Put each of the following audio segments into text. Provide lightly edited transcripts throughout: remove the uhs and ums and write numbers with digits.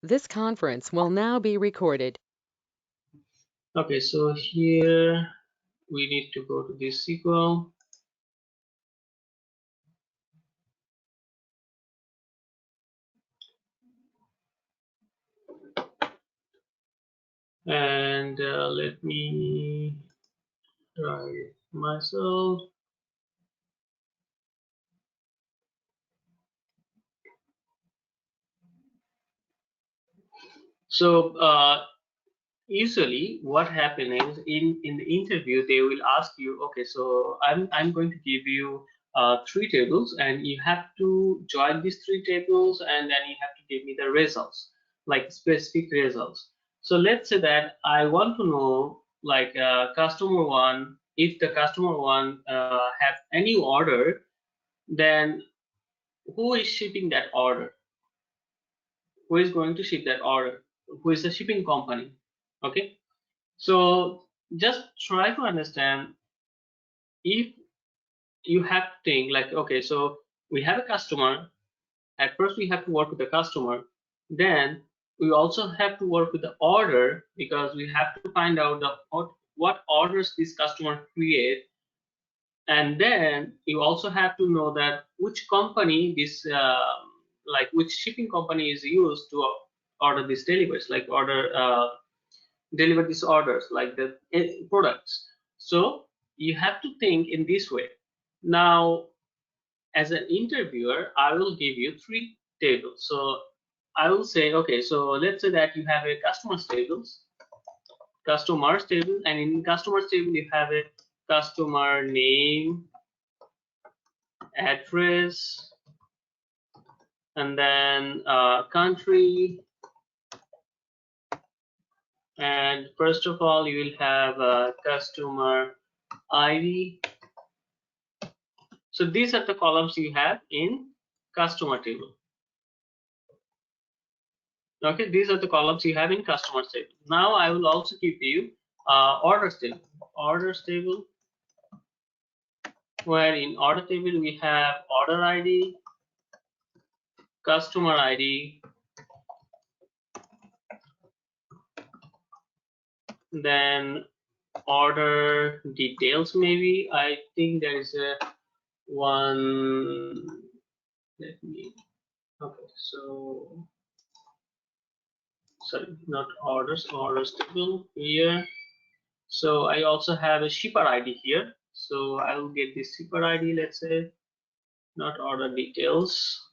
This conference will now be recorded. Okay, so here we need to go to this SQL. And let me try it myself. So usually what happens is in the interview they will ask you, okay, so I'm going to give you three tables and you have to join these three tables and then you have to give me the results, like specific results. So let's say that I want to know, like customer one, if the customer one have any order, then who is shipping that order, who is going to ship that order, who is the shipping company. Okay, so just try to understand, if you have to think like, okay, so we have a customer. At first we have to work with the customer, then we also have to work with the order, because we have to find out what orders this customer create. And then you also have to know that which company this like which shipping company is used to order these deliveries, like deliver these orders, like the products. So you have to think in this way. Now, as an interviewer, I will give you three tables. So I will say, okay, so let's say that you have a customers table, and in customers table you have a customer name, address, and then country. And first of all, you will have a customer ID. So these are the columns you have in customer table. Okay, these are the columns you have in customer table. Now I will also give you orders table. Orders table, where in order table we have order ID, customer ID, then order details. Maybe I think there is a one. Let me. Okay, so sorry, not orders. Orders table here. So I also have a shipper ID here. So I will get this shipper ID, let's say, not order details.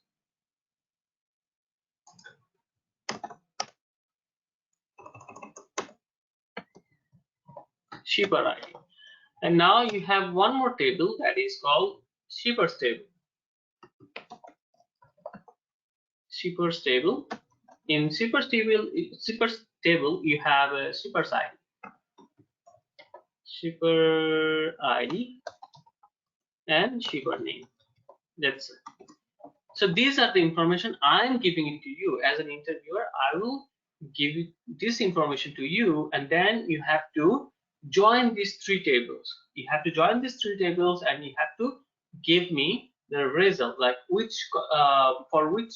Shipper ID. And now you have one more table that is called shippers table. Shippers table. In shippers table, you have a shipper's ID. Shipper ID and shipper name. That's it. So these are the information I'm giving it to you as an interviewer. I will give this information to you, and then you have to join these three tables. You have to join these three tables, and you have to give me the result, like which for which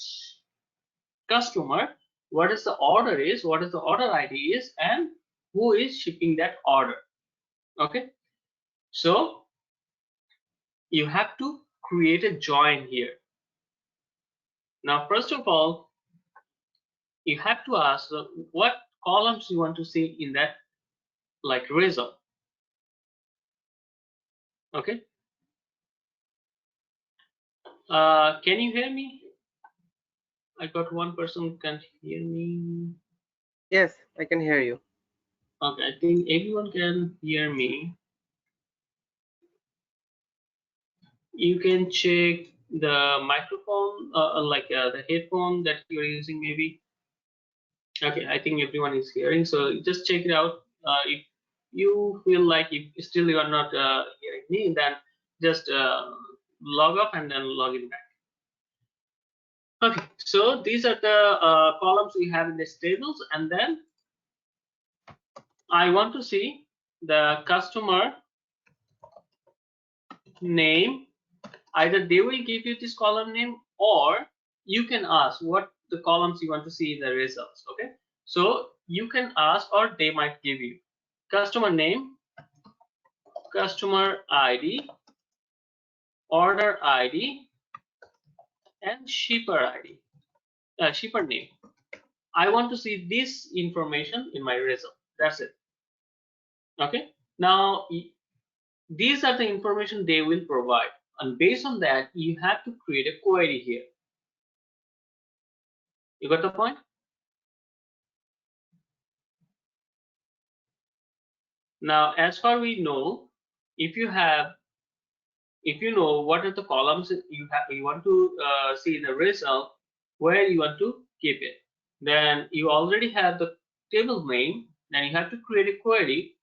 customer, what is the order is, what is the order ID is, and who is shipping that order. Okay, so you have to create a join here. Now, first of all, you have to ask what columns you want to see in that, like result. Okay, can you hear me? I got one person who can't hear me. Yes, I can hear you. Okay, I think everyone can hear me. You can check the microphone, the headphone that you're using, maybe. Okay, I think everyone is hearing, so just check it out. If you feel like if still you are not hearing me, then just log off and then log in back. Okay, so these are the columns we have in these tables, and then I want to see the customer name. Either they will give you this column name, or you can ask what the columns you want to see the results. Okay, so you can ask, or they might give you customer name, customer ID, order ID, and shipper ID, shipper name. I want to see this information in my result. That's it. Okay, now these are the information they will provide, and based on that you have to create a query here. You got the point? Now as far we know, if you know what are the columns you want to see the result, where you want to keep it, then you already have the table name, then you have to create a query.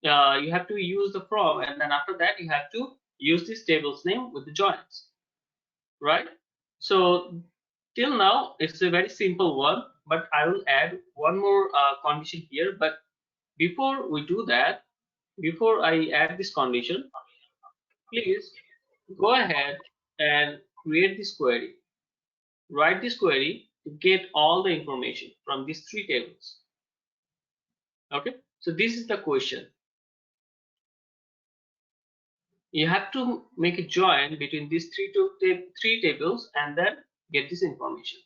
You have to use the from, and then after that you have to use this table's name with the joins, right? So till now it's a very simple one, but I will add one more condition here. But before we do that, before I add this condition, please go ahead and create this query. Write this query to get all the information from these three tables. Okay, so this is the question. You have to make a join between these three tables and then get this information.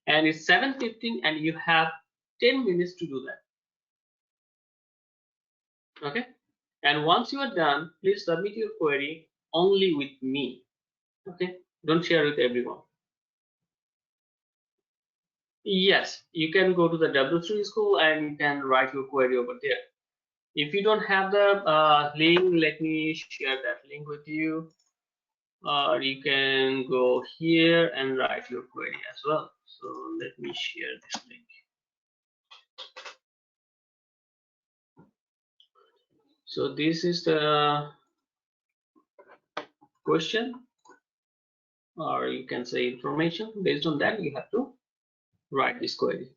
And it's 7:15 and you have 10 minutes to do that. Okay, and once you are done, please submit your query only with me. Okay, don't share with everyone. Yes, you can go to the W3 school and you can write your query over there. If you don't have the link, let me share that link with you. Or you can go here and write your query as well. So let me share this link. So this is the question, or you can say information. Based on that, you have to write this query.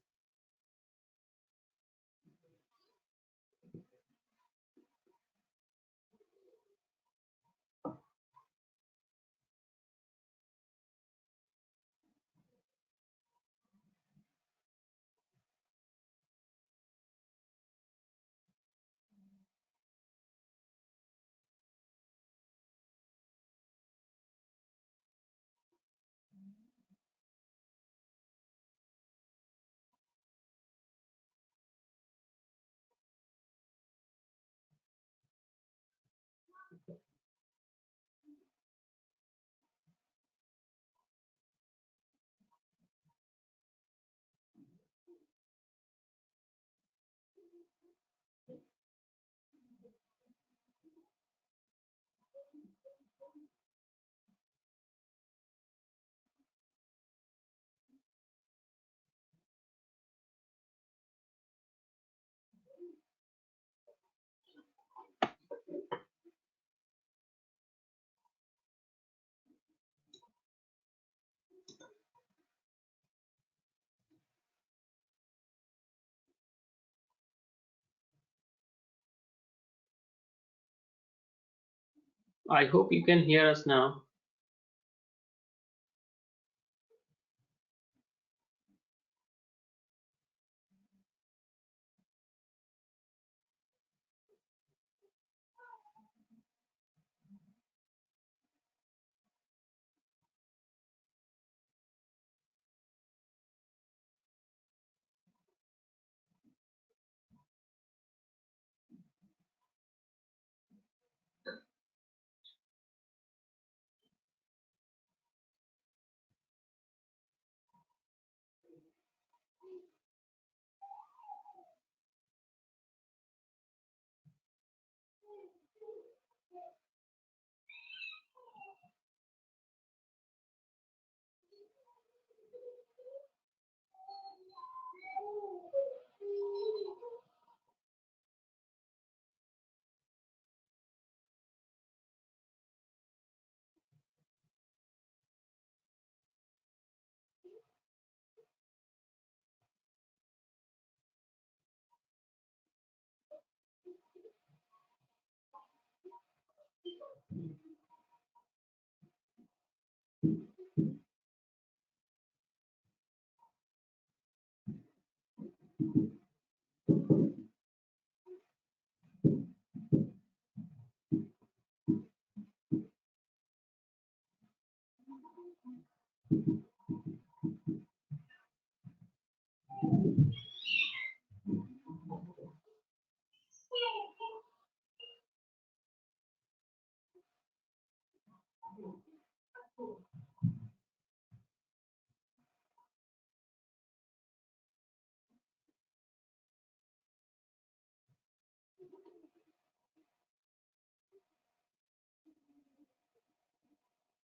I hope you can hear us now.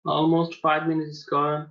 Almost 5 minutes is gone.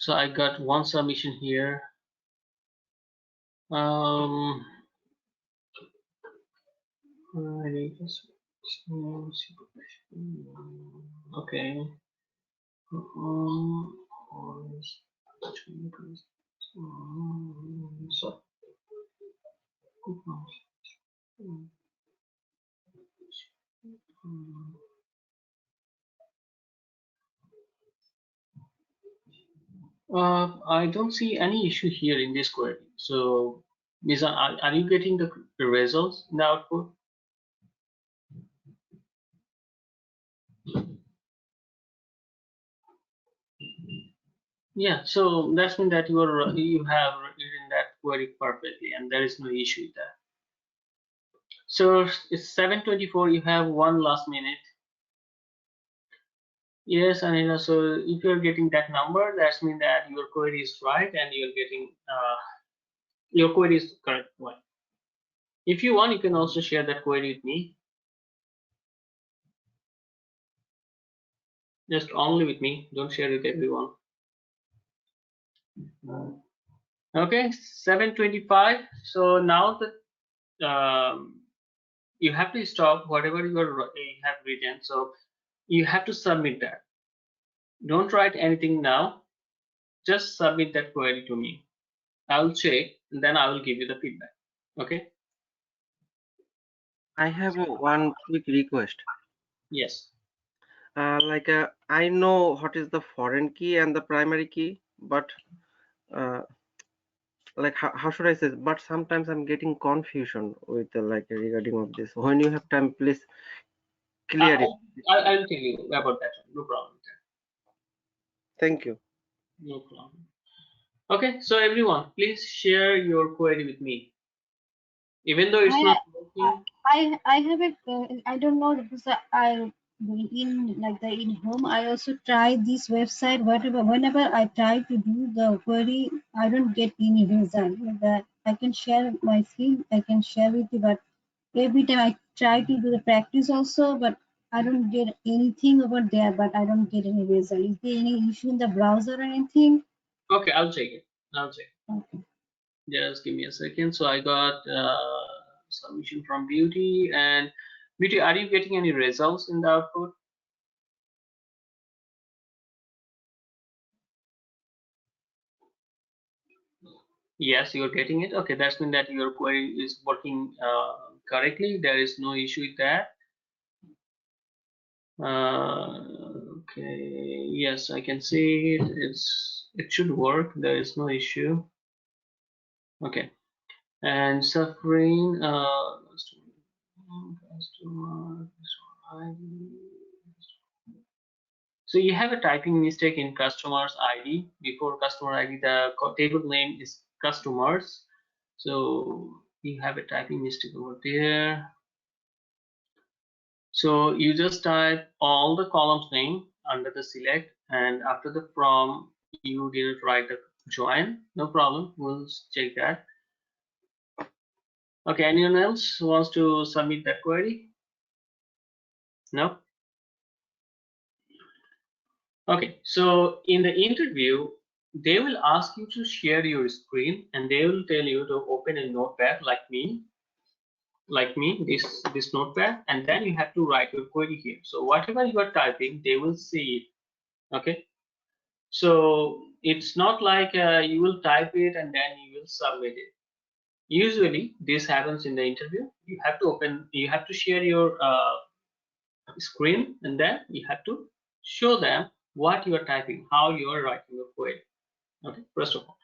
So I got one submission here. Um, okay. So, I don't see any issue here in this query. So, Misa, are you getting the results in the output? Yeah, so that's mean that you have written that query perfectly, and there is no issue with that. So it's 7:24. You have one last minute. Yes, Anila. So if you're getting that number, that's mean that your query is right, and you're getting your query is correct one. If you want, you can also share that query with me. Just only with me. Don't share with everyone. Okay, 7:25. So now that you have to stop whatever you have written. So you have to submit that. Don't write anything now. Just submit that query to me. I'll check, and then I will give you the feedback. Okay? I have one quick request. Yes. I know what is the foreign key and the primary key, but how should I say? But sometimes I'm getting confusion with regarding of this. When you have time, please clear it. I'll tell you about that. No problem. Thank you. No problem. Okay, so everyone, please share your query with me. Even though it's not working. I have a I don't know because I in like the in home I also try this website whenever I try to do the query I don't get any result like that. I can share my screen, I can share with you, but every time I try to do the practice also, but I don't get anything over there, but I don't get any result. Is there any issue in the browser or anything? Okay, I'll check it. I'll check. Okay. Just give me a second. So I got submission from Beauty, and Beauty, are you getting any results in the output? Yes, you're getting it. Okay, that's mean that your query is working correctly. There is no issue with that. Okay, yes, I can see it. It should work. There is no issue. Okay, and suffering customer. So you have a typing mistake in customer's ID. Before customer ID, the table name is customers. So you have a typing mistake over there. So you just type all the columns name under the select, and after the from you didn't write the join. No problem. We'll check that. Okay. Anyone else wants to submit that query? No. Okay, so in the interview, they will ask you to share your screen, and they will tell you to open a notepad like me, this notepad, and then you have to write your query here. So whatever you are typing, they will see it. Okay, so it's not like you will type it and then you will submit it. Usually this happens in the interview. You have to share your screen, and then you have to show them what you are typing, how you are writing your query. Okay, first of all.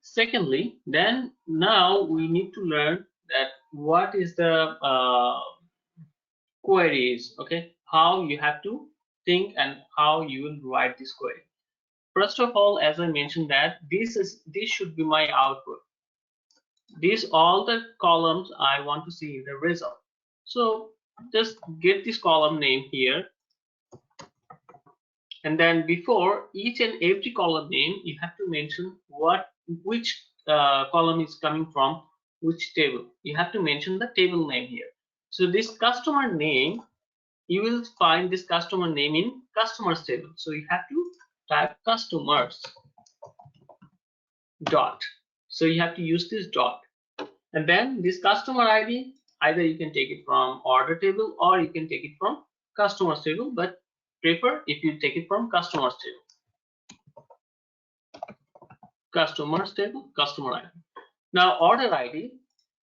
Secondly, then now we need to learn that what is the queries. Okay, how you have to think and how you will write this query. First of all, as I mentioned that this should be my output. These all the columns I want to see in the result. So just get this column name here, and then before each and every column name you have to mention which column is coming from which table. You have to mention the table name here. So this customer name, you will find this customer name in customers table. So you have to type customers dot. So you have to use this dot, and then this customer ID, either you can take it from order table or you can take it from customers table, but prefer if you take it from customers table. Customers table, customer ID. Now order ID,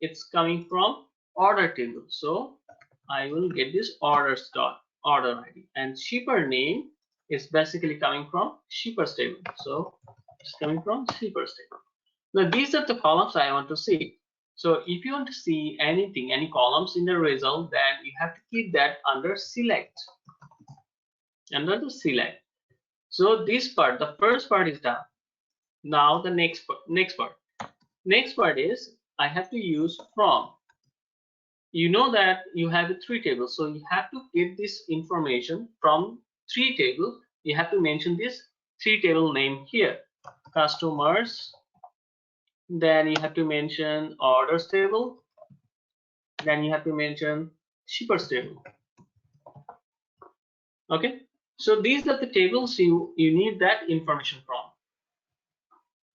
it's coming from order table. So I will get this orders dot order ID, and shipper name is basically coming from shippers table. So it's coming from shippers table. Now these are the columns I want to see. So if you want to see anything, any columns in the result, then you have to keep that under select. Under the select. So this part, the first part is done. Now the next part is I have to use from. You know that you have 3 tables, so you have to get this information from 3 tables. You have to mention this 3 table name here, customers, then you have to mention orders table, then you have to mention shippers table. Okay, so these are the tables you need that information from,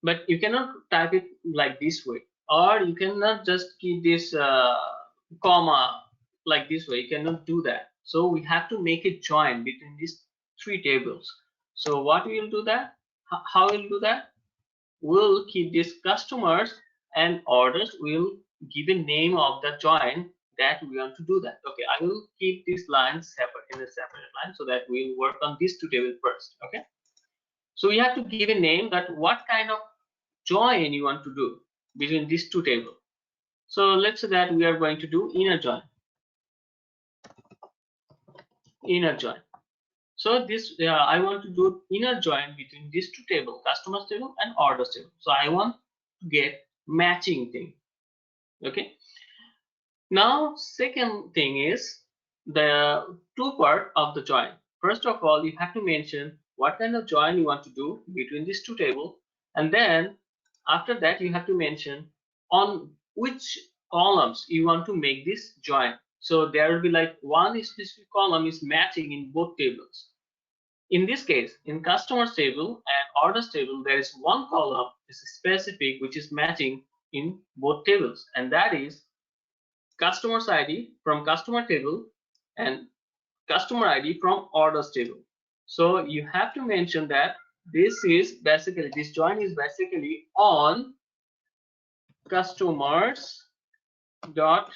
but you cannot type it like this way, or you cannot just keep this comma like this way. You cannot do that. So we have to make a join between these 3 tables. So what we will do that? How we'll do that? We'll keep these customers and orders. We'll give a name of the join that we want to do that. Okay, I will keep these lines separate in a separate line so that we'll work on these 2 tables first. Okay, so we have to give a name that what kind of join you want to do between these 2 tables. So let's say that we are going to do inner join. Inner join. So this I want to do inner join between these 2 tables, customers table and orders table. So I want to get matching thing. Okay. Now second thing is the 2 part of the join. First of all, you have to mention what kind of join you want to do between these 2 tables, and then after that you have to mention on which columns you want to make this join. So there will be like one specific column is matching in both tables. In this case, in customers table and orders table, there is one column is specific which is matching in both tables, and that is customers ID from customer table and customer ID from orders table. So you have to mention that this join is basically on customers dot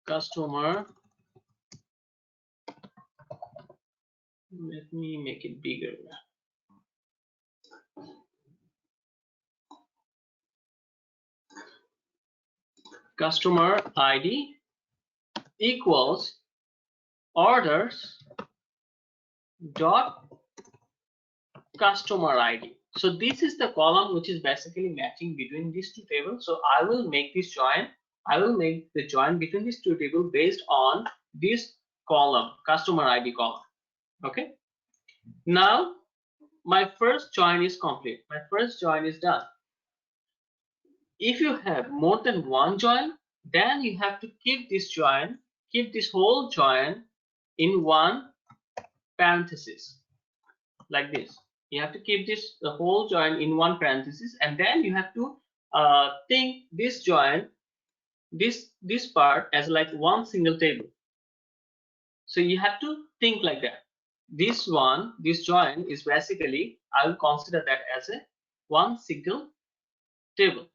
customer. Let me make it bigger. Customer ID equals orders dot customer ID. So this is the column which is basically matching between these 2 tables. So I will make this join. I will make the join between these 2 tables based on this column, customer ID column. Okay. Now my first join is complete. My first join is done. If you have more than one join, then you have to keep this join, keep this whole join in one parenthesis like this. You have to keep the whole join in one parenthesis, and then you have to think this join, this part as like one single table. So you have to think like that. This join is basically, I will consider that as a one single table.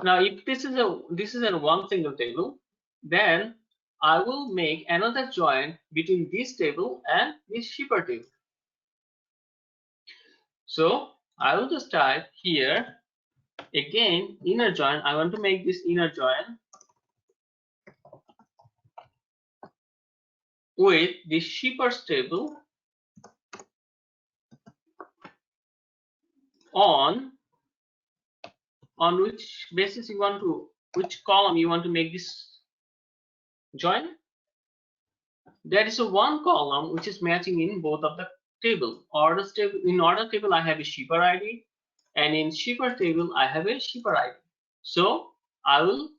Now if this is a one single table, then I will make another join between this table and this shipper table. So I will just type here again inner join. I want to make this inner join with the shippers table on which basis you want to, which column you want to make this join. There is a one column which is matching in both of the table. Orders table, in order table I have a shipper ID, and in shipper table I have a shipper ID. So I will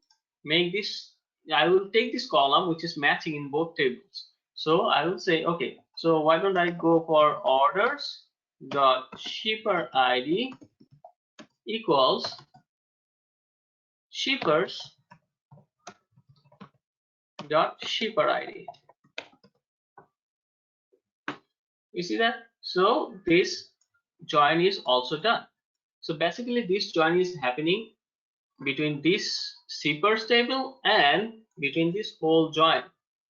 make this, I will take this column which is matching in both tables. So I will say, okay, so why don't I go for orders dot shipper ID equals shippers dot shipper ID. You see that? So this join is also done. So basically this join is happening between this shippers table and between this whole join,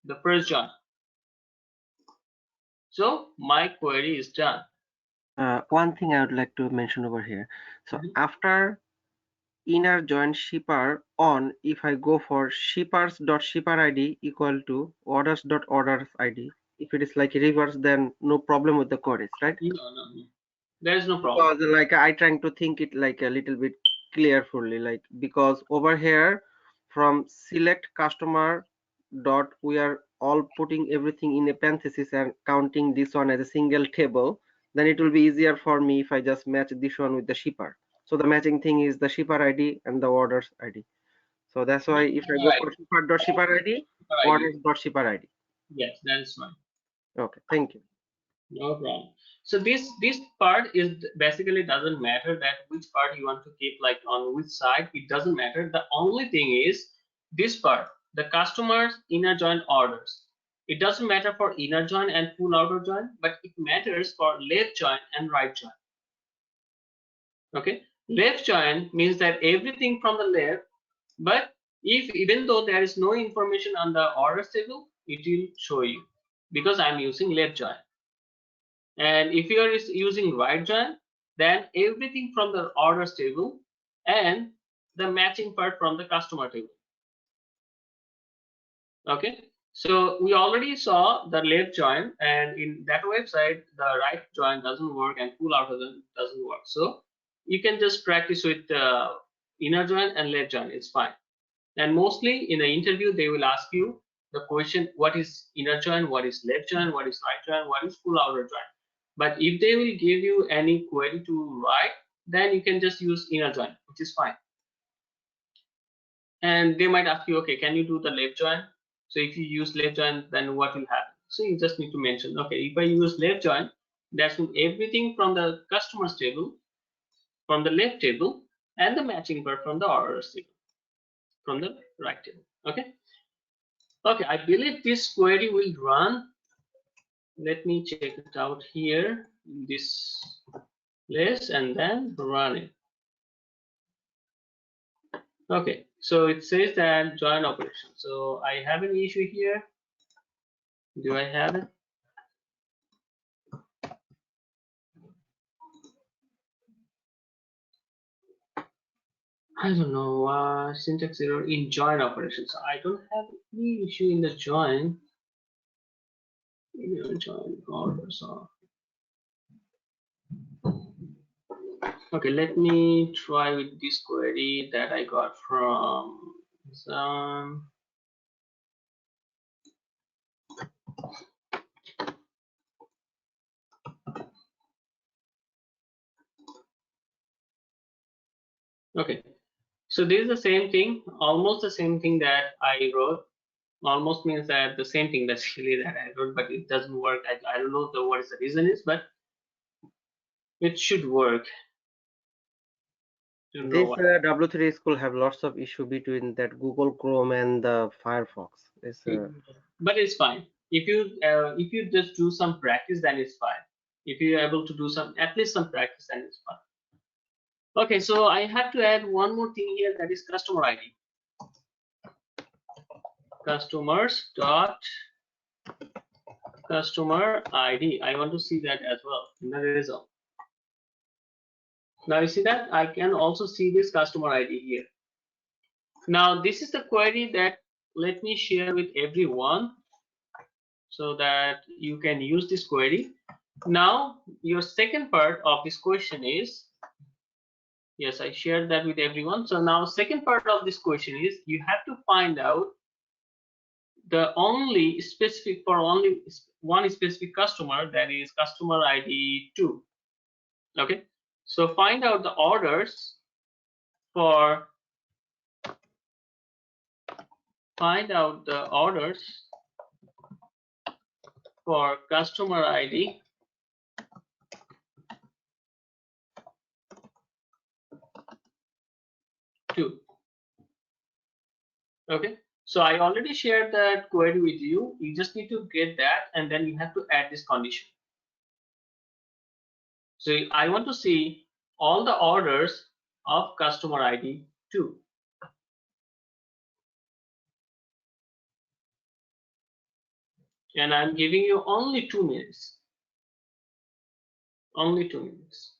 the first join. So my query is done. One thing I would like to mention over here. So after inner join shipper on, if I go for shippers.shipper ID equal to orders.orders ID, if it is like reverse, then no problem with the queries, right? No. There is no problem. Because like I trying to think it like a little bit carefully, like because over here from select customer dot we are all putting everything in a parenthesis and counting this one as a single table, then it will be easier for me if I just match this one with the shipper. So the matching thing is the shipper ID and the orders ID. So that's why if I go Right. for shipper.shipper ID, orders.shipper ID. Yes, that is right. Okay, thank you. No problem. So this part is basically doesn't matter that which part you want to keep, like on which side, it doesn't matter. The only thing is this part, the customer's inner join orders. It doesn't matter for inner join and full outer join, but it matters for left join and right join. Okay, left join means that everything from the left, but if even though there is no information on the orders table, it will show you because I'm using left join. And if you are using right join, then everything from the orders table and the matching part from the customer table. Okay, so we already saw the left join, and in that website the right join doesn't work and full outer doesn't work. So you can just practice with inner join and left join, it's fine. And mostly in the interview they will ask you the question, what is inner join, what is left join, what is right join, what is full outer join. But if they will give you any query to write, then you can just use inner join, which is fine. And they might ask you, okay, can you do the left join? So if you use left join, then what will happen? So you just need to mention, okay, if I use left join, that means everything from the customers table, from the left table, and the matching part from the orders table, from the right table. Okay. Okay, I believe this query will run. Let me check it out here in this place and then run it. Okay, so it says that join operation. So I have an issue here. Do I have it? I don't know. Syntax error in join operation. So I don't have any issue in the join. Join orders. Okay, let me try with this query that I got from some. Okay, so this is the same thing, almost the same thing that I wrote. Almost means that the same thing basically that I wrote, but it doesn't work. I don't know what is the reason is, but it should work. This W3 school have lots of issue between that Google Chrome and the Firefox. But it's fine. If you just do some practice, then it's fine. If you're able to do at least some practice, then it's fine. Okay, so I have to add one more thing here, that is customer ID. Customers dot customer ID. I want to see that as well in the result. Now you see that I can also see this customer ID here. Now this is the query that let me share with everyone so that you can use this query. Now your second part of this question is, yes, I shared that with everyone. So now second part of this question is you have to find out the only specific for only one specific customer, that is customer ID 2. Okay, so find out the orders for customer ID 2. Okay, So I already shared that query with you. You just need to get that, and then you have to add this condition. So I want to see all the orders of customer ID 2. And I'm giving you only 2 minutes. Only 2 minutes.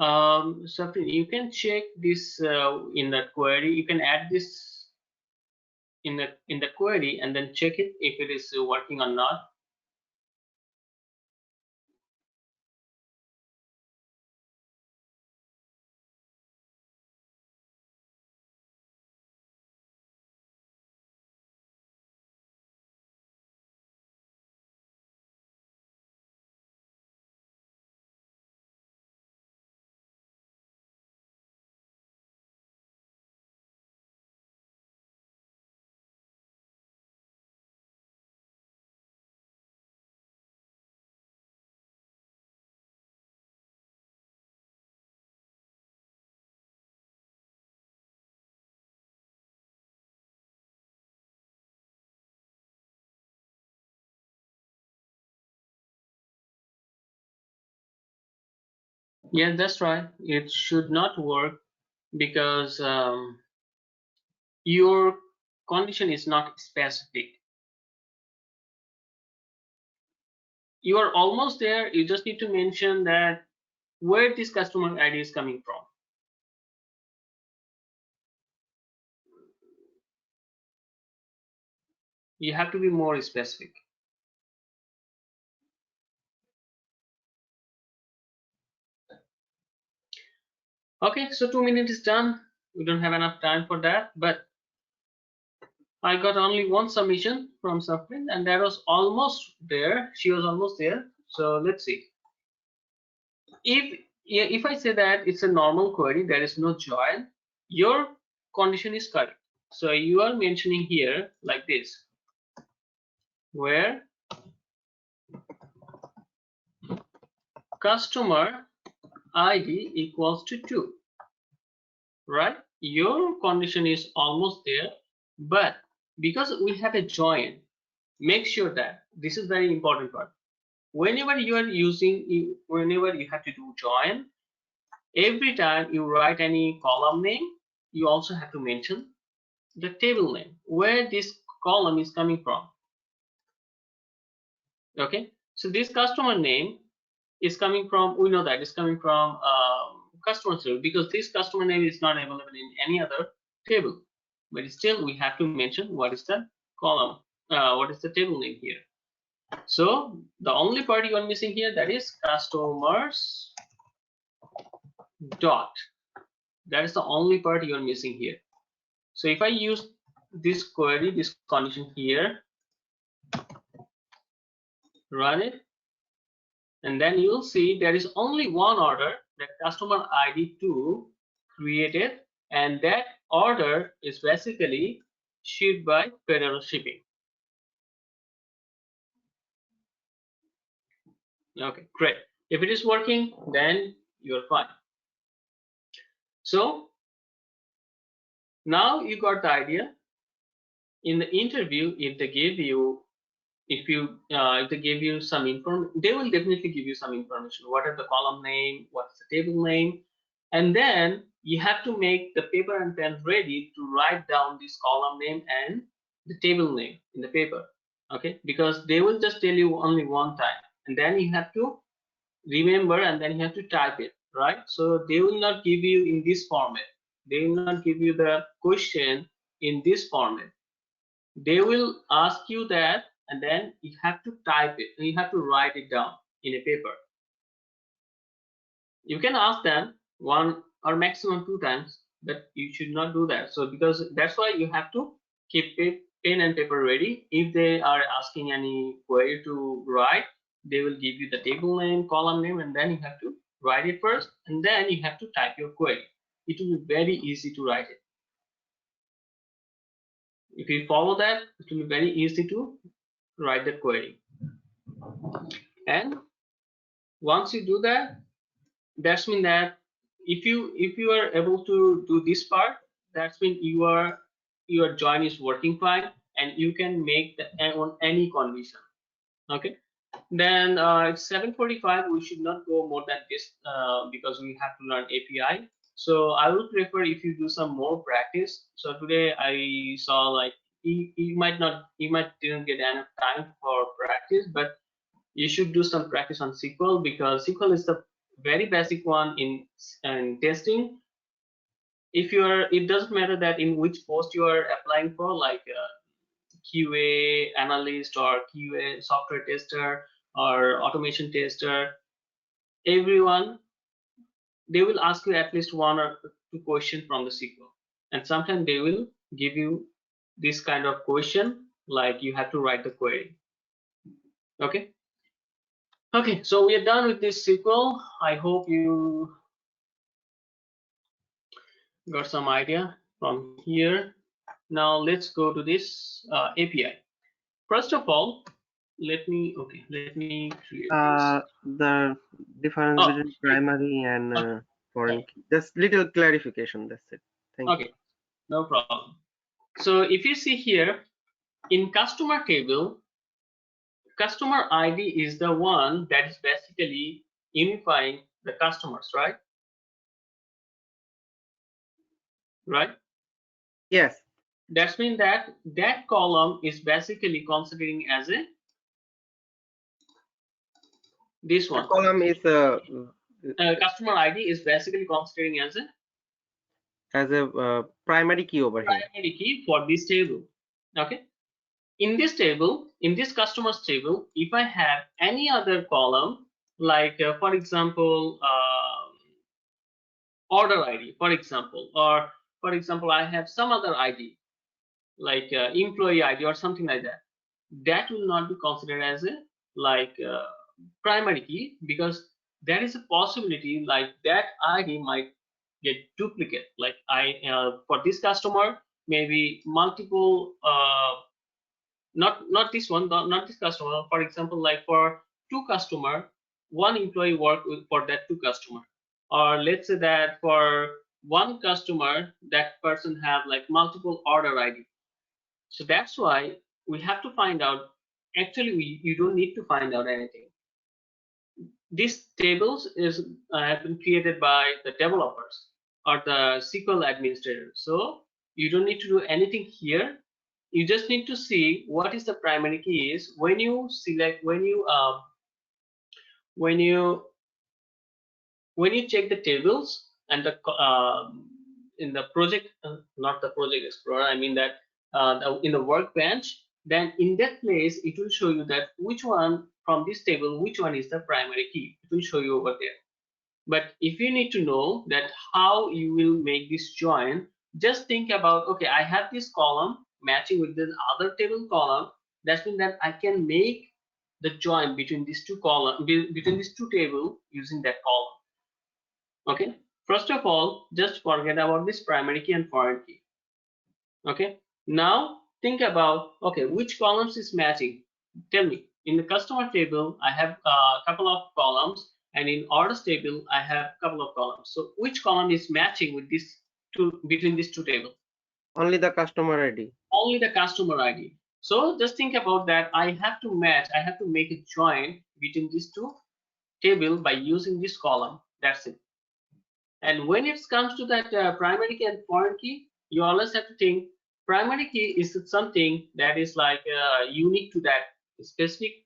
Safin, you can check this in the query. You can add this in the query and then check it if it is working or not. Yeah, that's right. It should not work because your condition is not specific. You are almost there. You just need to mention that where this customer ID is coming from. You have to be more specific. Okay, so 2 minutes is done. We don't have enough time for that, but I got only one submission from Safin, and that was almost there. She was almost there. So let's see. If I say that it's a normal query, there is no join, your condition is correct. So you are mentioning here like this, where customer ID equals to 2, right? Your condition is almost there, but because we have a join, make sure that this is very important part. Whenever you have to do join, every time you write any column name, you also have to mention the table name, where this column is coming from. Okay, so this customer name is coming from, we know that it's coming from customer table, because this customer name is not available in any other table, but still we have to mention what is the column, what is the table name here. So the only part you are missing here, that is customers dot. That is the only part you are missing here. So if I use this query, this condition here, run it, and then you'll see there is only one order, that customer ID 2 created, and that order is basically shipped by Federal Shipping. Okay, great. If it is working, then you're fine. So now you got the idea. In the interview, if they give you if they give you some they will definitely give you some information. What are the column name? What's the table name? And then you have to make the paper and pen ready to write down this column name and the table name in the paper. Okay, because they will just tell you only one time, and then you have to remember, and then you have to type it, right? So they will not give you in this format. They will not give you the question in this format. They will ask you that, and then you have to type it, and you have to write it down in a paper. You can ask them one or maximum 2 times, but you should not do that. So because that's why you have to keep pen and paper ready. If they are asking any query to write, they will give you the table name, column name, and then you have to write it first, and then you have to type your query. It will be very easy to write it. If you follow that, it will be very easy to write the query. And once you do that, that's mean that if you are able to do this part, that's mean your join is working fine, and you can make the on any condition. Okay, then it's 7:45. We should not go more than this because we have to learn API. So I will prefer if you do some more practice. So today I saw like you might didn't get enough time for practice, but you should do some practice on SQL, because SQL is the very basic one in testing. If it doesn't matter that in which post you are applying for, like QA analyst or QA software tester or automation tester, everyone, they will ask you at least 1 or 2 questions from the SQL, and sometimes they will give you this kind of question, like you have to write the query. Okay. Okay, so we are done with this SQL. I hope you got some idea from here. Now let's go to this API. First of all, let me create this. The difference between primary and foreign key. Just little clarification. That's it. Thank you. Okay, no problem. So if you see here in customer table, customer ID is the one that is basically unifying the customers, right? Right? Yes. That means that column is basically considering as a this one. The column is customer ID is basically considering as a primary key over here. Primary key for this table. Okay. In this table, in this customers table, if I have any other column, like for example, order ID, for example, or for example, I have some other ID, like employee ID or something like that, that will not be considered as a primary key, because there is a possibility like that ID might get duplicate. Like for this customer, maybe multiple not this one, not this customer. For example, like for 2 customer, 1 employee work for that 2 customer, or let's say that for 1 customer, that person have like multiple order ID. So that's why we have to find out. Actually, you don't need to find out anything. These tables have been created by the developers or the SQL administrator. So you don't need to do anything here. You just need to see what is the primary key is when you select, when you check the tables and the in the project, not the project explorer, I mean that in the workbench, then in that place it will show you that which one from this table, which one is the primary key. It will show you over there. But if you need to know that how you will make this join, just think about, okay, I have this column matching with this other table column. That means that I can make the join between these 2 column, between these 2 tables using that column. Okay, first of all, just forget about this primary key and foreign key. Okay, now think about, okay, which columns is matching? Tell me. In the customer table, I have a couple of columns, and in orders table, I have a couple of columns. So which column is matching with this between these 2 tables? Only the customer ID. Only the customer ID. So just think about that. I have to match, I have to make a join between these two tables by using this column. That's it. And when it comes to that primary key and foreign key, you always have to think primary key is something that is like unique to that specific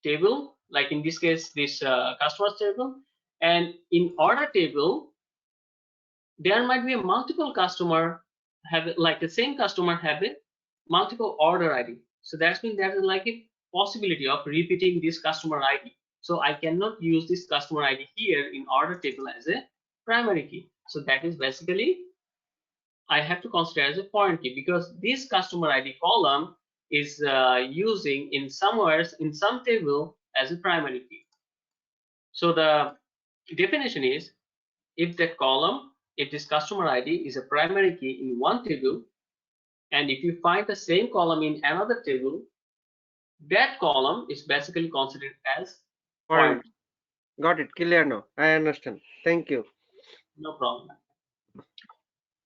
table, like in this case, this customers table. And in order table, there might be a multiple customer have like the same customer have a multiple order ID. So that's mean there is like a possibility of repeating this customer ID. So I cannot use this customer ID here in order table as a primary key. So that is basically I have to consider as a foreign key because this customer ID column is using in somewhere in some table as a primary key. So the definition is if that column, if this customer ID is a primary key in one table, and if you find the same column in another table, that column is basically considered as foreign key. Got it. Clear now. I understand. Thank you. No problem.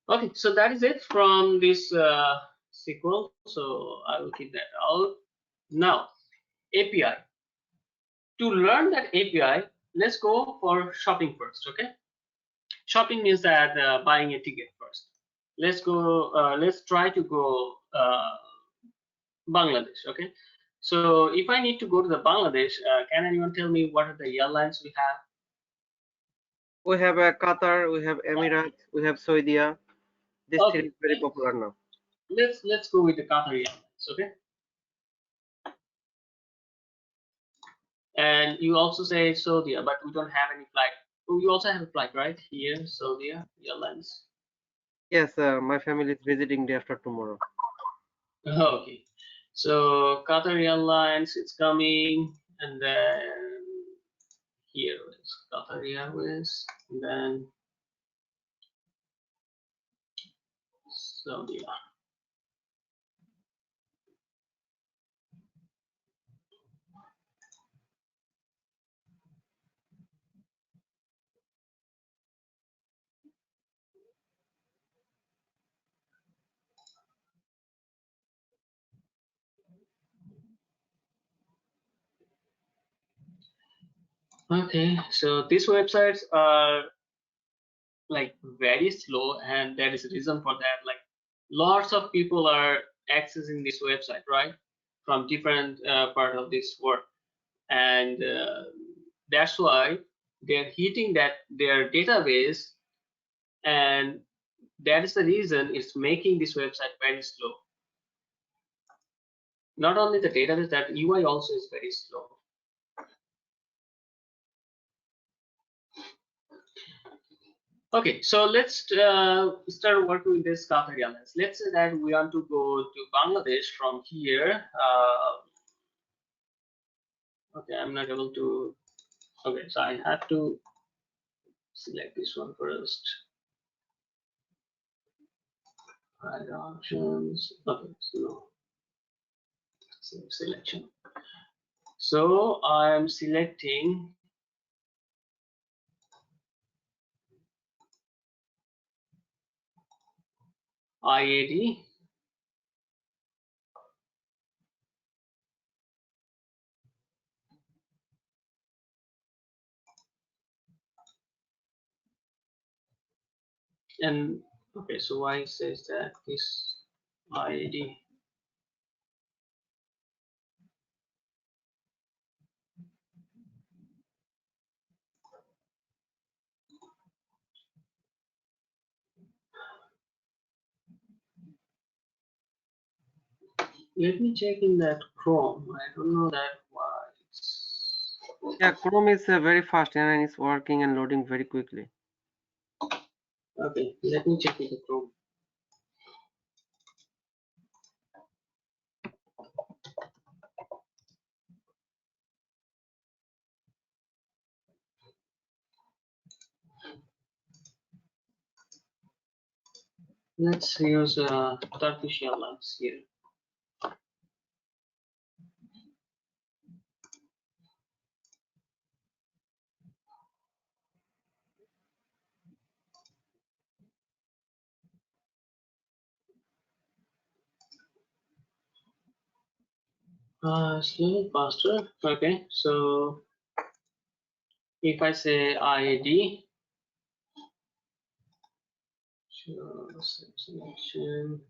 Okay, so that is it from this SQL. So I will keep that out. Now, API. To learn that API, let's go for shopping first, okay? Shopping means that buying a ticket first. Let's go, let's try to go Bangladesh, okay? So if I need to go to the Bangladesh, can anyone tell me what are the airlines we have? We have Qatar, we have Emirates, we have Saudi. This Okay, thing is very popular now. let's go with the Qatar Airlines, okay? And you also say Saudi, but we don't have any flight. Oh, you also have a flight, right? Here, Saudi Airlines. Yes, my family is visiting day after tomorrow. Okay, so Qatar Airlines, it's coming, and then here is Qatar Airways, and then Saudi. Okay, so these websites are like very slow, and there is a reason for that. Like lots of people are accessing this website, right, from different part of this world, and that's why they're hitting that their database, and that is the reason it's making this website very slow. Not only the database, that UI also is very slow. Okay, so let's start working with this Qatar Airlines. Let's say that we want to go to Bangladesh from here. Okay, I'm not able to. Okay, so I have to select this one first. Hide options. Okay, so no. Selection. So I'm selecting IAD. And okay, so why it says that this IAD? Let me check in that Chrome. I don't know that why. Yeah, Chrome is very fast and it's working and loading very quickly. Okay, let me check in the Chrome. Let's use Turkish Airlines here. It's a little faster. Okay, so if I say IAD, selection.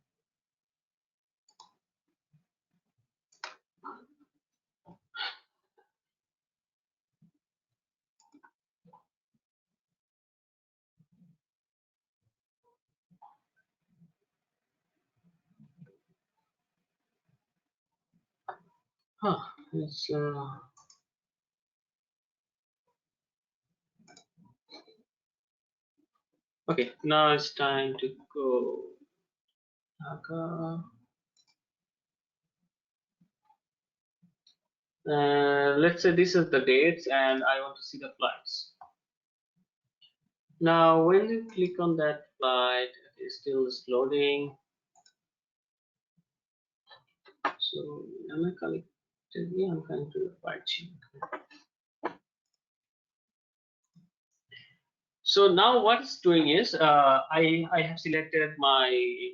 It's okay. Now it's time to go. Let's say this is the dates, and I want to see the flights. Now, when you click on that flight, it's still loading. So, am I connected? Yeah, I'm connected to the flight sheet. So now what it's doing is I have selected my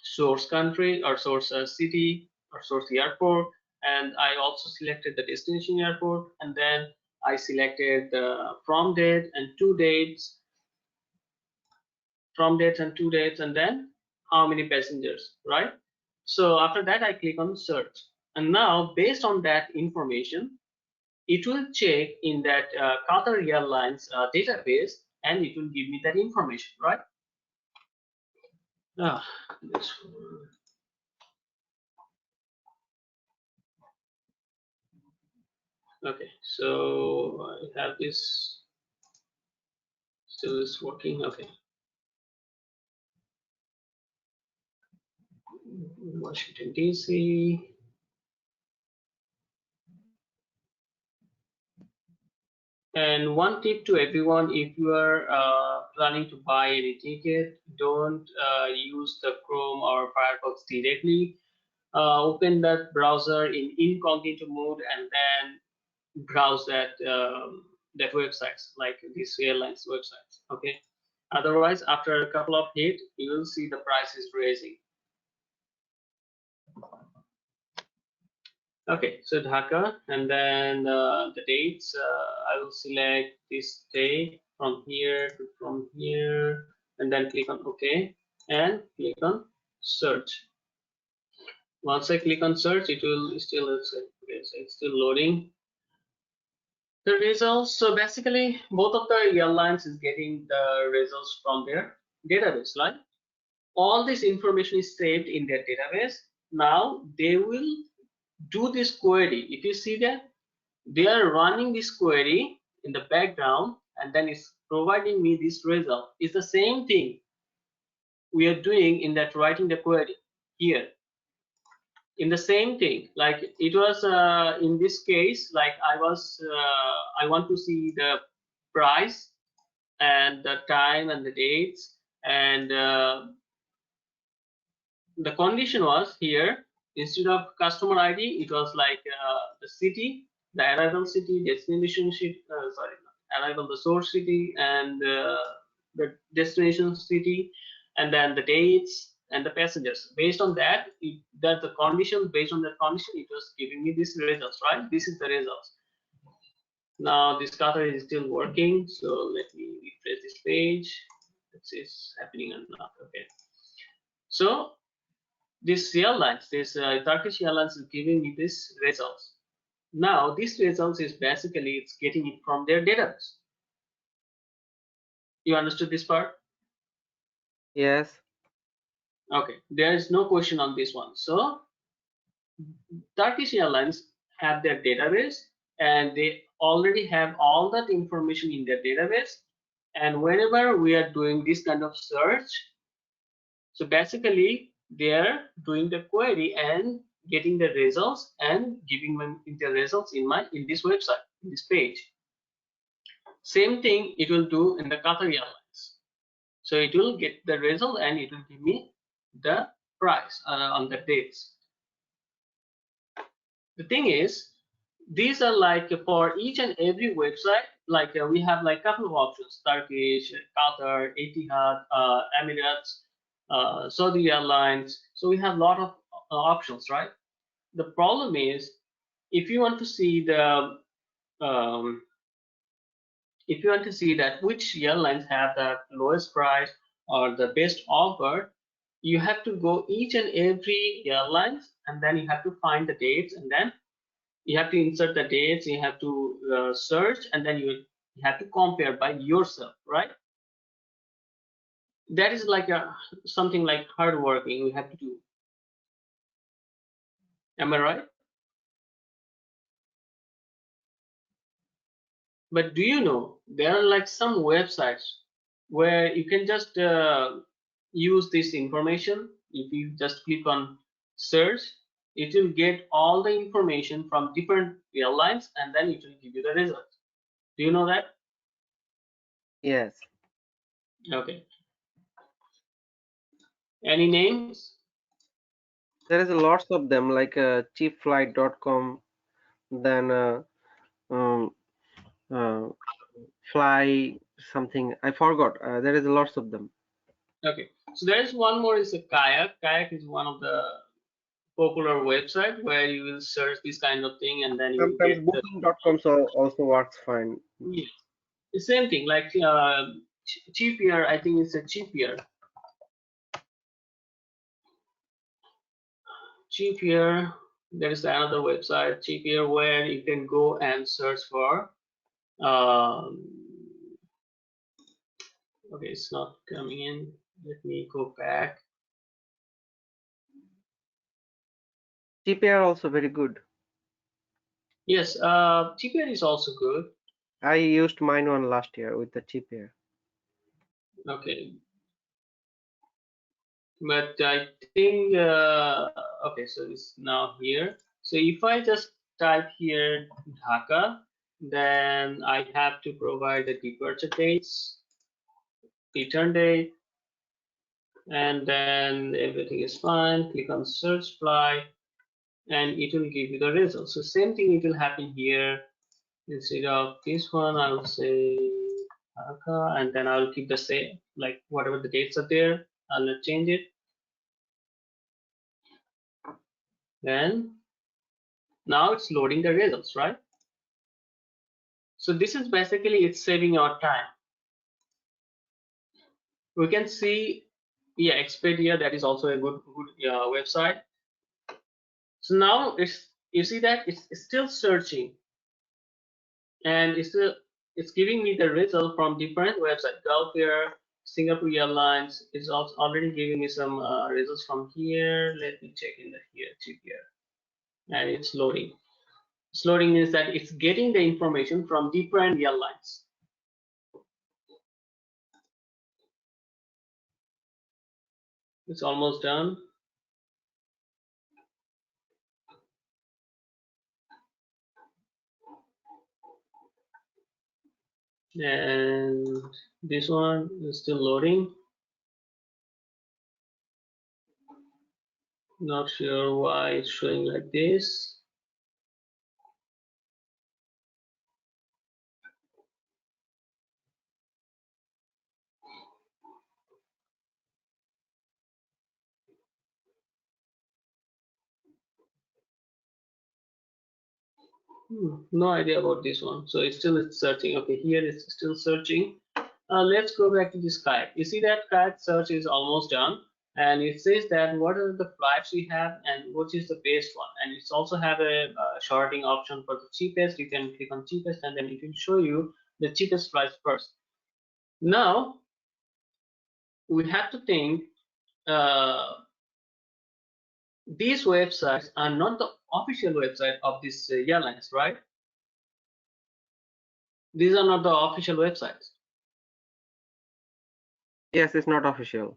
source country or source city or source airport, and I also selected the destination airport, and then I selected the from dates and two dates, and then how many passengers, right? So after that I click on search, and now based on that information it will check in that Qatar Airlines database, and it will give me that information, right? Ah, this one. Okay, so I have this still is working. Okay, Washington DC. And one tip to everyone: if you are planning to buy any ticket, don't use the Chrome or Firefox directly. Open that browser in incognito mode and then browse that websites, like these airlines websites. Okay. Otherwise, after a couple of hits, you will see the price is raising. Okay, so Dhaka, and then the dates. I will select this date from here to from here, and then click on OK, and click on search. Once I click on search, it will still it's still loading the results. So basically, both of the airlines is getting the results from their database, right? All this information is saved in their database. Now they will do this query. If you see that, they are running this query in the background, and then it's providing me this result. It's the same thing we are doing in that writing the query here. In the same thing, like it was in this case, like I want to see the price and the time and the dates, and the condition was here, instead of customer ID, it was like the city, the arrival city, destination city, sorry, arrival, the source city, and the destination city, and then the dates and the passengers. Based on that, that the condition, based on that condition, it was giving me these results, right? This is the results. Now this Qatar is still working, so let me refresh this page. Let's see it's happening or not. Okay, so this airlines, this Turkish Airlines is giving me this results. Now this results is basically it's getting it from their database. You understood this part? Yes. Okay, there is no question on this one. So Turkish Airlines have their database, and they already have all that information in their database. And whenever we are doing this kind of search, so basically they're doing the query and getting the results and giving them the results in this website, in this page. Same thing it will do in the Qatar Airlines. So it will get the result and it will give me the price on the dates. The thing is, these are like for each and every website, like we have like a couple of options: Turkish, Qatar, Etihad, Emirates, Saudi Airlines. So we have a lot of options, right? the problem is, if you want to see the if you want to see that which airlines have the lowest price or the best offer, you have to go each and every airlines, and then you have to find the dates, and then you have to insert the dates, you have to search, and then you have to compare by yourself, right? That is like something like hard working we have to do. Am I right? But do you know there are like some websites where you can just use this information. If you just click on search, it will get all the information from different airlines, and then it will give you the results. Do you know that? Yes. Okay. Any names? There is lots of them, like cheapflight.com, then fly something. I forgot. There is lots of them. Okay. So there is one more, is a Kayak. Kayak is one of the popular website where you will search this kind of thing, and then you will Sometimes get the booking.com also works fine. yes. The same thing, like Cheapier. I think it's a Cheapier. Cheapier. There is another website, Cheapier, where you can go and search for. Okay, it's not coming in. Let me go back. TPR are also very good. Yes, Cheapier is also good. I used mine one last year with the TPR. Okay, but I think okay, so it's now here. So if I just type here Dhaka, then I have to provide the departure dates, return date, and then everything is fine. Click on search flight, and it will give you the results. So same thing, it will happen here. Instead of this one, I will say Dhaka, and then I'll keep the same, like whatever the dates are there, I'll not change it. Then now it's loading the results, right? So this is basically, it's saving our time. We can see, yeah, Expedia, that is also a good website. So now you see that it's still searching, and it's giving me the result from different websites. Gulf Air, Singapore Airlines is also already giving me some results from here. Let me check in the here, and it's loading. It's loading means that it's getting the information from different airlines. It's almost done. And this one is still loading. Not sure why it's showing like this. No idea about this one. So it's still searching. Okay, here it's still searching. Let's go back to this Kayak. You see that Kayak search is almost done, and it says that what are the flights we have and which is the best one. And it's also have a sorting option for the cheapest. You can click on cheapest, and then it will show you the cheapest flights first. Now we have to think. These websites are not the official website of these airlines, right? These are not the official websites. Yes, it's not official.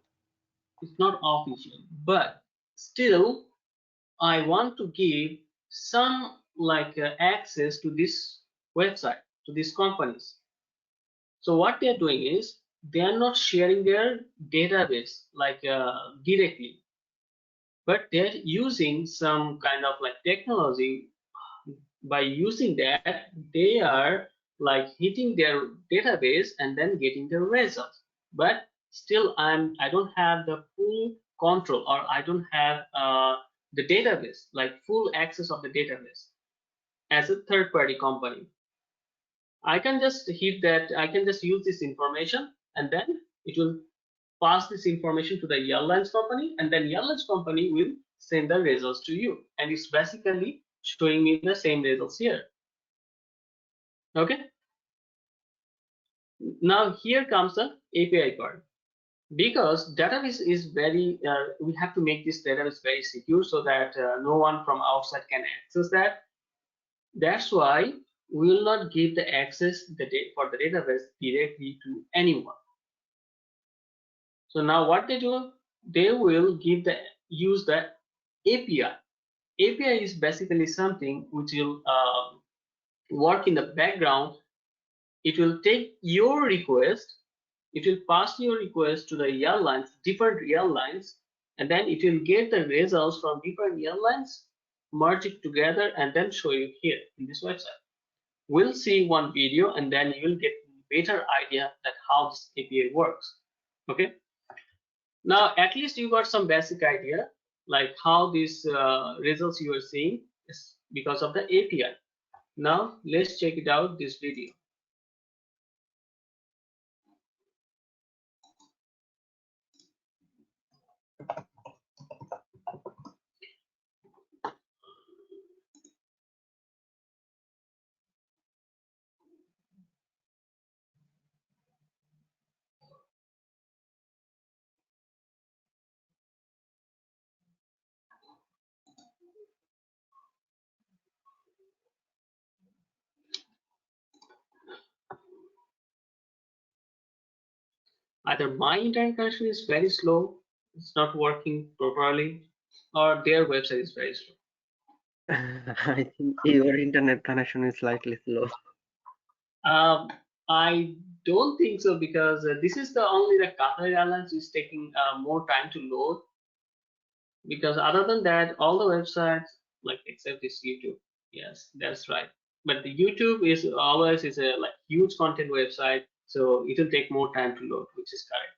It's not official, but still I want to give some like access to this website, to these companies. So what they're doing is they are not sharing their database like directly, but they're using some kind of like technology. By using that, they are like hitting their database and then getting the results. But still I don't have the full control, or I don't have the database, like full access of the database as a third-party company. I can just hit that, I can just use this information, and then it will pass this information to the airlines company, and then airlines company will send the results to you. And it's basically showing me the same results here. Okay. Now here comes the API part. Because database is very, we have to make this database very secure so that no one from outside can access that. That's why we will not give the access for the database directly to anyone. So now what they do, they will use the API. API is basically something which will work in the background. It will take your request, it will pass your request to the airlines, different airlines, and then it will get the results from different airlines, merge it together, and then show you here in this website. We'll see one video, and then you will get a better idea that how this API works. Okay. Now, at least you got some basic idea, like how these results you are seeing is because of the API. Now, let's check it out, this video. Either my internet connection is very slow, it's not working properly, or their website is very slow. I think your internet connection is slightly slow. I don't think so, because this is only the Qatar Airlines is taking more time to load. Because other than that, all the websites, like except this YouTube, yes, that's right. But the YouTube is always a like huge content website, so it will take more time to load, which is correct.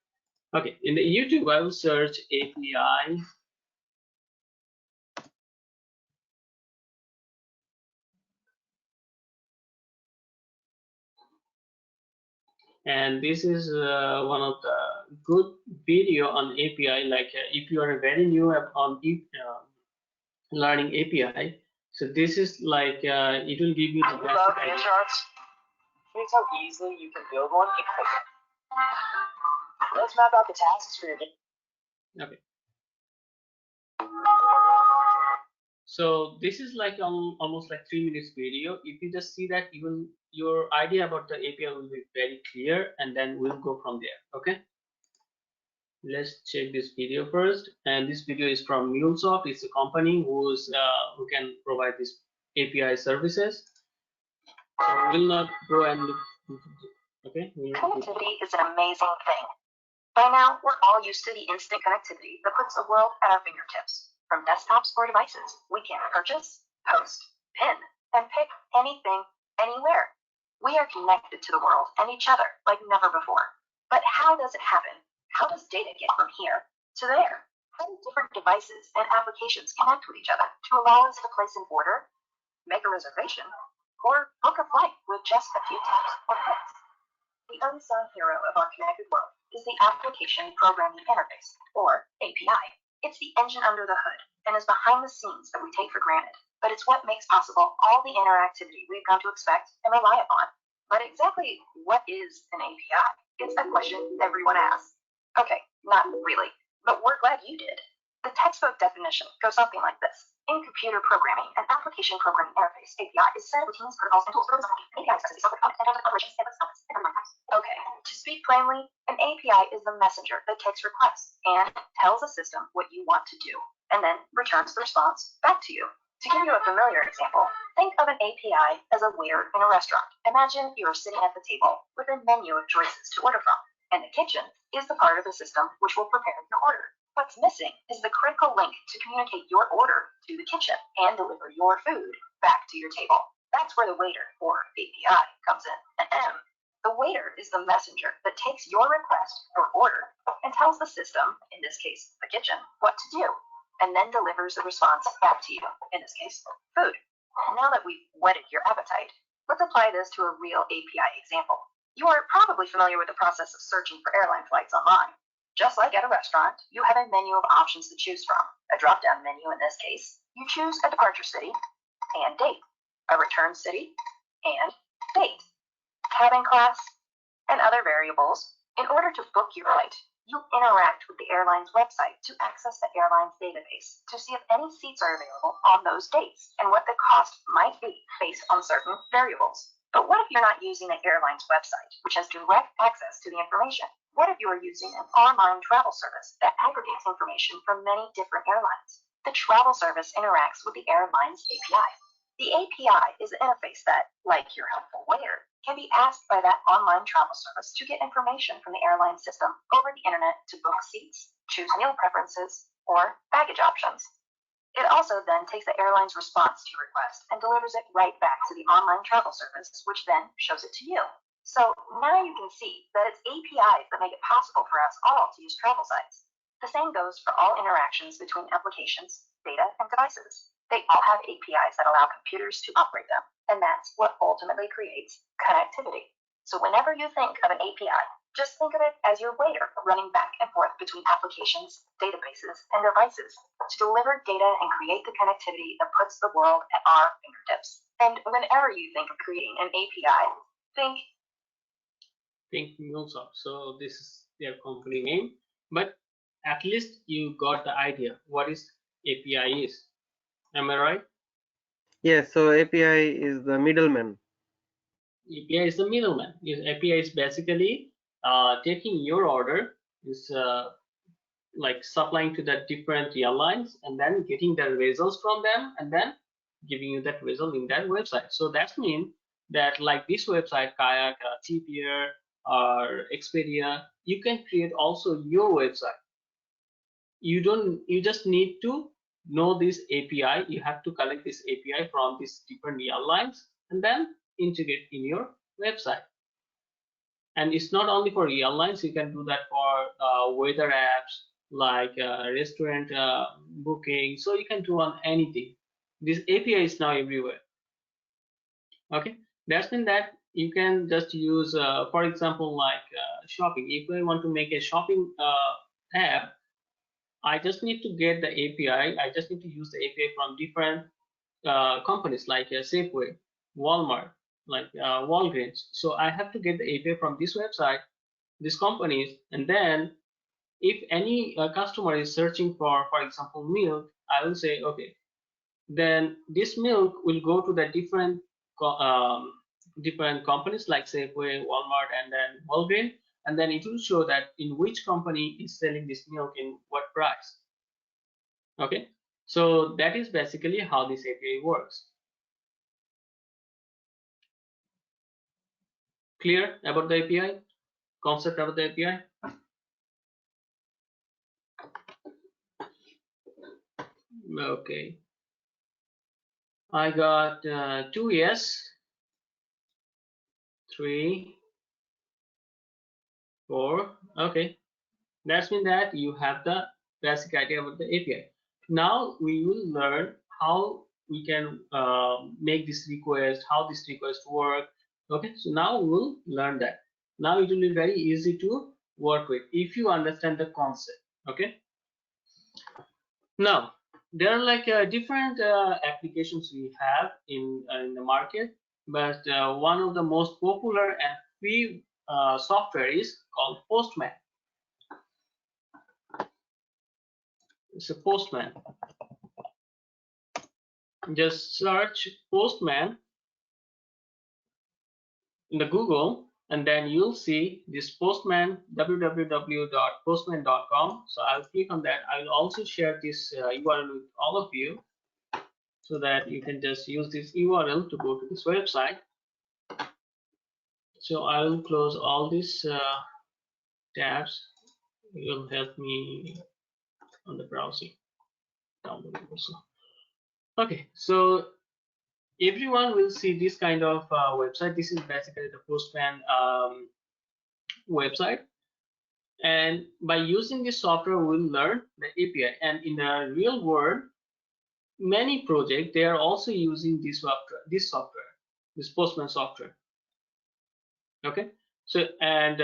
Okay, in the YouTube, I will search API. And this is one of the good video on API. Like if you are very new on learning API, so this is like it will give you the best idea. Insurance? Here's how easily you can build one in QuickBooks. Let's map out the tasks for your day. Okay. So this is like almost like 3 minutes video. If you just see that, even your idea about the API will be very clear, and then we'll go from there. Okay. Let's check this video first. And this video is from MuleSoft. It's a company who can provide these API services. So we'll not go and look. Okay. Connectivity is an amazing thing. By now, we're all used to the instant connectivity that puts the world at our fingertips. From desktops or devices, we can purchase, post, pin, and pick anything, anywhere. We are connected to the world and each other like never before. But how does it happen? How does data get from here to there? How do different devices and applications connect with each other to allow us to place an order, make a reservation, or book a flight with just a few taps or clicks? The unsung hero of our connected world is the Application Programming Interface, or API. It's the engine under the hood and is behind the scenes that we take for granted, but it's what makes possible all the interactivity we've come to expect and rely upon. But exactly what is an API? It's a question everyone asks. Okay, not really, but we're glad you did. The textbook definition goes something like this. In computer programming, an application programming interface, API, is a set of routines, protocols, and tools for designing APIs to operations and Okay, to speak plainly, an API is the messenger that takes requests and tells the system what you want to do, and then returns the response back to you. To give you a familiar example, think of an API as a waiter in a restaurant. Imagine you're sitting at the table with a menu of choices to order from, and the kitchen is the part of the system which will prepare your order. What's missing is the critical link to communicate your order to the kitchen and deliver your food back to your table. That's where the waiter, or API, comes in. The waiter is the messenger that takes your request or order and tells the system, in this case the kitchen, what to do. and then delivers the response back to you, in this case, food. Now that we've whetted your appetite, let's apply this to a real API example. You are probably familiar with the process of searching for airline flights online. Just like at a restaurant, you have a menu of options to choose from. A drop-down menu in this case, you choose a departure city and date, a return city and date, cabin class, and other variables. In order to book your flight, you interact with the airline's website to access the airline's database to see if any seats are available on those dates and what the cost might be based on certain variables. But what if you're not using the airline's website, which has direct access to the information? What if you are using an online travel service that aggregates information from many different airlines? The travel service interacts with the airline's API. The API is an interface that, like your helpful waiter, can be asked by that online travel service to get information from the airline system over the internet to book seats, choose meal preferences, or baggage options. It also then takes the airline's response to your request and delivers it right back to the online travel service, which then shows it to you. So now you can see that it's APIs that make it possible for us all to use travel sites. The same goes for all interactions between applications, data, and devices. They all have APIs that allow computers to operate them, and that's what ultimately creates connectivity. So whenever you think of an API, just think of it as your waiter running back and forth between applications, databases, and devices to deliver data and create the connectivity that puts the world at our fingertips. And whenever you think of creating an API, think MuleSoft. So this is their company name, but at least you got the idea what is API is. Am I right? Yes, so API is the middleman. API is the middleman. API is basically taking your order, is like supplying to the different airlines and then getting the results from them and then giving you that result in that website. So that means that like this website, Kayak, TPR, or Expedia, you can create also your website. You just need to know this API. You have to collect this API from these different airlines and then integrate in your website. And it's not only for airlines, you can do that for weather apps like restaurant booking. So you can do on anything. This API is now everywhere. Okay, that's mean that you can just use, for example, like shopping. If I want to make a shopping app, I just need to get the API. I just need to use the API from different companies like Safeway, Walmart, like Walgreens. So I have to get the API from this website, these companies, and then if any customer is searching for example, milk, I will say, okay, then this milk will go to the different companies like Safeway, Walmart, and then Walgreens, and then it will show that in which company is selling this milk in what price. Okay, so that is basically how this API works. Clear about the API? Concept about the API? Okay. I got 2 yes, 3, 4. Okay. That's mean that you have the basic idea about the API. Now we will learn how we can make this request, how this request work. Okay, so now we'll learn that. Now it will be very easy to work with if you understand the concept. Okay. Now there are like different applications we have in the market, but one of the most popular and free software is called Postman. It's a Postman. Just search Postman in the Google, and then you'll see this Postman, www.postman.com. So I'll click on that. I'll also share this URL with all of you so that you can just use this URL to go to this website. So I'll close all these tabs. It will help me on the browsing down the road also. Okay, so everyone will see this kind of website. This is basically the Postman website. And by using this software, we'll learn the API. And in the real world, many projects, they are also using this software, this Postman software. Okay. So, and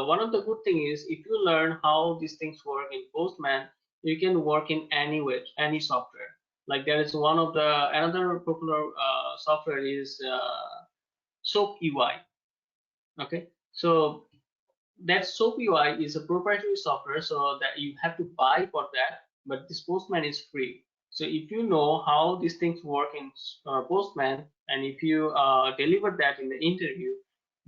one of the good thing is if you learn how these things work in Postman, you can work in any web, any software. Like there is one of the another popular software is SOAP UI. Okay. So that SOAP UI is a proprietary software, so that you have to buy for that, but this Postman is free. So if you know how these things work in Postman, and if you deliver that in the interview,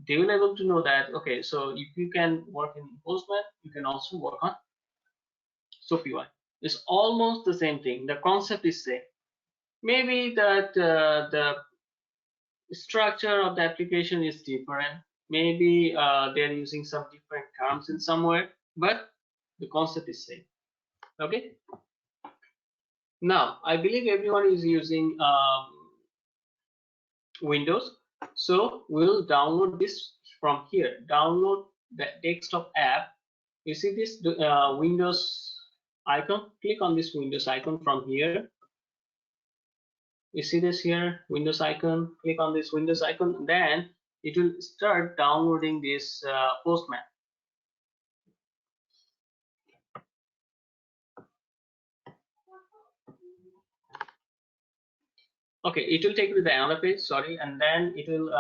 they will able to know that, okay, so if you can work in Postman, you can also work on SOAP UI. It's almost the same thing. The concept is same. Maybe that the structure of the application is different. Maybe they're using some different terms in somewhere, but the concept is same. Okay. Now, I believe everyone is using Windows, so we'll download this from here. Download the desktop app. You see this Windows icon? Click on this Windows icon from here. You see this here, Windows icon? Click on this Windows icon, then it will start downloading this Postman. Okay, it will take you to the another page, sorry, and then it will,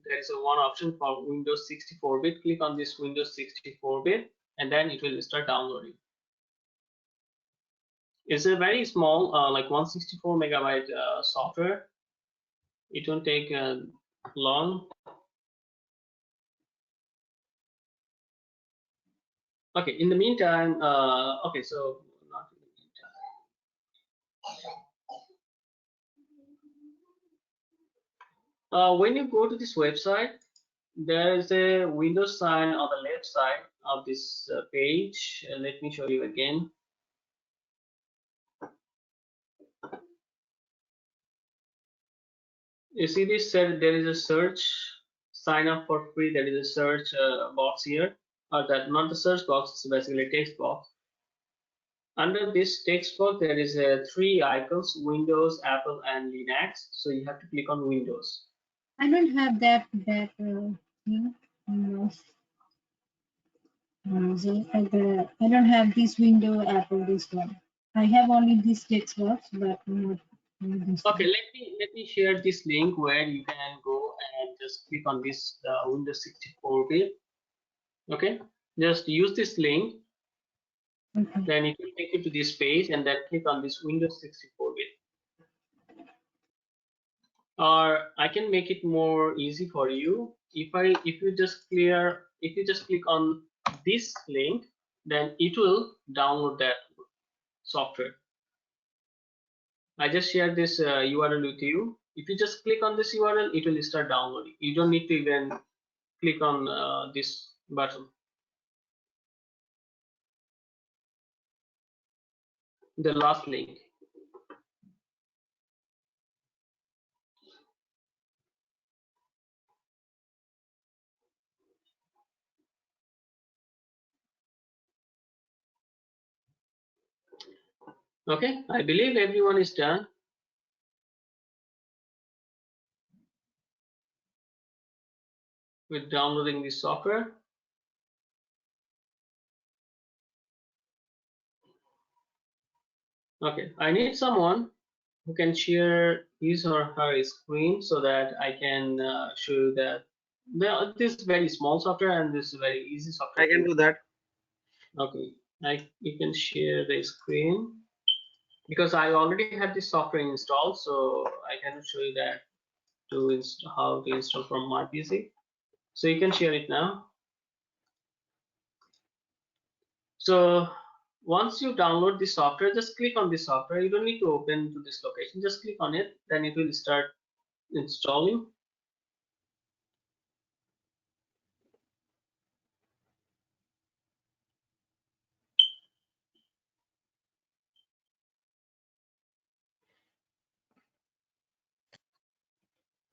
there is a one option for Windows 64-bit. Click on this Windows 64-bit, and then it will start downloading. It's a very small, like 164 megabyte software. It won't take long. Okay, in the meantime, okay, so not in the meantime. When you go to this website, there is a Windows sign on the left side of this page. Let me show you again. You see this, there is a search, sign up for free. There is a search box here, or that not the search box, it's basically a text box. Under this text box, there is three icons: Windows, Apple, and Linux. So you have to click on Windows. I don't have that thing. No. I don't have this window Apple, this one. I have only this text box, but not this Okay, one. let me share this link where you can go and just click on this Windows 64-bit. Okay, just use this link. Okay. Then it will take you to this page, and then click on this Windows 64-bit. Or I can make it more easy for you. If you just click on this link, then it will download that software. I just shared this URL with you. If you just click on this URL, it will start downloading. You don't need to even click on this button. The last link. Okay, I believe everyone is done. With downloading this software. Okay, I need someone who can share his or her screen so that I can show you that this is very small software and this is very easy software. I can do that. Okay, you can share the screen because I already have this software installed, so I cannot show you that how to install from my PC. So you can share it now. So once you download the software, just click on this software. You don't need to open to this location. Just click on it, then it will start installing.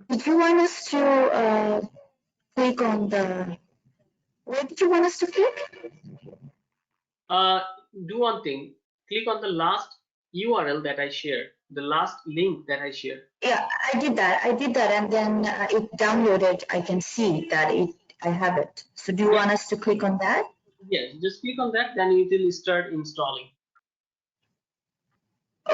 Did you want us to click on the, where did you want us to click? Do one thing. Click on the last URL that I shared, the last link that I shared. Yeah, I did that. And then it downloaded. I can see that I have it. So do you want us to click on that? Yes, just click on that, then it will start installing.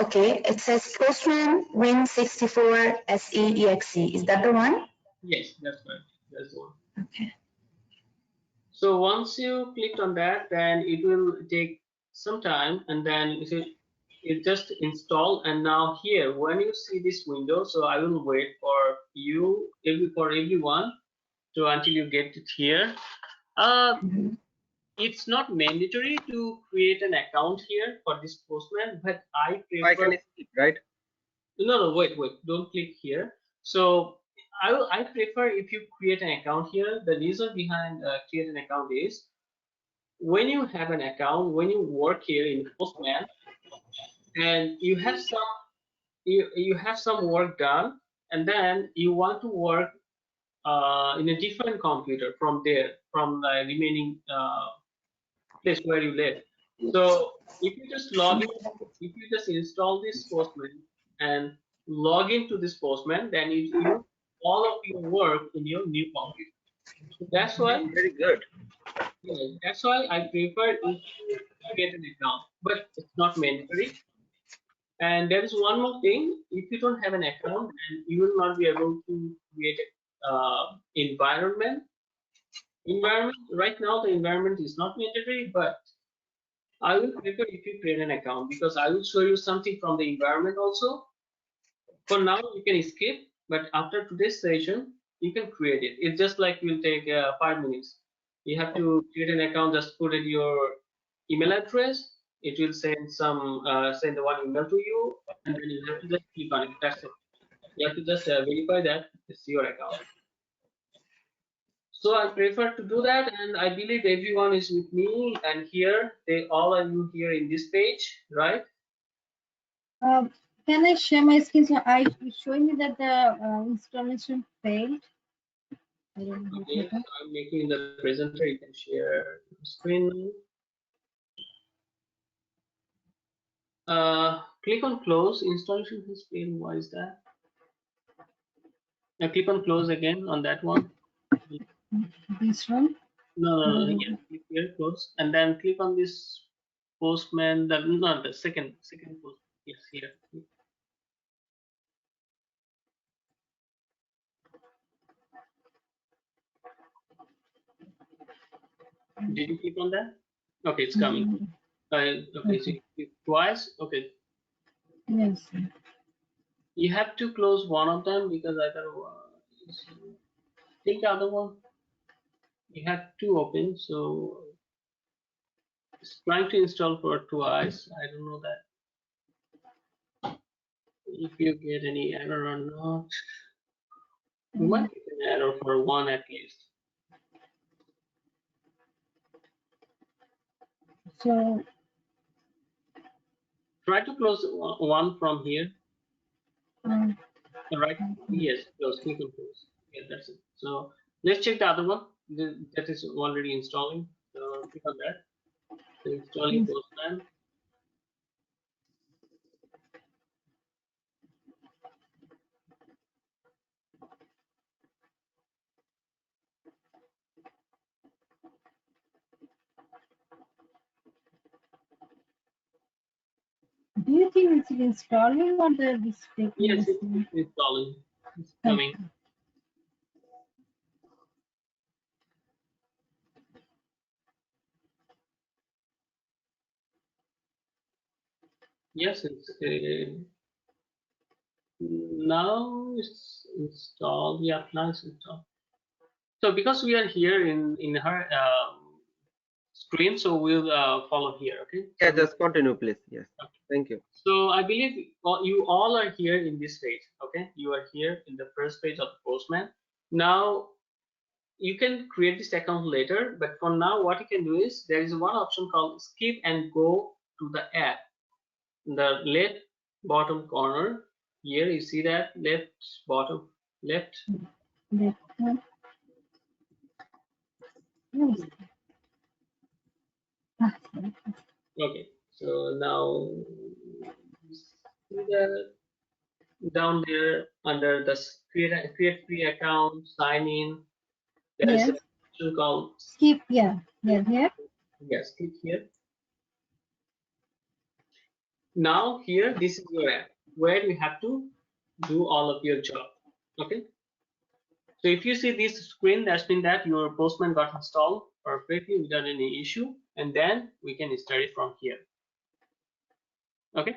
Okay, it says Postman Win64 SE-EXE. Is that the one? Yes, that's right. That's the one. Okay. So once you clicked on that, then it will take some time, and then it just install. And now here, when you see this window, so I will wait for you, for everyone, to until you get it here. It's not mandatory to create an account here for this Postman, but I prefer. I can skip, right? No, wait, don't click here. So I prefer if you create an account here. The reason behind create an account is when you have an account, when you work here in Postman, and you have some work done, and then you want to work in a different computer from there, from the remaining place where you live. So if you just log in, if you just install this Postman and log into this Postman, then you all of your work in your new computer. So that's why. Very good. Yeah, that's why I prefer if you create an account, but it's not mandatory. And there is one more thing: if you don't have an account, then you will not be able to create environment. Environment right now, the environment is not mandatory, but I will prefer if you create an account, because I will show you something from the environment also. For now, you can skip, but after today's session, you can create it. It's just like will take 5 minutes. You have to create an account, just put in your email address. It will send the one email to you, and then you have to just click on it. That's it. You have to just verify that it's your account. So I prefer to do that, and I believe everyone is with me. And here, they all are you here in this page, right? Can I share my screen? So it's showing me that the installation failed. I don't know. Okay, so I'm making the presenter. You can share screen. Click on close. Installation has failed. Why is that? Now click on close again on that one. This one. No. Yeah, click here, close, and then click on this Postman. The second post. Yes, here. Did you click on that? Okay, it's coming. Okay, so you click twice. Okay. Yes. You have to close one of them because otherwise, take the other one. You have two open, so it's trying to install for twice. I don't know that if you get any error or not. You might get an error for one at least. So Try to close one from here. Right? Yes, close. Click on close. Yeah, that's it. So let's check the other one. That is already installing. So click on that. So installing Postman. do you think it's installing or the display? Yes, it's installing. It's coming. Yes, it's now it's installed. Yeah, now it's installed. So because we are here in her screen, so we'll follow here. Okay. Yeah, just continue, please. Yes. Okay. Thank you. So I believe you all are here in this page. Okay, you are here in the first page of the Postman. Now you can create this account later, but for now, what you can do is there is one option called skip and go to the app. The left bottom corner here, you see that left bottom left. Okay, so now see that down there under the create free account, sign in, there is a Yes. option called Skip. Yeah. Yeah. Here. yes, click here. Now here, this is your app where you have to do all of your job. Okay. So if you see this screen, that's been that your Postman got installed perfectly without any issue, and then we can start it from here. Okay.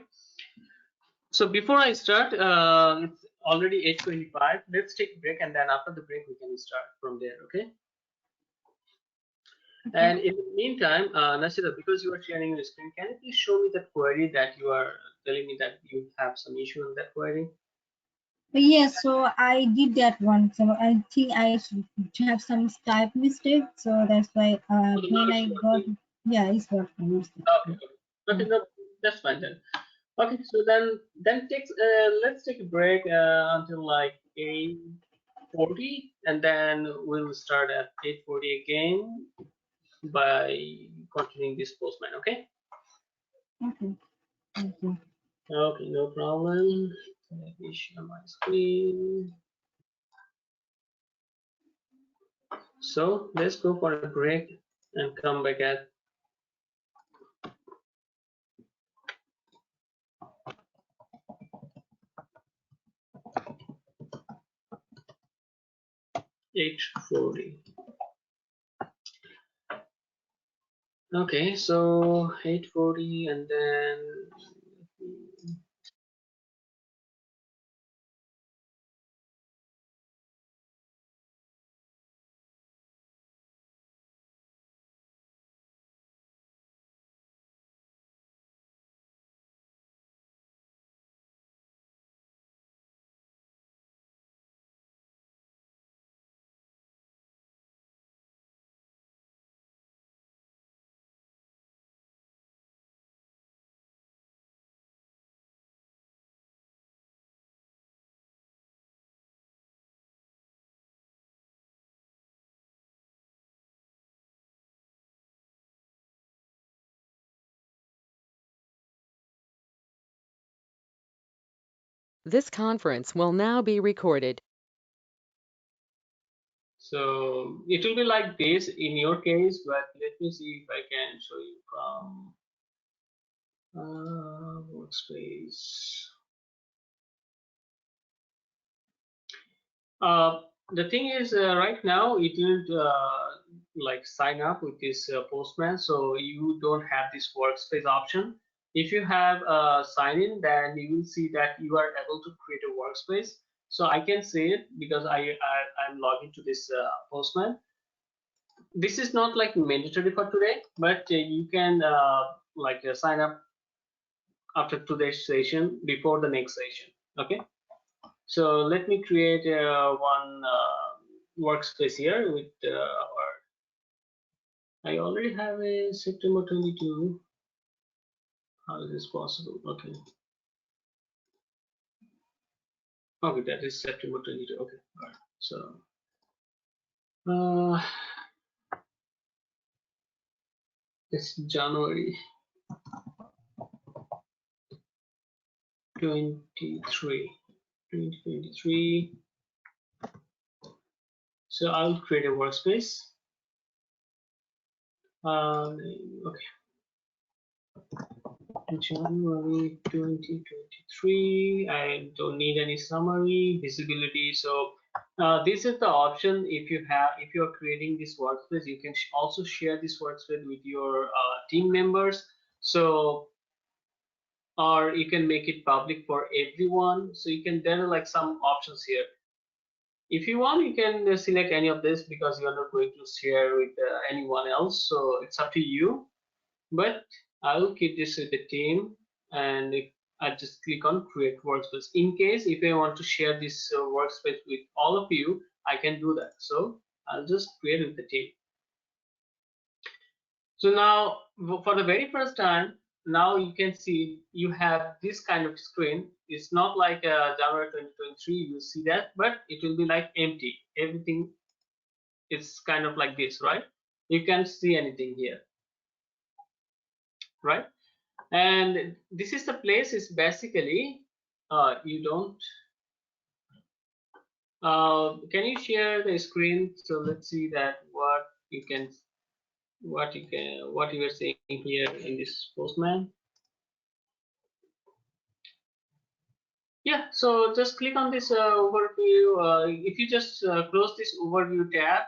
So before I start, it's already 8:25. Let's take a break, and then after the break, we can start from there. Okay. And in the meantime, Nasida, because you are sharing your screen, can you please show me that query that you are telling me that you have some issue in that query? Yes, so I did that one. So I think I should have some type mistake. So that's why Oh, now when it's I got, working. yeah, it's working. Okay, okay, no, that's fine then. Okay, so then takes let's take a break until like 8:40, and then we'll start at 8:40 again by continuing this Postman. Okay. Okay. Thank you. Okay, no problem. Let me share my screen. So let's go for a break and come back at 8:40. Okay, so 8:40 and then This conference will now be recorded. so it will be like this in your case, but let me see if I can show you from workspace. The thing is, right now it didn't like sign up with this Postman, so you don't have this workspace option. If you have sign in, then you will see that you are able to create a workspace. So I can say it because I'm logged into this Postman. This is not like mandatory for today, but you can like sign up after today's session before the next session. Okay. So let me create one workspace here with I already have a September 22. How is this possible? Okay. Okay, that is September 22. Okay, all right. So it's January 23, 2023. So I'll create a workspace. Okay. January 2023. I don't need any summary, visibility. So this is the option. If you are creating this workspace, you can also share this workspace with your team members. So, or you can make it public for everyone. So you can, there are like some options here. If you want, you can select any of this because you're not going to share with anyone else. So it's up to you. But I will keep this with the team, and if I just click on create workspace. In case if I want to share this workspace with all of you, I can do that. So I'll just create with the team. So now for the very first time, now you can see you have this kind of screen. It's not like January 2023, you see that, but it will be like empty. Everything is kind of like this, right? You can't see anything here. right? And this is the place is basically you don't can you share the screen? So let's see that what you are seeing here in this Postman. Yeah, so just click on this overview. If you just close this overview tab,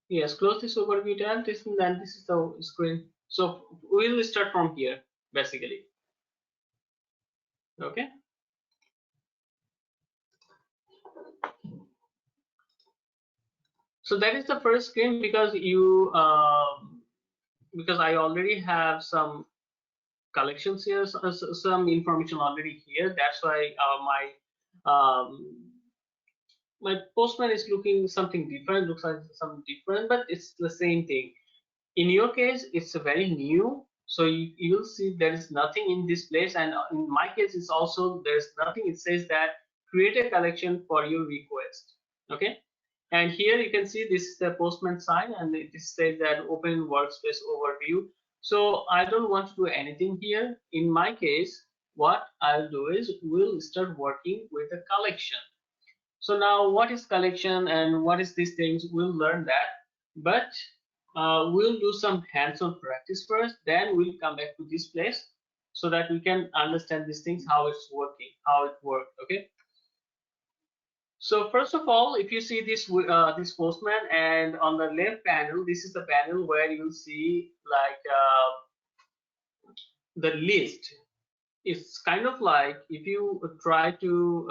yes, close this overview tab. Then this is the screen. So we'll start from here basically. Okay. So that is the first screen because because I already have some collections here, some information already here. That's why my Postman is looking something different, looks like something different, but it's the same thing. In your case, it's a very new, so you'll see there is nothing in this place, and in my case, it's also there's nothing. It says that create a collection for your request. Okay, and here you can see this is the Postman sign, and it says that open workspace overview. So I don't want to do anything here. In my case, what I'll do is we'll start working with a collection. So now what is collection and what is these things? We'll learn that, but we'll do some hands-on practice first. Then we'll come back to this place so that we can understand these things, how it's working, how it works. Okay. So first of all, if you see this this Postman, and on the left panel, this is the panel where you'll see like the list. It's kind of like if you try to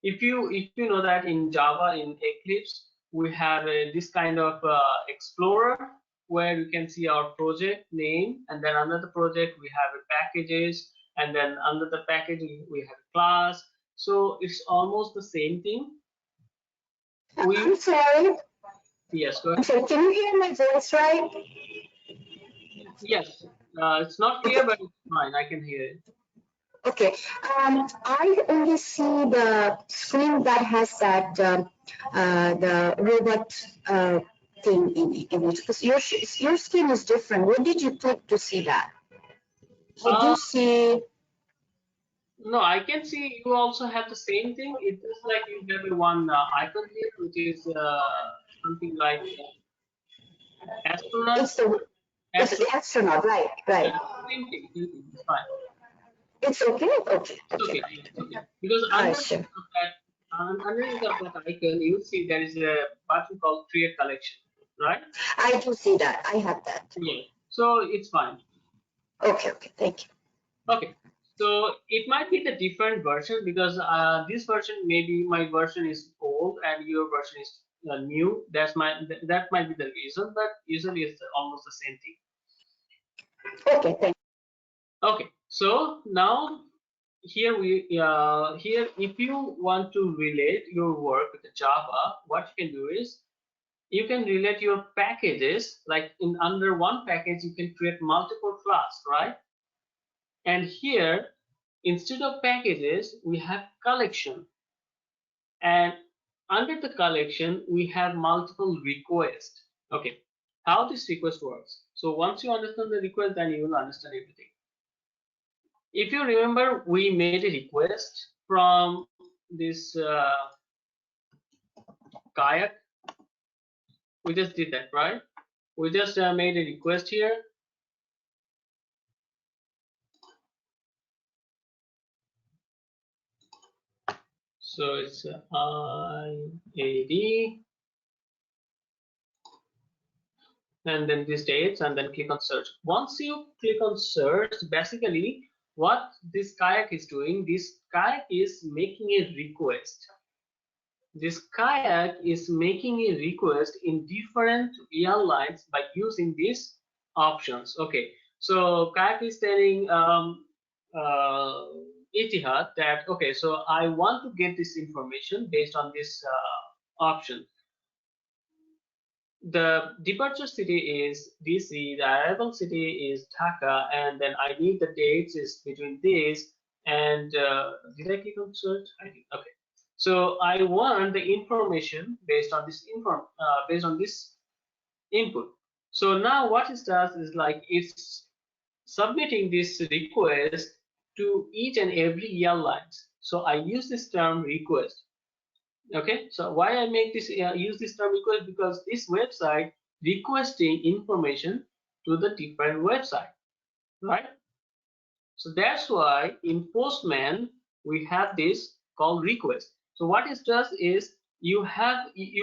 if you know that in Java, in Eclipse, we have this kind of explorer where you can see our project name, and then under the project we have packages, and then under the package we have class. So it's almost the same thing. I'm sorry. Yes, go I'm ahead. sorry. Can you hear my voice right? Yes, it's not clear, but it's fine. I can hear it. Okay. I only see the screen that has that the robot thing in it. Because your screen is different. What did you click to see that? Did you see? No, I can see you also have the same thing. It's just like you have one icon here, which is something like astronaut. It's the astronaut, right? Right. Same thing. It's fine. It's okay. Okay. It's okay. It's okay. Because underneath of that icon, you see there is a button called Create Collection, right? I do see that. I have that. Yeah. So it's fine. Okay. Okay. Thank you. Okay. So it might be the different version because this version, maybe my version is old and your version is new. That might be the reason, but usually it's almost the same thing. Okay, thank you. Okay, so now here if you want to relate your work with Java, what you can do is you can relate your packages, like in under one package you can create multiple class, right? And here instead of packages we have collection, and under the collection we have multiple requests. Okay, how this request works. So once you understand the request, then you will understand everything. If you remember, we made a request from this kayak. We just did that, right? We just made a request here. So it's IAD, and then these dates, and then click on search. Once you click on search, basically what this kayak is doing, this kayak is making a request. This kayak is making a request in different airlines by using these options. Okay, so kayak is telling Etihad that, okay, so I want to get this information based on this option. The departure city is DC, the arrival city is Dhaka, and then I need the dates is between these. And did I click on search? I did. Okay. So I want the information based on this input. So now what it does is like it's submitting this request to each and every airlines. So I use this term request. Okay, so why I make this use this term request, because this website requesting information to the different website, right? So that's why in Postman we have this called request. So what it does is you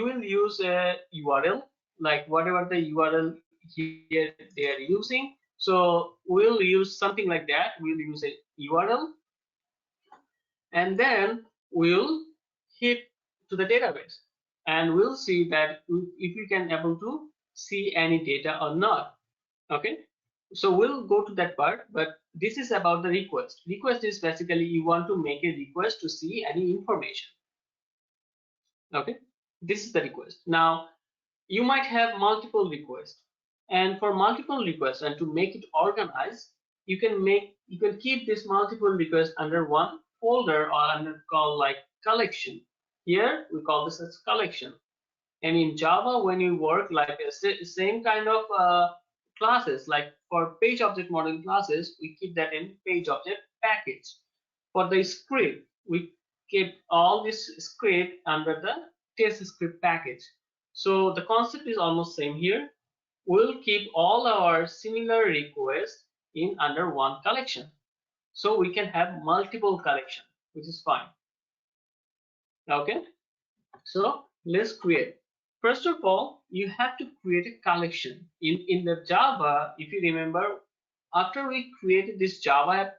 will use a URL, like whatever the URL here they are using. So we'll use something like that. We'll use a URL, and then we'll hit to the database, and we'll see that if we can able to see any data or not. Okay, so we'll go to that part, but this is about the request. Request is basically you want to make a request to see any information. Okay, this is the request. Now you might have multiple requests, and for multiple requests and to make it organized, you can keep this multiple requests under one folder or under called like collection. Here we call this as collection. And in Java, when you work like a same kind of classes, like for page object model classes, we keep that in page object package. For the script, we keep all this script under the test script package. So the concept is almost same here. We'll keep all our similar requests in under one collection. So we can have multiple collection, which is fine. Okay, so let's create. First of all, you have to create a collection. In the Java, if you remember, after we created this Java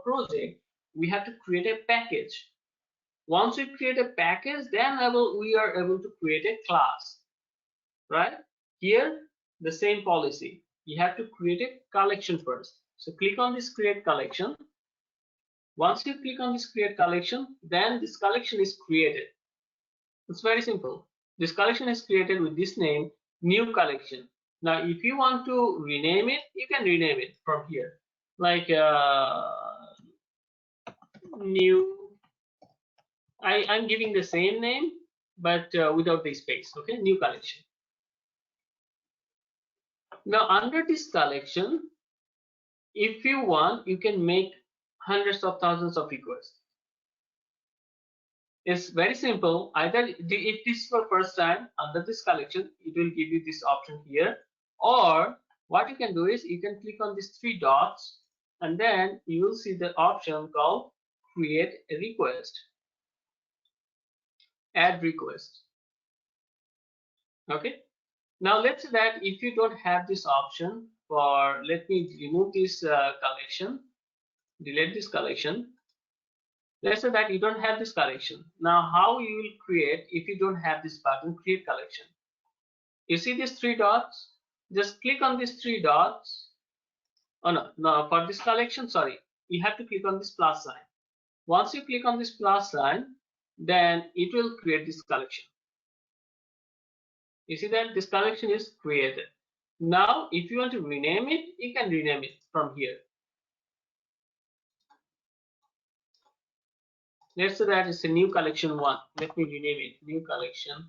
project, we have to create a package. Once we create a package, then we are able to create a class, right? Here, the same policy. You have to create a collection first. So click on this create collection. Once you click on this create collection, then this collection is created. It's very simple. This collection is created with this name, new collection. Now, if you want to rename it, you can rename it from here, like new. I'm giving the same name, but without the space. Okay, new collection. Now, under this collection, if you want, you can make hundreds of thousands of requests. It's very simple. Either if this is for first time under this collection, it will give you this option here, or what you can do is you can click on these three dots, and then you will see the option called create a request, add request. Okay, now let's say that if you don't have this option, for let me remove this collection, delete this collection. Let's say that you don't have this collection. Now, how you will create if you don't have this button, create collection? You see these three dots? Just click on these three dots. Oh no, for this collection, sorry, you have to click on this plus sign. Once you click on this plus sign, then it will create this collection. You see that this collection is created. Now, if you want to rename it, you can rename it from here. Let's say that it's a new collection 1. Let me rename it new collection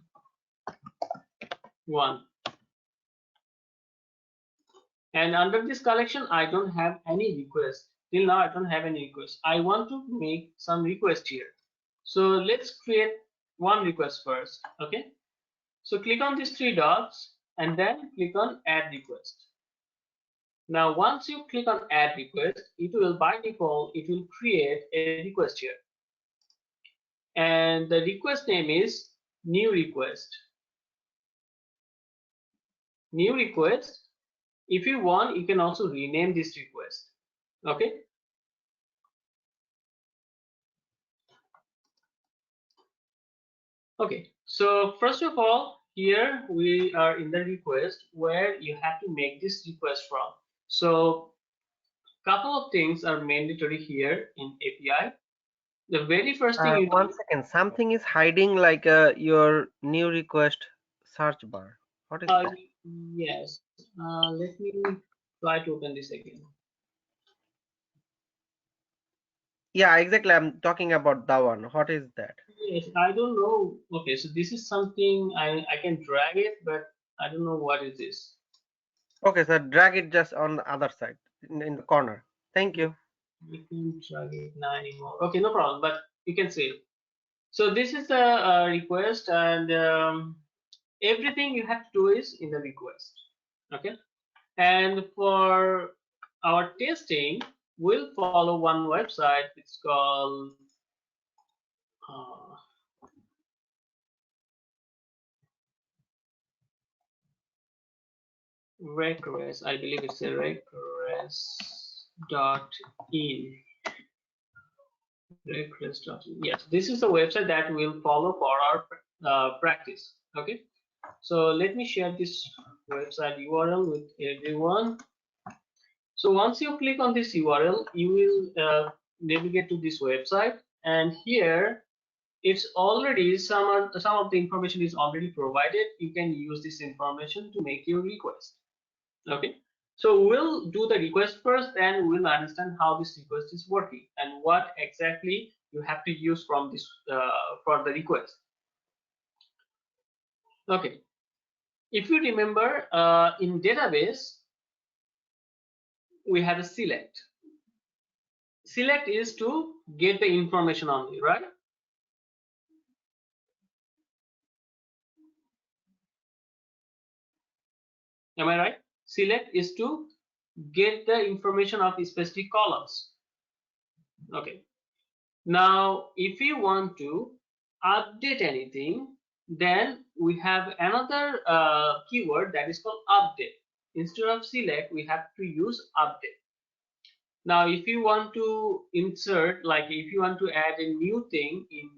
1. And under this collection, I don't have any request. Till now, I don't have any request. I want to make some request here. So let's create one request first. Okay. So click on these three dots and then click on add request. Now, once you click on add request, it will by default, it will create a request here. And the request name is new request. New request. If you want, you can also rename this request. Okay. Okay. So first of all, here we are in the request where you have to make this request from. So couple of things are mandatory here in API. The very first thing you one second, something is hiding like your new request search bar. What is that? Yes, let me try to open this again. Yeah, exactly, I'm talking about that one. What is that? Yes, I don't know. Okay, so this is something I can drag it, but I don't know what is this. Okay, sir, drag it just on the other side in the corner. Thank you. You can drag it now anymore. Okay, no problem, but you can save. So this is the request, and everything you have to do is in the request. Okay, and for our testing, we'll follow one website. It's called Regress. I believe it's a regress.in. Regress.in. Yes, this is the website that we'll follow for our practice. Okay, so let me share this website URL with everyone. So once you click on this URL, you will navigate to this website, and here it's already some of the information is already provided. You can use this information to make your request. Okay, so we'll do the request first, then we'll understand how this request is working and what exactly you have to use from this for the request. Okay, if you remember, in database we have a select. Select is to get the information only, right? Am I right? Select is to get the information of specific columns. Okay, now if you want to update anything, then we have another keyword that is called update. Instead of select, we have to use update. Now if you want to insert, like if you want to add a new thing in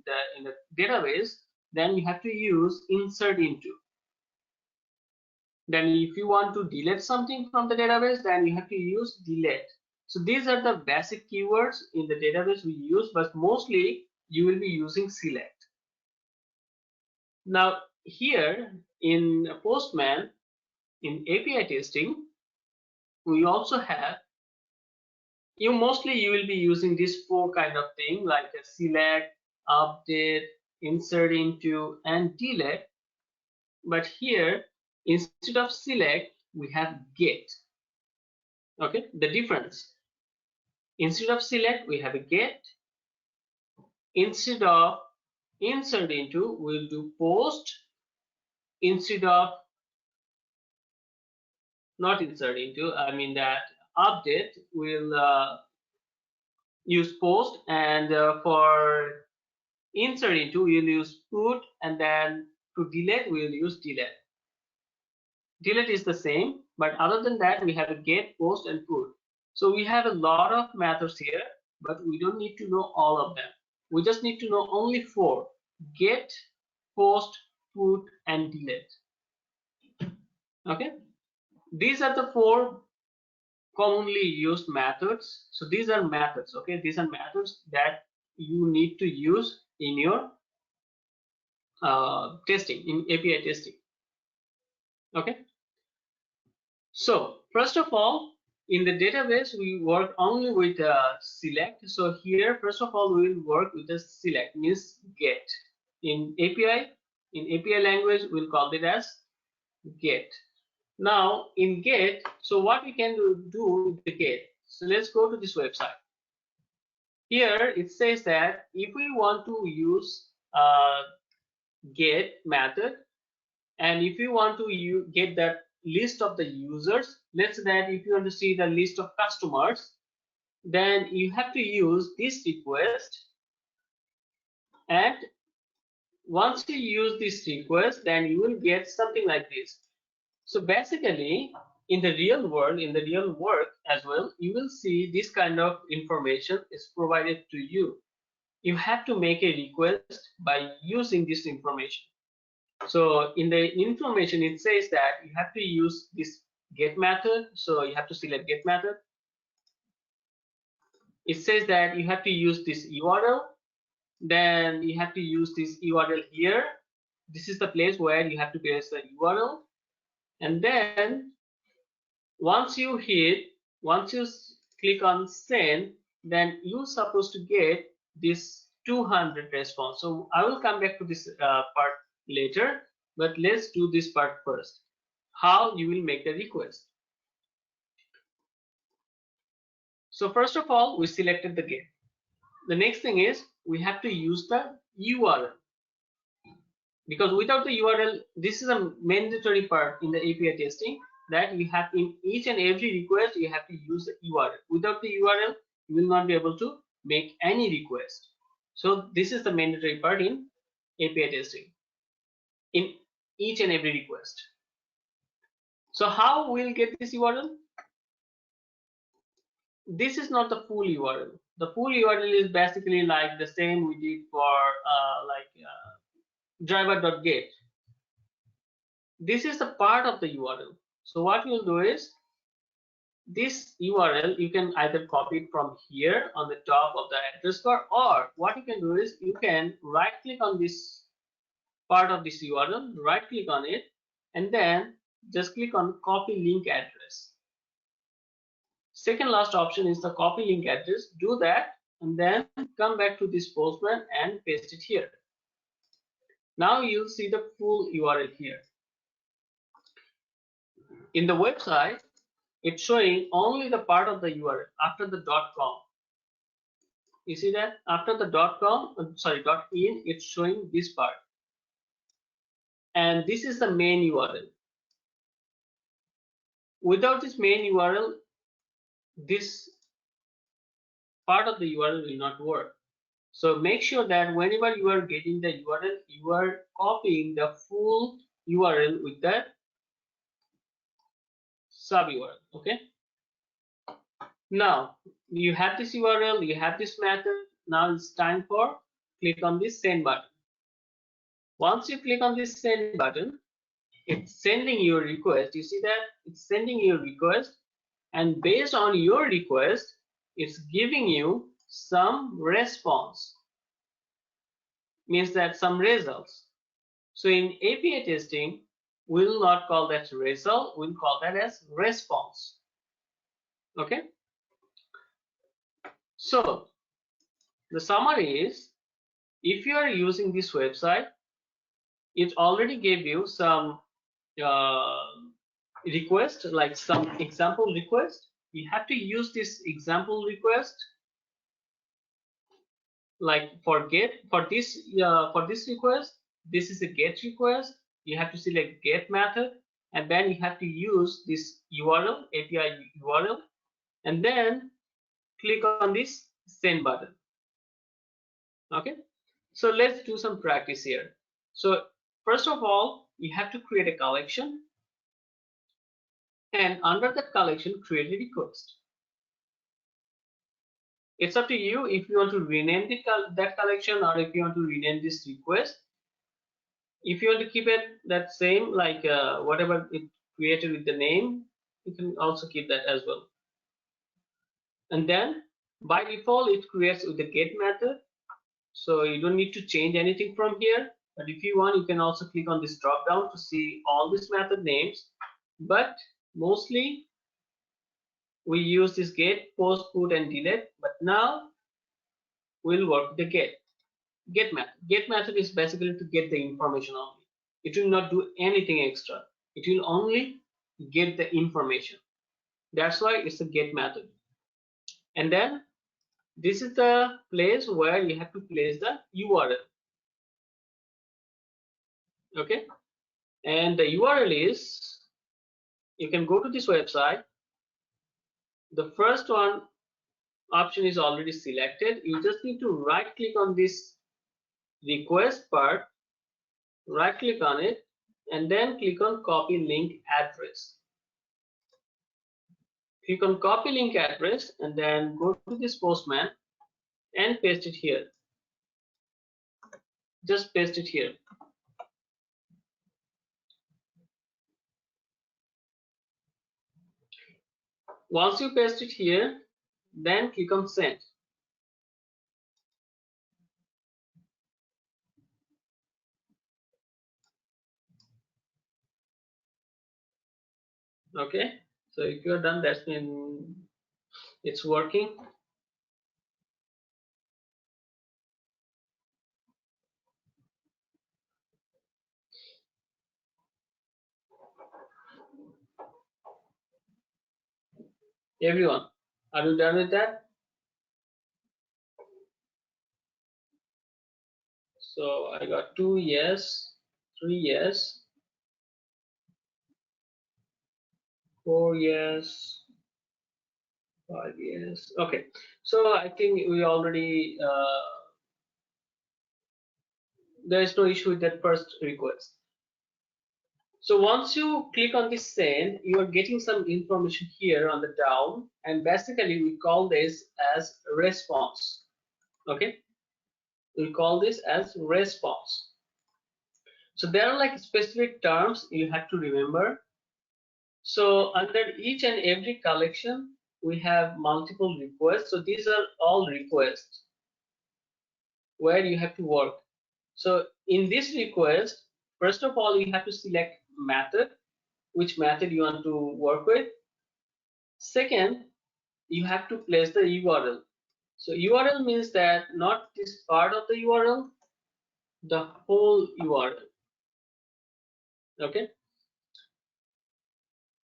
the database, then you have to use insert into. Then if you want to delete something from the database, then you have to use delete. So these are the basic keywords in the database we use, but mostly you will be using select. Now here in Postman, in API testing, we also have, you will be using this four kind of thing, like a select, update, insert into, and delete. But here, instead of select, we have get. Okay, the difference. Instead of select, we have a get. Instead of insert into, we'll do post. Instead of not insert into, I mean that update, we'll use post, and for insert into, we'll use put, and then to delete, we'll use delete. Delete is the same, but other than that, we have a get, post, and put. So we have a lot of methods here, but we don't need to know all of them. We just need to know only four: get, post, put, and delete. Okay, these are the four commonly used methods. So these are methods. Okay, these are methods that you need to use in your testing, in API testing. Okay, so first of all, in the database we work only with select. So here, first of all, we will work with the select, means get. In API language, we'll call it as get. Now in get, so what we can do with the get, so let's go to this website. Here it says that if we want to use get method, and if you want to get that list of the users, let's say that if you want to see the list of customers, then you have to use this request. And once you use this request, then you will get something like this. So basically, in the real world, in the real work as well, you will see this kind of information is provided to you. You have to make a request by using this information. So in the information, it says that you have to use this get method. So you have to select get method. It says that you have to use this URL. Then you have to use this URL here. This is the place where you have to paste the URL. And then once you click on send, then you're supposed to get this 200 response. So I will come back to this part later, but let's do this part first. How you will make the request. So first of all, we selected the get. The next thing is we have to use the URL, because without the URL, this is a mandatory part in the API testing, that you have in each and every request you have to use the URL. Without the URL, you will not be able to make any request. So this is the mandatory part in API testing in each and every request. So how we'll get this URL? This is not the full URL. The full URL is basically like the same we did for driver.get. This is the part of the URL. So what we'll do is, this URL you can either copy it from here on the top of the address bar, or what you can do is you can right click on this part of this URL, right click on it, and then just click on copy link address. Second last option is the copy link address. Do that and then come back to this Postman and paste it here. Now you'll see the full URL here. In the website, it's showing only the part of the URL after the .com. You see that after the .com, .in, it's showing this part, and this is the main URL. Without this main URL, this part of the URL will not work. So make sure that whenever you are getting the URL, you are copying the full URL with the sub URL. Okay. Now you have this URL, you have this method. Now it's time for click on this send button. Once you click on this send button, it's sending your request. You see that it's sending your request, and based on your request, it's giving you some response. Means that some results. So in API testing, we'll not call that result, we'll call that as response. Okay. So the summary is, if you are using this website, it already gave you some request, like some example request. You have to use this example request, like for this request. This is a get request. You have to select get method, and then you have to use this URL, API URL, and then click on this send button. Okay, so let's do some practice here. So first of all, you have to create a collection, and under that collection, create a request. It's up to you if you want to rename that collection, or if you want to rename this request. If you want to keep it that same, like whatever it created with the name, you can also keep that as well. And then by default, it creates with the get method, so you don't need to change anything from here. But if you want, you can also click on this drop down to see all these method names. But mostly we use this get, post, put, and delete. But now we'll work with the get method. Get method is basically to get the information only. It will not do anything extra. It will only get the information. That's why it's a get method. And then this is the place where you have to place the URL. Okay, and the URL is, you can go to this website. The first one option is already selected. You just need to right click on this request part, right click on it, and then click on copy link address. Click on copy link address, and then go to this Postman and paste it here. Just paste it here. Once you paste it here, then click on send. Okay, so if you're done, that's mean it's working. Everyone, Are you done with that? So I got 2 yes, 3 yes, 4 yes, 5 yes. Okay, so I think we already there is no issue with that first request. So once you click on this send, you are getting some information here on the down, and basically we call this as response. Okay, we call this as response. So there are like specific terms you have to remember. So under each and every collection, we have multiple requests. So these are all requests where you have to work. So in this request, first of all, you have to select method, which method you want to work with. Second, you have to place the URL. So URL means that not this part of the URL, the whole URL. Okay.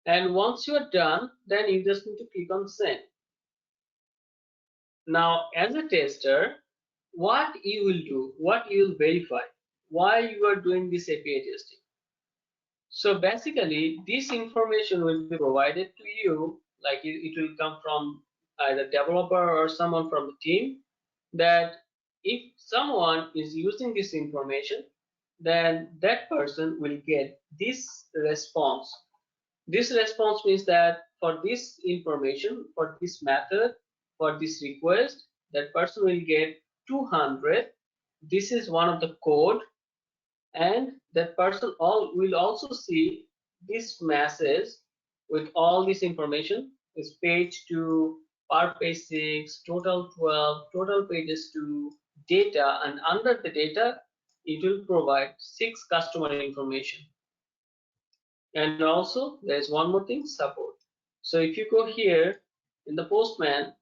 And once you are done, then you just need to click on send. Now, as a tester, what you will do, what you will verify, why you are doing this API testing. So basically, this information will be provided to you, like it will come from either developer or someone from the team, that if someone is using this information, then that person will get this response. This response means that for this information, for this method, for this request, that person will get 200. This is one of the code, and that person will also see this message with all this information is page 2, per page 6, total 12, total pages 2, data, and under the data it will provide 6 customer information. And also there's one more thing, support. So if you go here in the Postman,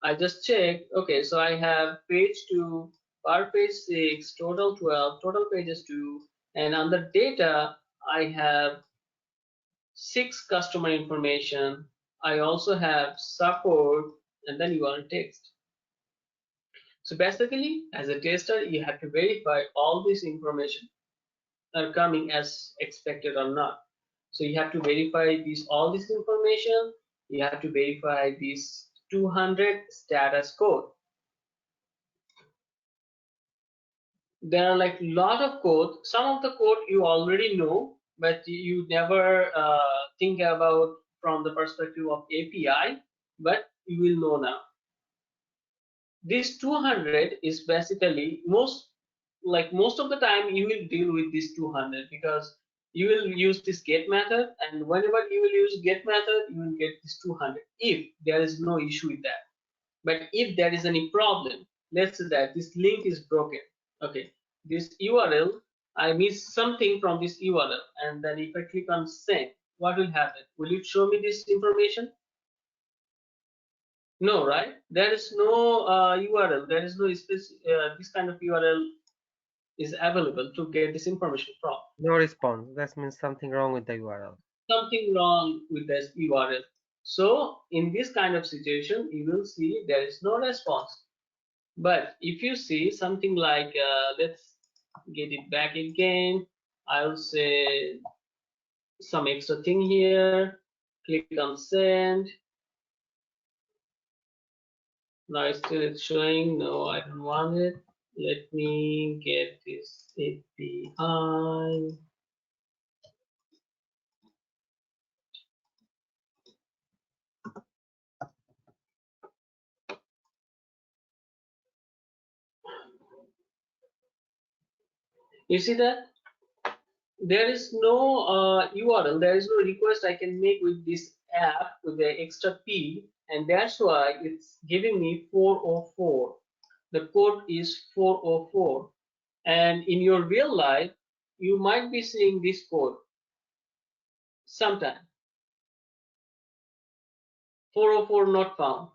I just check, okay, so I have page 2, per page 6, total 12, total pages 2, and under data, I have 6 customer information. I also have support, and then URL text. So basically, as a tester, you have to verify all this information are coming as expected or not. So you have to verify all this information. You have to verify this 200 status code. There are like a lot of code. Some of the code you already know, but you never think about from the perspective of API, but you will know now. This 200 is basically most of the time you will deal with this 200 because you will use this get method, and whenever you will use get method, you will get this 200 if there is no issue with that. But if there is any problem, let's say that this link is broken, okay, this URL, I miss something from this URL, and then if I click on send, what will happen? Will it show me this information? No, right? There is no URL. There is no this kind of URL is available to get this information from. No response. That means something wrong with the URL. Something wrong with this URL. So in this kind of situation, you will see there is no response. But if you see something like, let's get it back again. I'll say some extra thing here. Click on send. Now still it's showing. No, I don't want it. Let me get this API. You see that there is no URL, there is no request I can make with this app with the extra P, and that's why it's giving me 404. The code is 404, and in your real life you might be seeing this code sometime. 404 not found.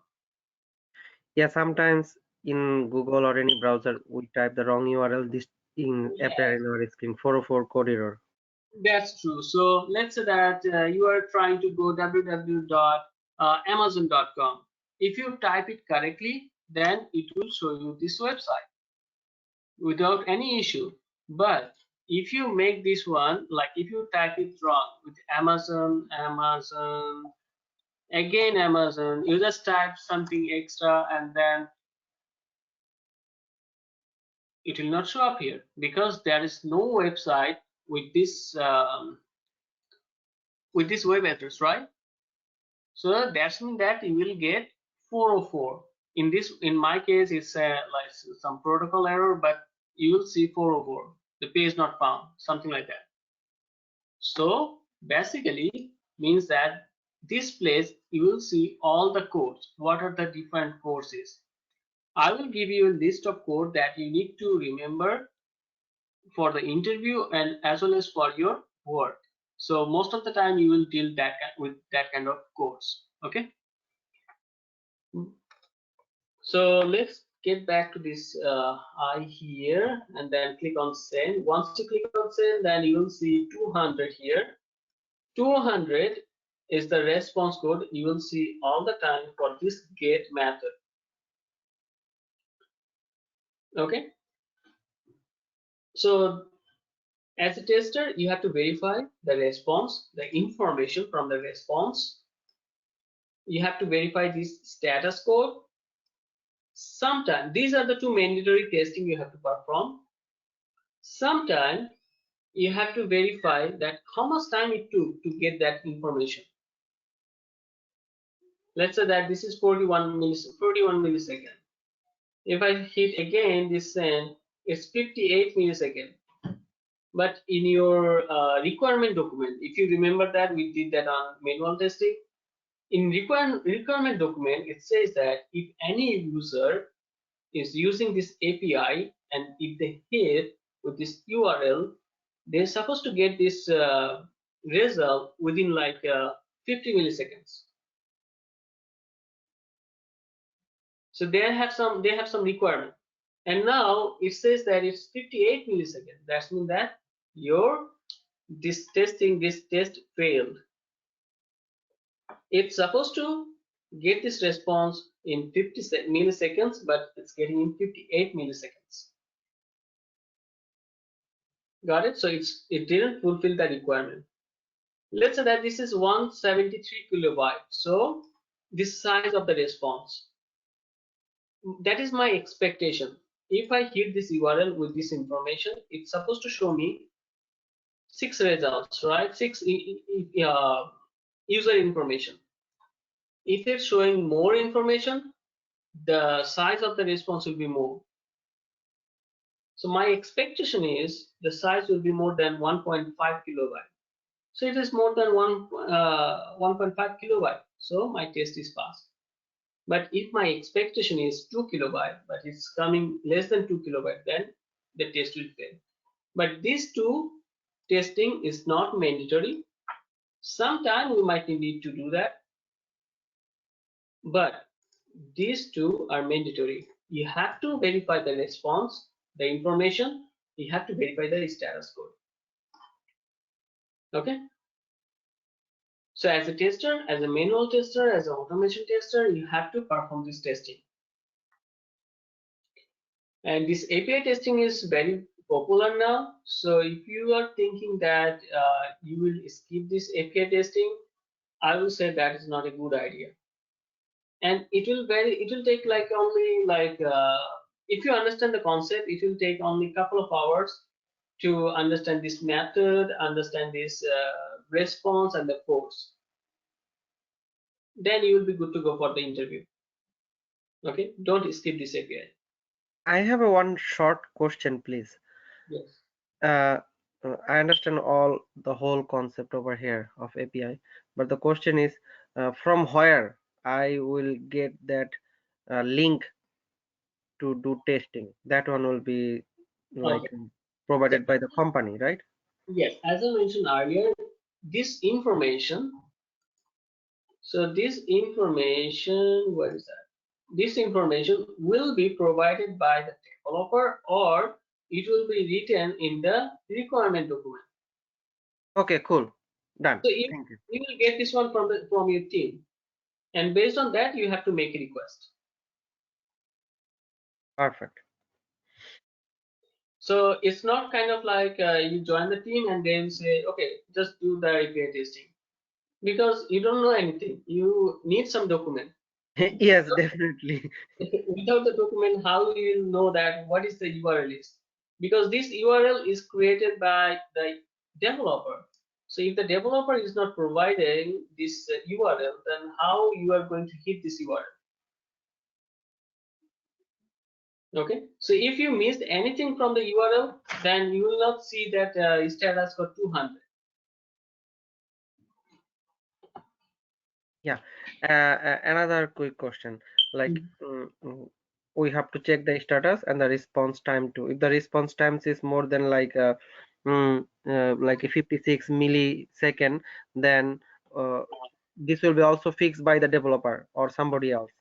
Yeah, sometimes in Google or any browser, we type the wrong URL. This in appear in our screen 404 code error. That's true. So let's say that you are trying to go www.amazon.com, If you type it correctly, then it will show you this website without any issue. But if you make this one, like if you type it wrong with Amazon, again Amazon, you just type something extra and then it will not show up here because there is no website with this web address, right? So that's mean that you will get 404. In my case, it's like some protocol error, but you will see 404. The page not found, something like that. So basically means that this place you will see all the codes. What are the different courses? I will give you a list of code that you need to remember for the interview and as well as for your work. So most of the time you will deal with that kind of codes. Okay. So let's get back to this I here and then click on send. Once you click on send, then you will see 200 here. 200 is the response code you will see all the time for this get method. Okay. So as a tester, you have to verify the response, the information from the response. You have to verify this status code. Sometimes these are the two mandatory testing you have to perform. Sometimes you have to verify that how much time it took to get that information. Let's say that this is 41 milliseconds. If I hit again this send, it's 58 milliseconds. But in your requirement document, if you remember that we did that on manual testing, in requirement document, it says that if any user is using this API and if they hit with this URL, they're supposed to get this result within like 50 milliseconds. So they have some requirement, and now it says that it's 58 milliseconds. That means that this test failed. It's supposed to get this response in 50 milliseconds, but it's getting in 58 milliseconds. Got it? So it didn't fulfill the requirement. Let's say that this is 173 kilobyte. So this size of the response, that is my expectation. If I hit this URL with this information, it's supposed to show me 6 results, right? 6 user information. If it's showing more information, the size of the response will be more. So my expectation is the size will be more than 1.5 kilobyte. So it is more than 1.5 kilobyte. So my test is passed. But if my expectation is 2 kilobyte, but it's coming less than 2 kilobyte, then the test will fail. But these two testing is not mandatory. Sometime we might need to do that, but these two are mandatory. You have to verify the response, the information, you have to verify the status code. Okay. So as a tester, as a manual tester, as an automation tester, you have to perform this testing. And this API testing is very popular now. So if you are thinking that you will skip this API testing, I will say that is not a good idea. And it will take like only like if you understand the concept, it will take only a couple of hours to understand this method, understand this response and the course. Then you will be good to go for the interview. Okay, don't skip this API. I have a one short question, please. Yes. I understand the whole concept over here of API, but the question is from where I will get that link to do testing. That one will be like provided by the company, right? Yes, as I mentioned earlier, this information. So this information, what is that? This information will be provided by the developer, or it will be written in the requirement document. Okay, cool, done. So Thank you. you will get this one from your team. And based on that, you have to make a request. Perfect. So it's not kind of like you join the team and then say, okay, just do the API testing, because you don't know anything. You need some document. Yes, definitely. Without the document, how you will know that what is the URL is? Because this URL is created by the developer. So if the developer is not providing this URL, then how you are going to hit this URL? Okay, so if you missed anything from the URL, then you will not see that status for 200. Yeah. Another quick question, like we have to check the status and the response time too. If the response times is more than like a 56 millisecond, then this will be also fixed by the developer or somebody else.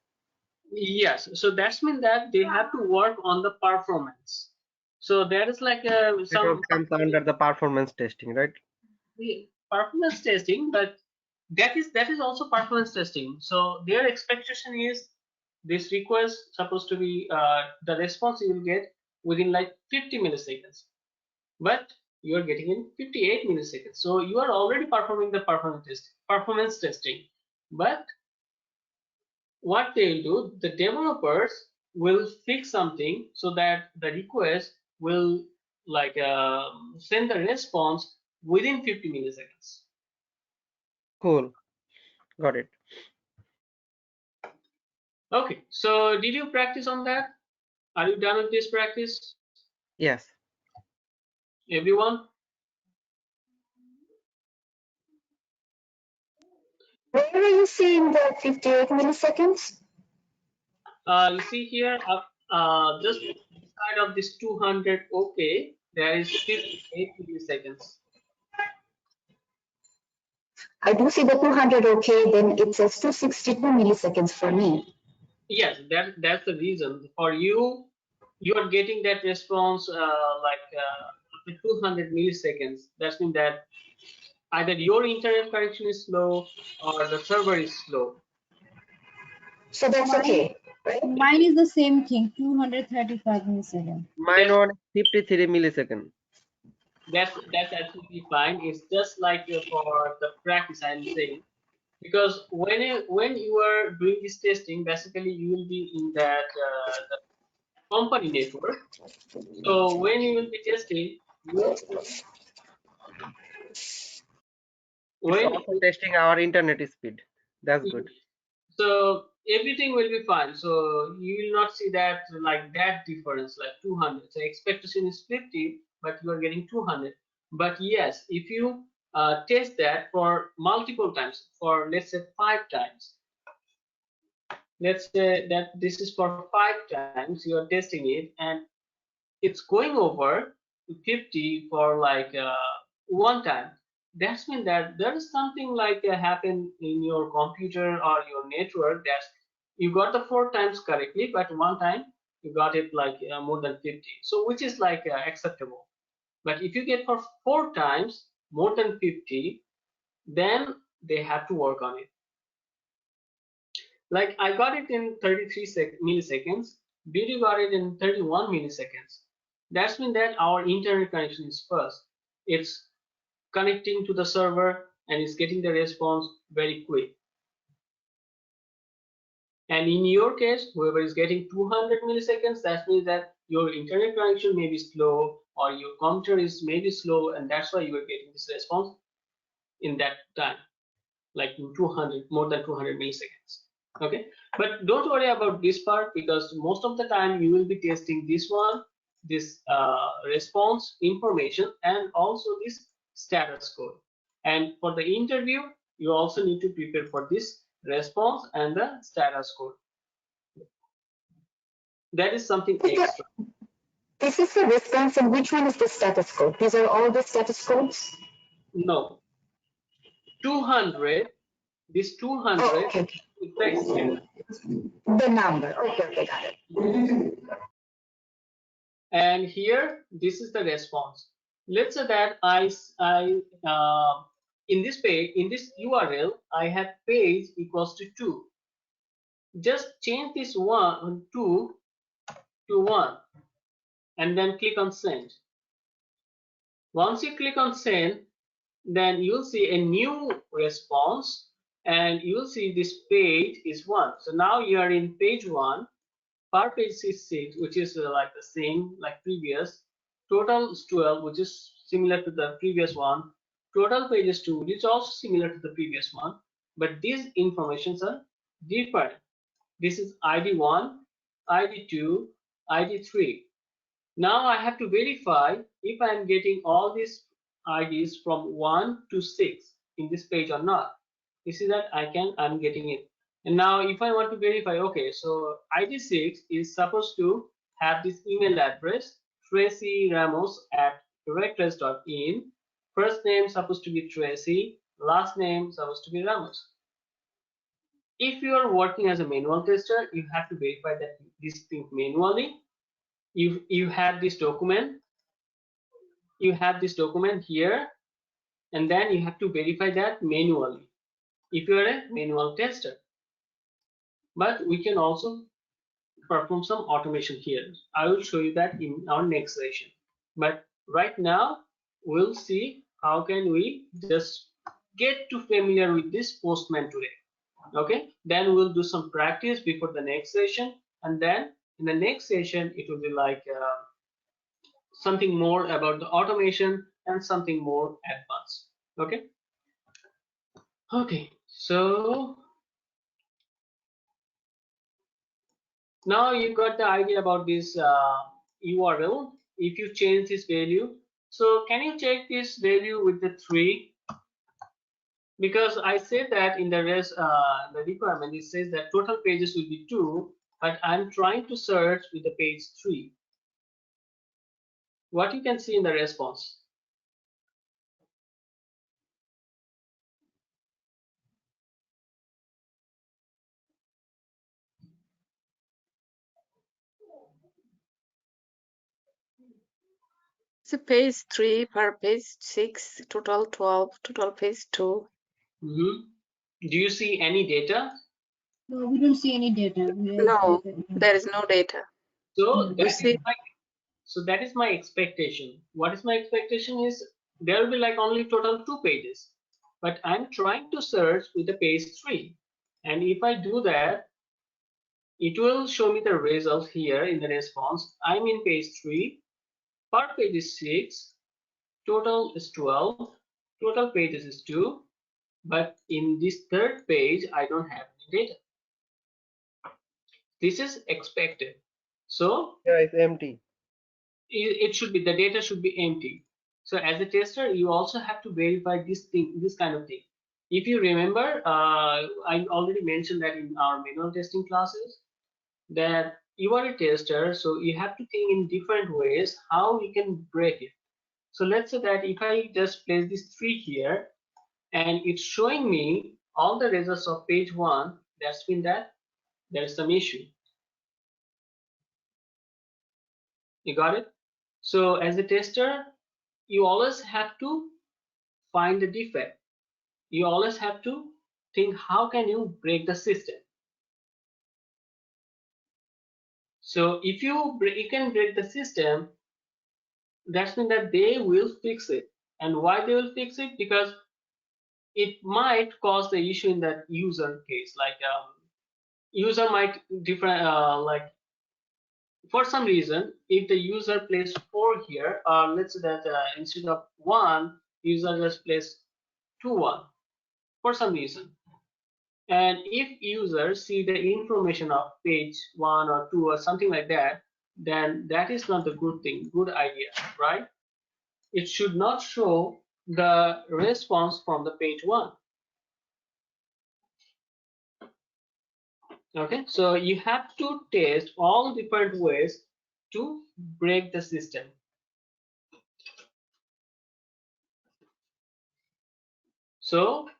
Yes, so that's mean that they have to work on the performance. So there is like It some all comes under the performance testing, right? performance testing, but that is also performance testing. So their expectation is this request supposed to be the response you will get within like 50 milliseconds, but you are getting in 58 milliseconds. So you are already performing the performance testing, but what they will do, the developers will fix something so that the request will like send the response within 50 milliseconds. Cool, got it. Okay, so did you practice on that? Are you done with this practice? Yes. Everyone? Where are you seeing the 58 milliseconds? You see here, just beside of this 200 OK, there is 58 milliseconds. I do see the 200 okay, then it says 262 milliseconds for me. Yes, that's the reason. For you, you are getting that response after 200 milliseconds. That means that either your internet connection is slow or the server is slow. So that's okay, right? Mine is the same thing, 235 milliseconds. Mine on 53 millisecond. That's absolutely fine. It's just like for the practice I'm saying, because when you are doing this testing, basically you will be in that the company network. So when you will be testing, you It's when also testing our internet speed. That's good. so everything will be fine. So you will not see that like that difference, like 200. So expectation is 50, but you are getting 200. But yes, if you test that for multiple times, for let's say 5 times, let's say that this is for 5 times you are testing it, and it's going over 50 for like one time. That's mean that there is something like happen in your computer or your network that you got the 4 times correctly, but one time you got it like more than 50. So which is like acceptable. But if you get for 4 times more than 50, then they have to work on it. Like I got it in 33 milliseconds. BD got it in 31 milliseconds. That's mean that our internet connection is first. It's connecting to the server and it's getting the response very quick. And in your case, whoever is getting 200 milliseconds, that means that your internet connection may be slow or your computer is maybe slow, and that's why you are getting this response in that time, like 200, more than 200 milliseconds. Okay, but don't worry about this part, because most of the time you will be testing this one, this response information, and also this status code. And for the interview, you also need to prepare for this response and the status code. That is something extra. This is the response, and which one is the status code? These are all the status codes? No, 200, this 200 Oh, okay. is the status. The number. Okay, got it. And here, this is the response. Let's say that in this page, in this URL, I have page equals to 2. just change this 1 2 to 1 and then click on send. Once you click on send, then you'll see a new response and you'll see this page is 1. So now you are in page 1. Per page is 6, which is like the same like previous. Total is 12, which is similar to the previous one. Total page is 2, which is also similar to the previous one. But these informations are different. This is ID 1, ID 2, ID 3. Now I have to verify if I am getting all these IDs from 1 to 6 in this page or not. You see that I'm getting it. And now if I want to verify, okay, so ID 6 is supposed to have this email address, tracyramos@directors.in. First name supposed to be Tracy, last name supposed to be Ramos. If you are working as a manual tester, you have to verify that these things manually. You have this document. You have this document here, and then you have to verify that manually if you are a manual tester. But we can also perform some automation here. I will show you that in our next session. But right now, we'll see how can we just get to familiar with this Postman today. Okay, then we'll do some practice before the next session, and then in the next session it will be like something more about the automation and something more advanced. Okay, so now you got the idea about this URL. If you change this value, so can you check this value with the 3? Because I said that in the requirement it says that total pages will be 2, but I'm trying to search with the page 3. What you can see in the response? So page 3, per page 6, total 12, total page 2. Do you see any data? No, we don't see any data. No, there is no data. So We that is my expectation. What is my expectation is there will be like only total 2 pages, but I'm trying to search with the page 3, and if I do that, it will show me the results here in the response. I'm in page 3, per page is 6, total is 12, total pages is 2, but in this third page I don't have any data. This is expected. So Yeah, it's empty. it should be, the data should be empty. So as a tester, you also have to verify this kind of thing. If you remember, I already mentioned that in our manual testing classes, that you are a tester, so you have to think in different ways how you can break it. So let's say that if I just place this 3 here, and it's showing me all the results of page 1, that's mean that there is some issue. You got it? So as a tester, you always have to find the defect. You always have to think how can you break the system. So if you can break the system, that means that they will fix it. And why they will fix it? Because it might cause the issue in that user case. Like user might different like for some reason, if the user placed 4 here, let's say that instead of 1, user just placed 2 1 for some reason. And if users see the information of page 1 or 2 or something like that, then that is not a good thing, good idea, right? It should not show the response from the page 1. Okay, so you have to test all different ways to break the system. So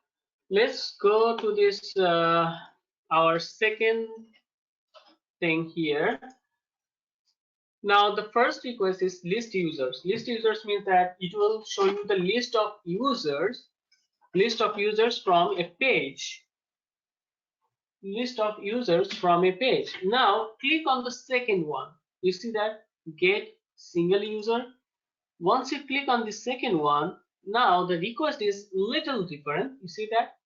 let's go to this our second thing here. Now the first request is list users. List users means that it will show you the list of users from a page. list of users from a page. Now click on the second one. You see that get single user. Once you click on the second one, now the request is little different. You see that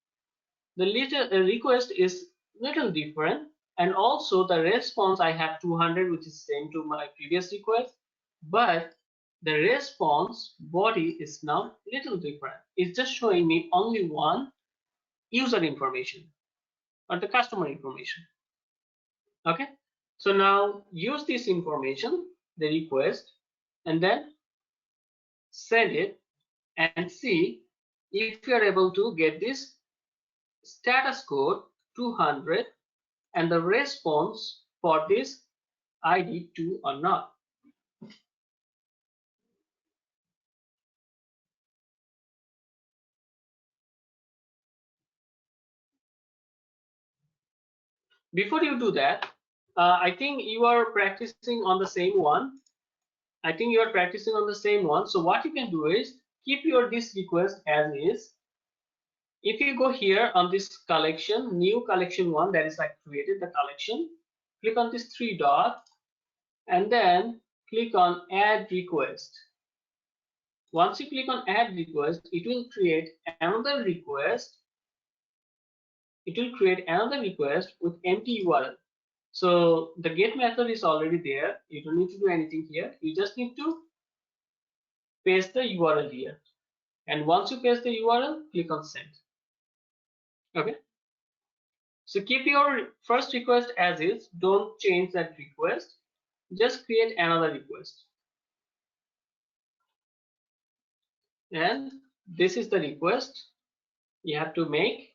the request is little different, and also the response I have 200, which is same to my previous request, but the response body is now little different. It's just showing me only one user information or the customer information. Okay, so now use this information, the request, and then send it and see if you are able to get this status code 200 and the response for this ID 2 or not. Before you do that, I think you are practicing on the same one. So what you can do is keep your this request as is. If you go here on this collection, new collection one, that is I created the collection, click on this three dot and then click on add request. Once you click on add request, it will create another request. With empty URL. So the get method is already there. You don't need to do anything here. You just need to paste the URL here. And once you paste the URL, click on send. Okay. So keep your first request as is. Don't change that request. Just create another request. And this is the request you have to make.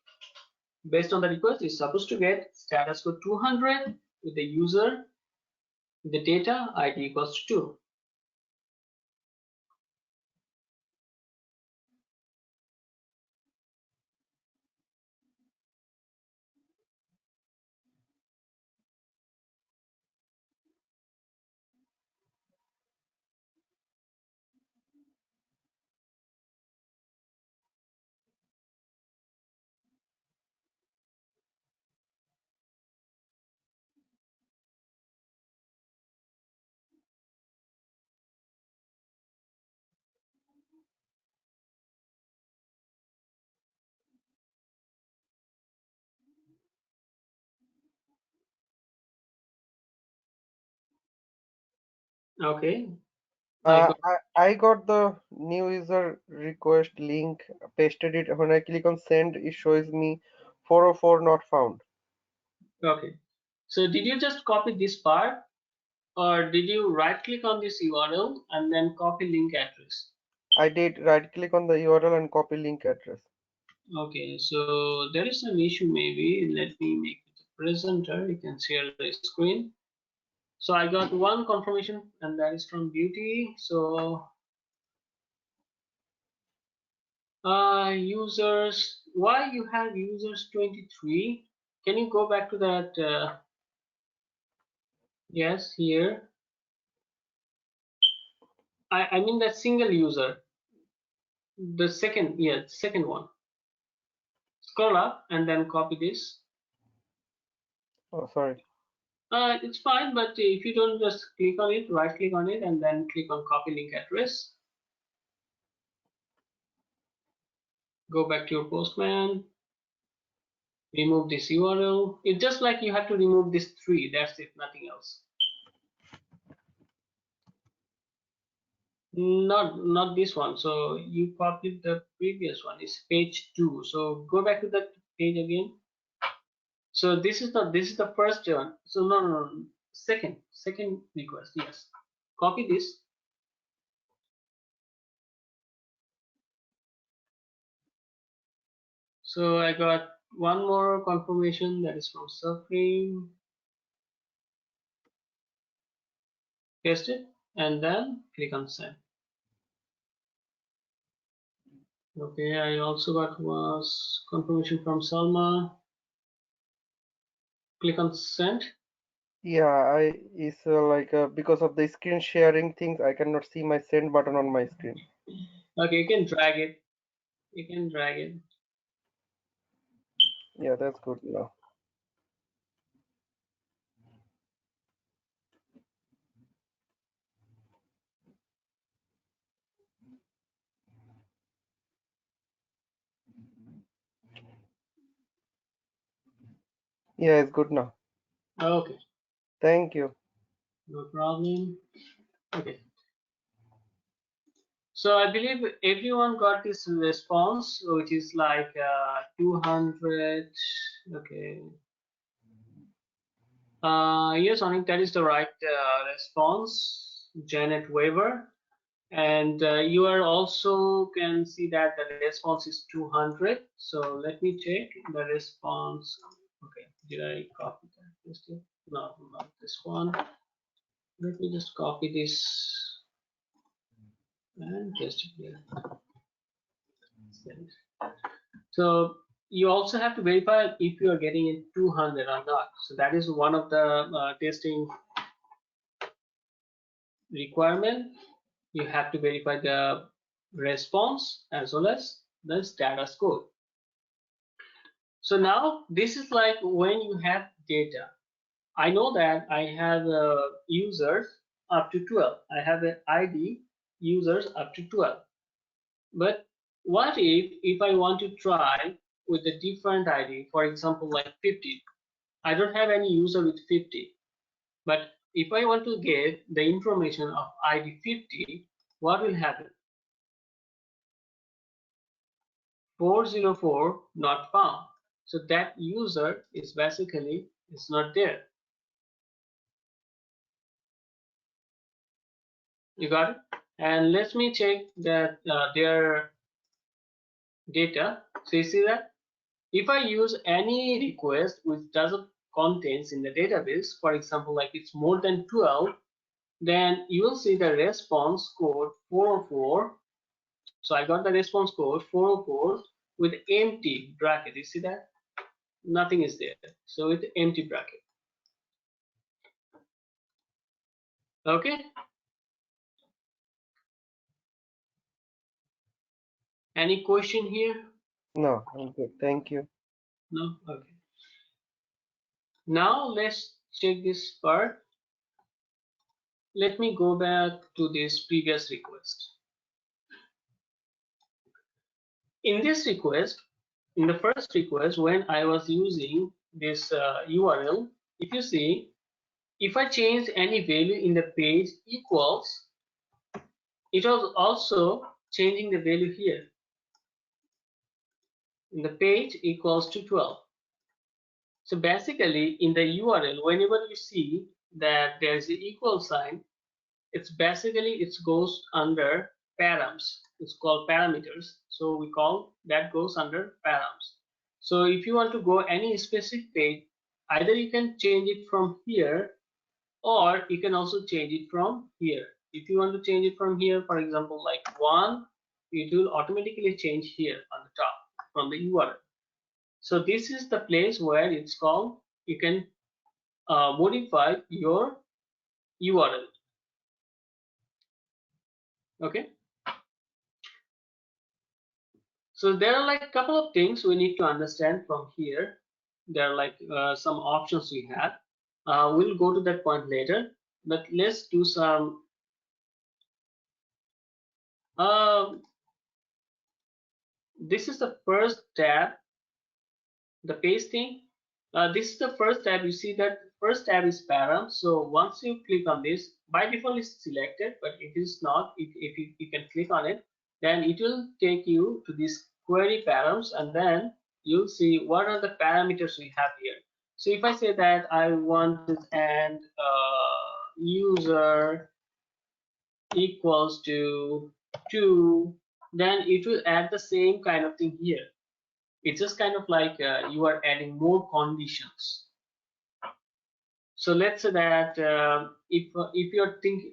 Based on the request, it's supposed to get status code 200 with the user, the data ID equals to 2. Okay. I got the new user request link, pasted it. When I click on send, it shows me 404 not found. Okay. So did you just copy this part, or did you right click on this URL and then copy link address? I did right click on the URL and copy link address. Okay, so there is some issue maybe. Let me make it a presenter. You can share the screen. So I got one confirmation, and that is from Beauty. So users, why you have users 23? Can you go back to that? Yes, here. I mean that single user. The second, yeah, second one. Scroll up and then copy this. Oh, sorry. It's fine, but if you don't just click on it, right click on it and then click on copy link address. Go back to your Postman. Remove this URL. It's just like you have to remove this 3. That's it, nothing else. Not this one. So you copied the previous one. It's page 2. So go back to that page again. So this is the first one. So no. Second request. Yes. Copy this. So I got one more confirmation, that is from Supreme. Paste it and then click on send. Okay, I also got was confirmation from Salma. Click on send. Yeah, it's like because of the screen sharing things, I cannot see my send button on my screen. Okay, you can drag it. Yeah, that's good now. Yeah, it's good now. Okay, Thank you. no problem. Okay. So I believe everyone got this response, which is like 200. Okay. Yes, I think that is the right response, Janet Weaver. And you are also can see that the response is 200. So let me check the response. Okay, did I copy that? No, not this one. Let me just copy this and paste it here. So you also have to verify if you are getting it 200 or not. So that is one of the testing requirement. You have to verify the response as well as the status code. So now this is like when you have data. I know that I have users up to 12. I have an ID users up to 12. But what if I want to try with a different ID, for example, like 50? I don't have any user with 50. But if I want to get the information of ID 50, what will happen? 404 not found. So that user is basically is not there. You got it? And let me check that their data. So you see that if I use any request which doesn't contains in the database, for example, like it's more than 12, then you will see the response code 404. So I got the response code 404 with empty bracket. You see that? Nothing is there. So with empty bracket. Okay. Any question here? No, I'm good. Thank you. No? Okay. Now let's check this part. Let me go back to this previous request. In this request, in the first request, when I was using this URL, if you see, if I change any value in the page equals, it was also changing the value here. In the page equals to 12. So basically, in the URL, whenever you see that there is an equal sign, it's basically it goes under params. It's called parameters. So we call that goes under params. So if you want to go any specific page, either you can change it from here, or you can also change it from here. If you want to change it from here, for example, like 1, it will automatically change here on the top from the URL. So this is the place where it's called, you can modify your URL. Okay. So there are like a couple of things we need to understand from here. There are like some options we have. We'll go to that point later, but let's do some. This is the first tab, the pasting. This is the first tab. You see that first tab is param. So once you click on this, by default it's selected, but if it's not, if you can click on it, then it will take you to this query params, and then you'll see what are the parameters we have here. So if I say that I want to add user equals to 2, then it will add the same kind of thing here. It's just kind of like you are adding more conditions. So let's say that if you're thinking,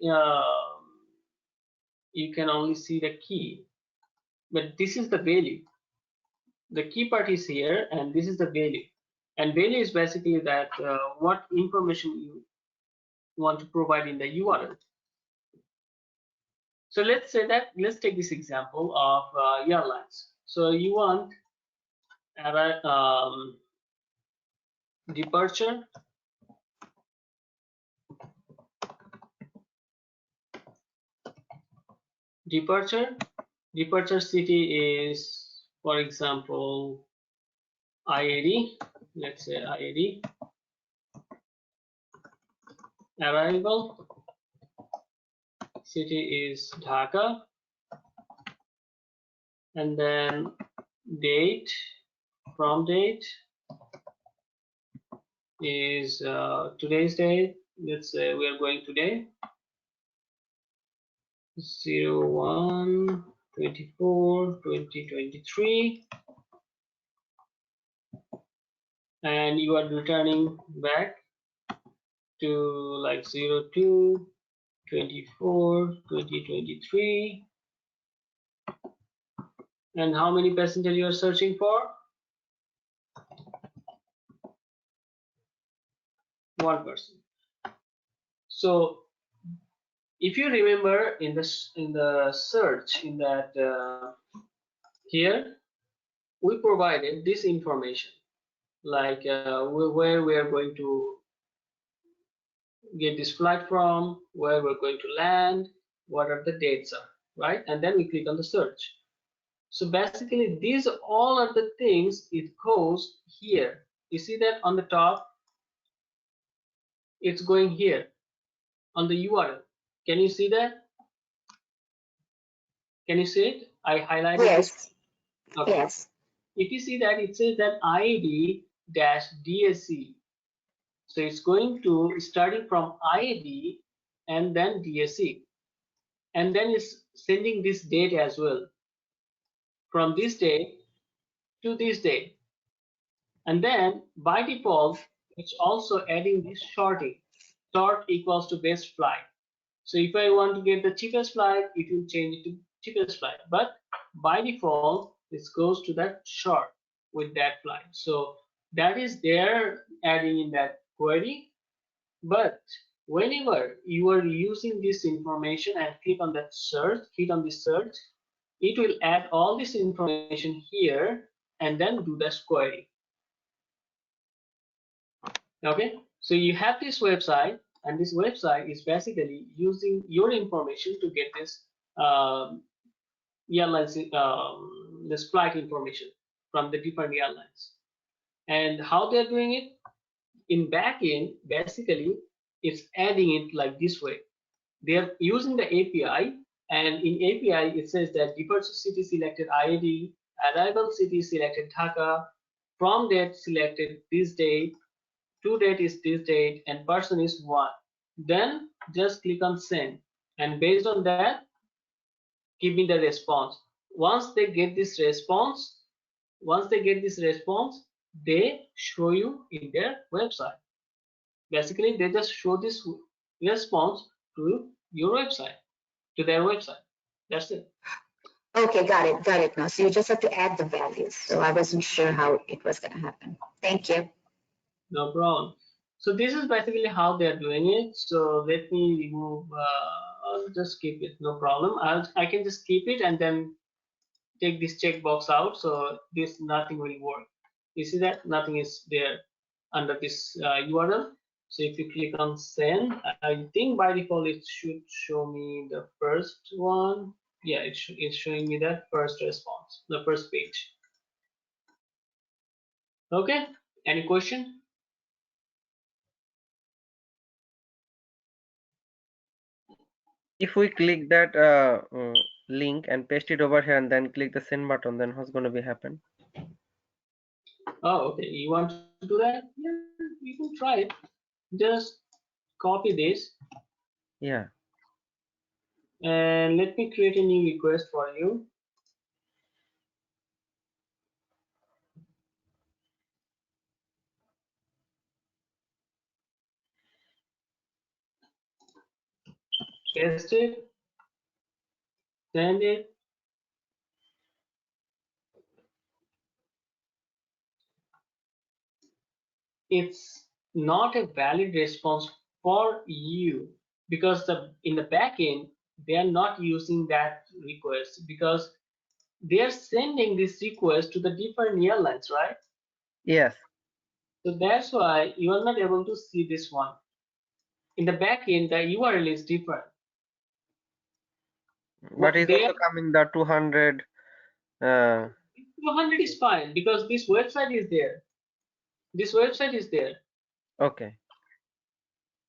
you can only see the key, but this is the value. The key part is here, and this is the value. And value is basically that what information you want to provide in the URL. So let's say that, let's take this example of airlines. So you want departure, departure city is, for example, IAD. Let's say IAD. arrival, city is Dhaka, and then date, from date is today's date. Let's say we are going today, 01/24/2023, and you are returning back to like 02/24/2023. And how many passengers you are searching for? One person. So if you remember in the search in that here we provided this information, like where we are going to get this flight from, where we're going to land, what are the dates are, right? And then we click on the search. So basically these all are the things it goes here. You see that on the top, it's going here on the URL. Can you see that? Can you see it? I highlighted it. Yes. Okay. Yes. If you see that, it says that IAD-DSC. So it's going to starting from IAD and then DSC, and then it's sending this date as well, from this date to this date. And then by default, it's also adding this shorting. Short equals to best flight. So if I want to get the cheapest flight, it will change it to cheapest flight. But by default, this goes to that short with that flight. So that is there adding in that query. But whenever you are using this information and click on that search, click on this search, it will add all this information here and then do this query. Okay, so you have this website, and this website is basically using your information to get this airlines, this flight information from the different airlines. And how they're doing it in backend, basically, it's adding it like this way. They're using the API, and in API it says that departure city selected IAD, arrival city selected Dhaka, from date selected this date, to date is this date, and person is one. Then just click on send, and based on that, give me the response. Once they get this response, they show you in their website. Basically, they just show this response to your website, to their website. That's it. Okay, got it now. So you just have to add the values. So I wasn't sure how it was going to happen. Thank you. No problem. So this is basically how they're doing it. So let me remove, I'll just keep it, no problem. I can just keep it and then take this checkbox out. So this nothing will work. You see that nothing is there under this URL. So if you click on send, I think by default it should show me the first one. Yeah, it's showing me that first response, the first page. Okay, any question? If we click that link and paste it over here and then click the send button, then what's going to be happen? Oh, okay, you want to do that? Yeah, you can try it. Just copy this. Yeah. And let me create a new request for you. Paste it, send it. It's not a valid response for you because in the backend they are not using that request because they are sending this request to the different airlines, right? Yes. So that's why you are not able to see this one. In the backend, the URL is different. But it's also coming the 200. 200 is fine because this website is there. This website is there. Okay.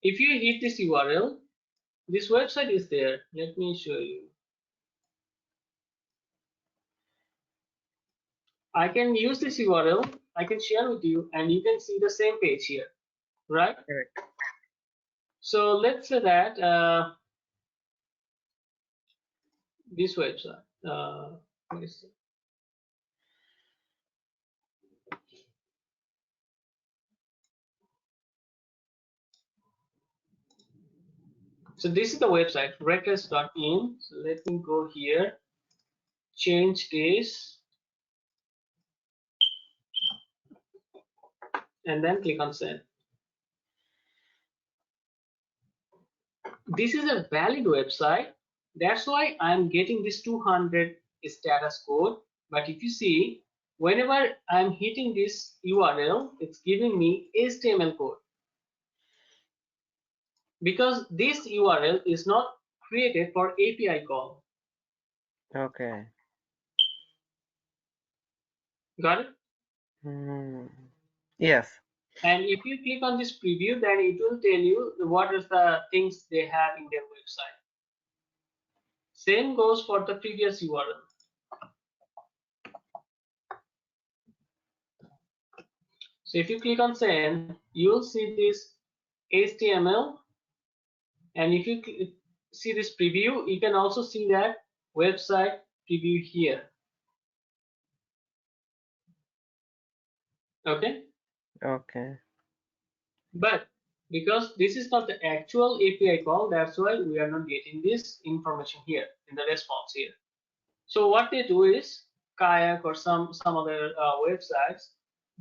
if you hit this URL, this website is there. Let me show you. I can use this URL, I can share with you, and you can see the same page here, right? Correct. So let's say that this website, what is it? So this is the website, records.in. So let me go here, change this, and then click on send. This is a valid website. That's why I'm getting this 200 status code. But if you see, whenever I'm hitting this URL, it's giving me HTML code. Because this URL is not created for API call. Okay. Got it? Yes. And if you click on this preview, then it will tell you what is the things they have in their website. Same goes for the previous URL. So if you click on send, you'll see this HTML. And if you see this preview, you can also see that website preview here. Okay. Okay. But because this is not the actual API call, that's why we are not getting this information here in the response here. So what they do is Kayak or some other websites,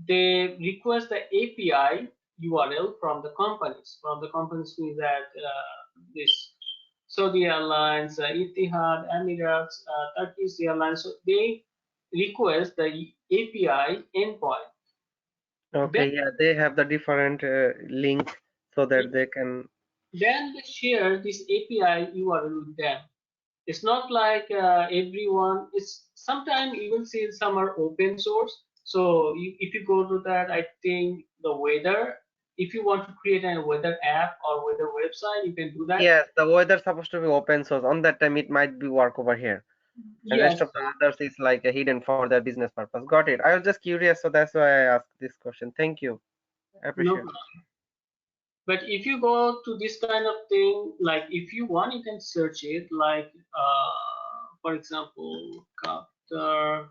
they request the API URL from the companies. From the companies means that this Saudi Airlines, Etihad, Emirates, Turkish Airlines. So they request the API endpoint. Okay. Then, Yeah, they have the different link so that they can. then they share this API URL with them. It's not like everyone. It's sometimes you will see some are open source. So if you go to that, I think the weather. If you want to create a weather app or weather website, you can do that. Yes, the weather's supposed to be open source. On that time, it might be work over here. And rest Yes. of the others is like a hidden for their business purpose. Got it. I was just curious, so that's why I asked this question. Thank you. I No appreciate it. problem. But if you go to this kind of thing, like if you want, you can search it. Like, for example, Qatar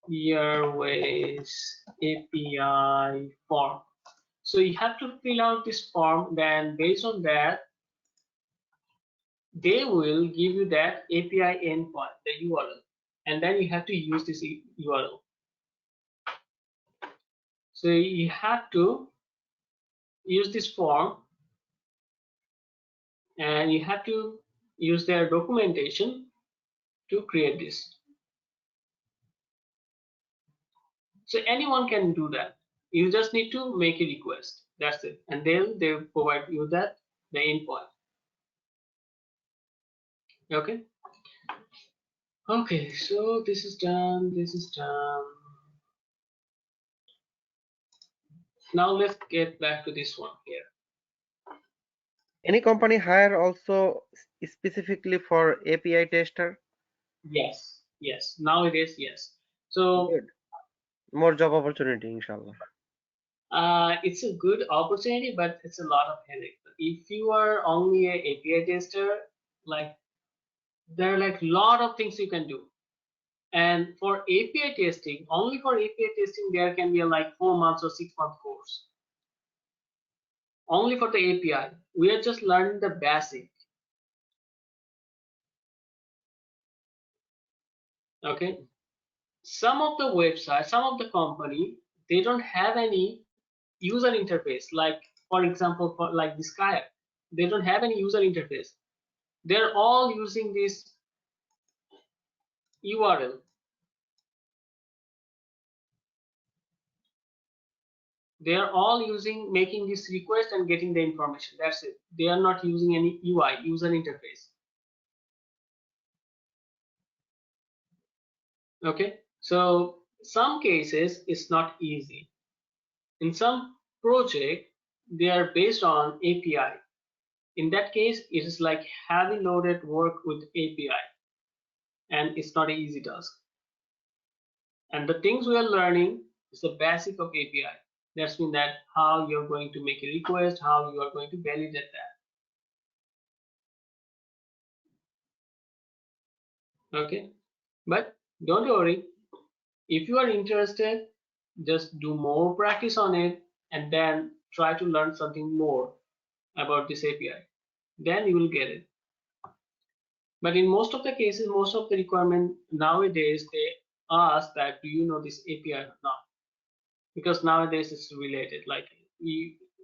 Airways API form. So you have to fill out this form. Then based on that, they will give you that API endpoint, the URL, and then you have to use this URL. So you have to use this form, and you have to use their documentation to create this. So anyone can do that. You just need to make a request. That's it, and they provide you that the endpoint. Okay. Okay, so this is done. This is done. Now let's get back to this one here. Any company hire also specifically for API tester? Yes, yes. Nowadays, yes. So Good. More job opportunity, inshallah. it's a good opportunity, but it's a lot of headache. If you are only a API tester, like there are like lot of things you can do. And for API testing, only for API testing, there can be a like 4 months or 6 month course. Only for the API. We are just learning the basic. Okay. Some of the websites, some of the company, they don't have any user interface. Like for example, for like this Kayak, they don't have any user interface. They're all using this URL. They are all using making this request and getting the information. That's it. They are not using any UI, user interface. Okay, so some cases it's not easy. In some project, they are based on API. In that case, it is like heavy loaded work with API, and it's not an easy task. And the things we are learning is the basic of API. That's mean that how you're going to make a request, how you are going to validate that. Okay, but don't worry. If you are interested, just do more practice on it and then try to learn something more about this API. Then you will get it. But in most of the cases, most of the requirement nowadays, they ask that do you know this API or not? Because nowadays it's related. Like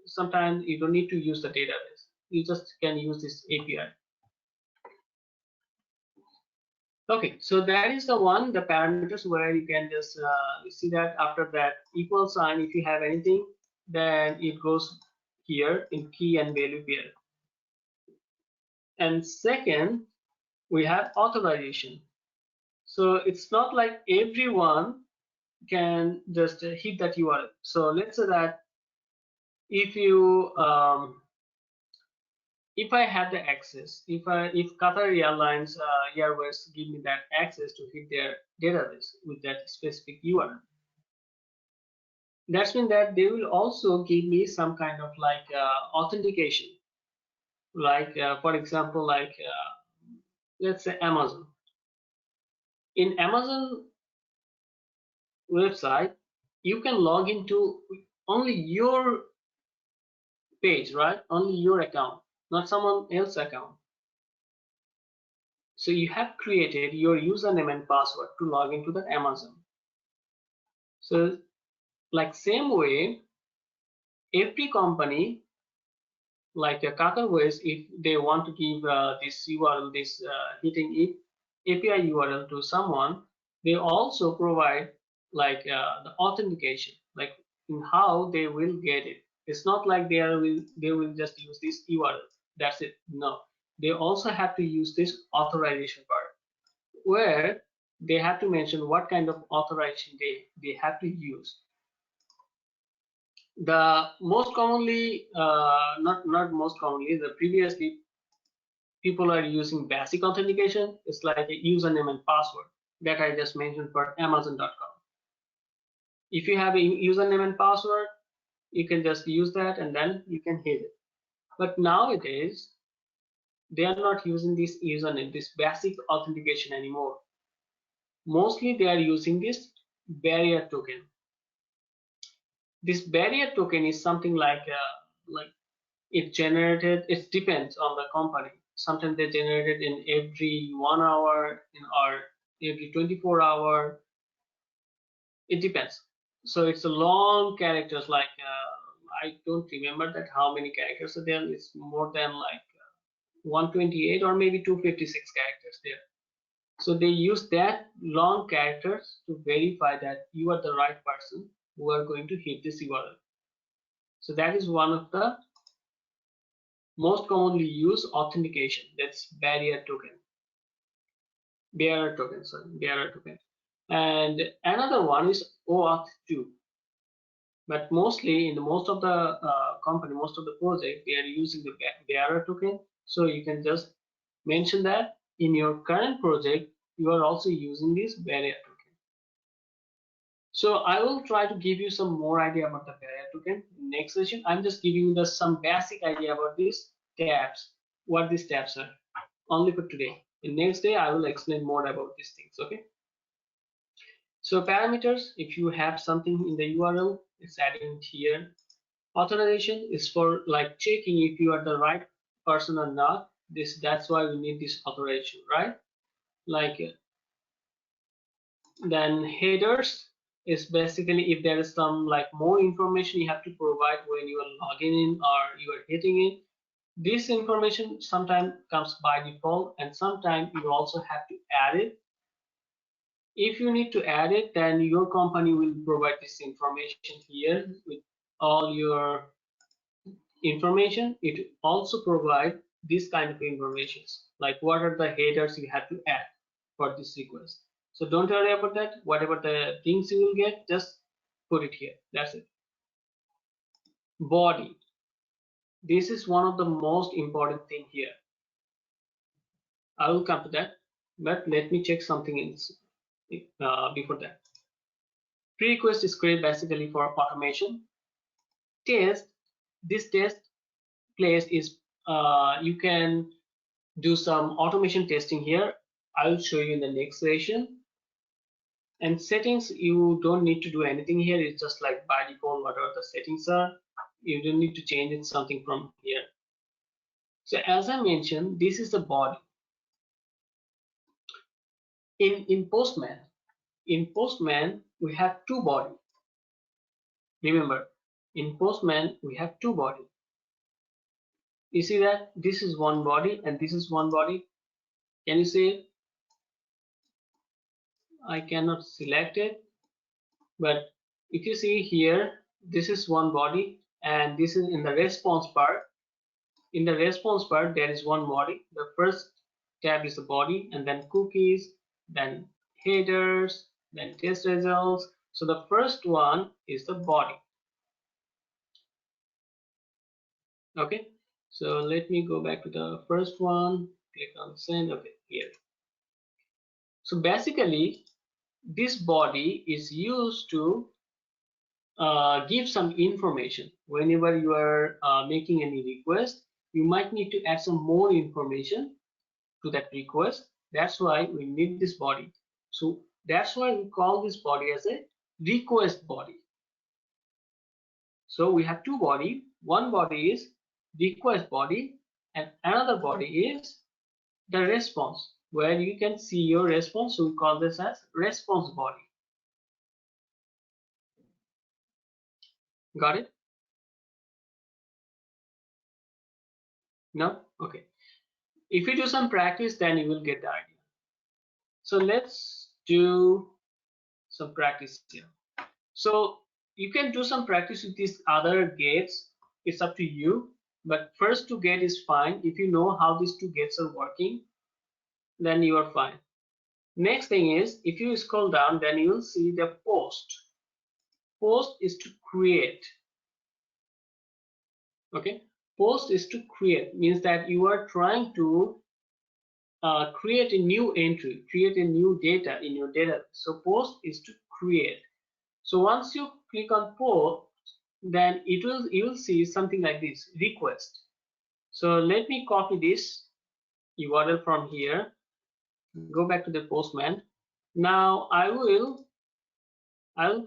sometimes you don't need to use the database. You just can use this API. Okay, so that is the one, the parameters where you can just see that after that equal sign, if you have anything, then it goes here in key and value pair. And second, we have authorization. So it's not like everyone can just hit that URL. So let's say that if you if I have the access, if Qatar Airlines Airways give me that access to hit their database with that specific URL, that's mean that they will also give me some kind of like authentication. Like for example, like let's say Amazon. In Amazon website, you can log into only your page, right? Only your account, not someone else's account. So you have created your username and password to log into the Amazon. So like same way, every company like Qatar Ways, if they want to give this URL, this hitting API URL to someone, they also provide like the authentication, like in how they will get it. It's not like they will just use this URL. That's it. No, they also have to use this authorization part, where they have to mention what kind of authorization they have to use. The most commonly, not most commonly, the previously people are using basic authentication. It's like a username and password that I just mentioned for Amazon.com. If you have a username and password, you can just use that and then you can hit it. But nowadays, they are not using this username, this basic authentication anymore. Mostly they are using this barrier token. This barrier token is something like it generated, it depends on the company. Sometimes they generate it in every 1 hour or every 24 hour. It depends. So it's a long characters, like I don't remember that how many characters are there. It's more than like 128 or maybe 256 characters there. So they use that long characters to verify that you are the right person who are going to hit this URL. So that is one of the most commonly used authentication. That's barrier token. Bearer token, sorry, bearer token. And another one is OAuth 2. But mostly in the most of the company, most of the project, they are using the bearer token. So you can just mention that in your current project, you are also using this barrier token. So I will try to give you some more idea about the barrier token. Next session, I'm just giving you some basic idea about these tabs, what these tabs are, only for today. The next day, I will explain more about these things, okay? So parameters, if you have something in the URL, it's adding here. Authorization is for like checking if you are the right person or not. That's why we need this authorization, right? Like then headers is basically if there is some like more information you have to provide when you are logging in or you are hitting it. This information sometimes comes by default and sometimes you also have to add it. If you need to add it, then your company will provide this information here with all your information. It also provide this kind of information, like what are the headers you have to add for this request. So don't worry about that. Whatever the things you will get, just put it here. That's it. Body. This is one of the most important thing here. I will come to that, but let me check something else before that. Pre-request is created basically for automation. Test, this test place is you can do some automation testing here. I will show you in the next session. And settings, you don't need to do anything here. It's just like by default whatever the settings are. You don't need to change it something from here. So as I mentioned, this is the body. In Postman we have two body. Remember, in Postman we have two body. You see that this is one body and this is one body. Can you see it? I cannot select it, but if you see here, this is one body and this is in the response part. In the response part there is one body. The first tab is the body, and then cookies, then headers, then test results. So the first one is the body. Okay, so let me go back to the first one, click on send. Okay, here. So basically this body is used to give some information. Whenever you are making any request, you might need to add some more information to that request. That's why we need this body. So that's why we call this body as a request body. So we have two body. One body is request body and another body is the response, where you can see your response. So we call this as response body. Got it? No? Okay. If you do some practice, then you will get the idea. So let's do some practice here. So you can do some practice with these other gates. It's up to you. But first two gate is fine. If you know how these two gates are working, then you are fine. Next thing is, if you scroll down, then you will see the post. Post is to create. Okay, post is to create, means that you are trying to create a new entry, create a new data in your data. So post is to create. So once you click on post, then you will see something like this, request. So let me copy this URL from here, go back to the Postman. Now I will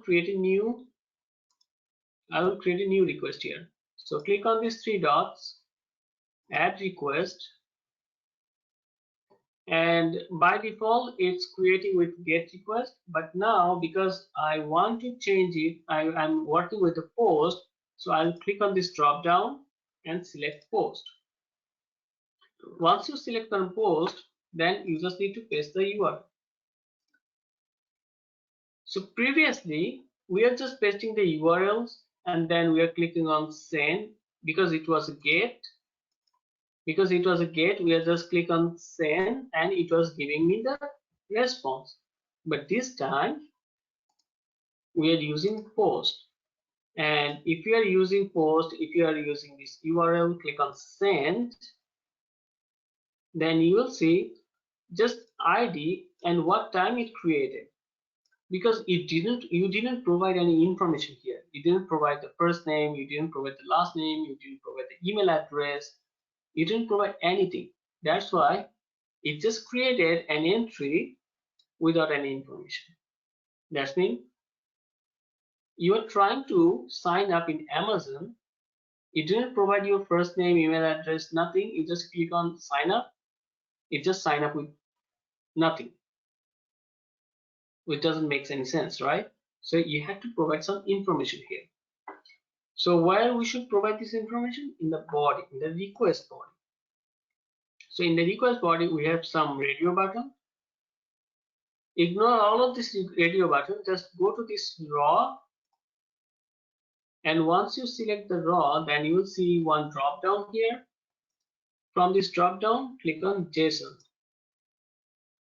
create a new request here. So click on these three dots, add request, and by default it's creating with get request, but now because I want to change it, I'm working with the post, so I'll click on this drop down and select post. Once you select on post, then you just need to paste the URL. So previously we are just pasting the URLs and then we are clicking on send. Because it was a get, we are just click on send and it was giving me the response. But this time we are using post, and if you are using post, if you are using this URL, click on send, then you will see just ID and what time it created. Because you didn't provide any information here. You didn't provide the first name, you didn't provide the last name, you didn't provide the email address, you didn't provide anything. That's why it just created an entry without any information. That means you are trying to sign up in Amazon. You didn't provide your first name, email address, nothing. You just click on sign up. It just sign up with nothing, which doesn't make any sense, right? So you have to provide some information here. So where we should provide this information? In the body, in the request body. So in the request body, we have some radio button. Ignore all of this radio button, just go to this raw, and once you select the raw, then you will see one drop down here. From this drop down, click on JSON.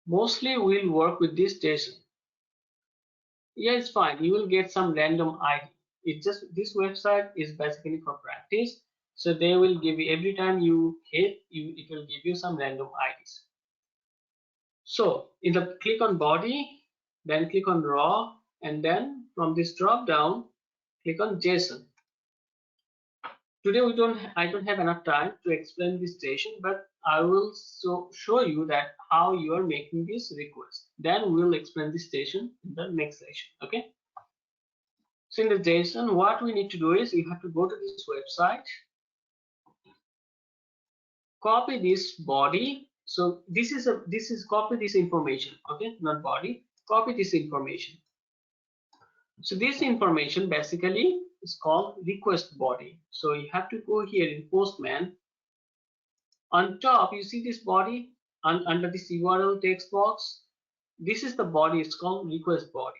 Mostly we'll work with this JSON. Yeah, it's fine, you will get some random ID. It's just, this website is basically for practice, So they will give you, every time you hit, it will give you some random IDs. So in the click on body, then click on raw, and then from this drop down, click on JSON. Today I don't have enough time to explain this station, but I will show you that how you are making this request. Then we'll explain this station in the next session. Okay. So in the JSON, what we need to do is you have to go to this website, copy this body. So this is copy this information. Okay, not body. Copy this information. So this information basically is called request body. So you have to go here in Postman. On top, you see this body under this URL text box. This is the body. It's called request body.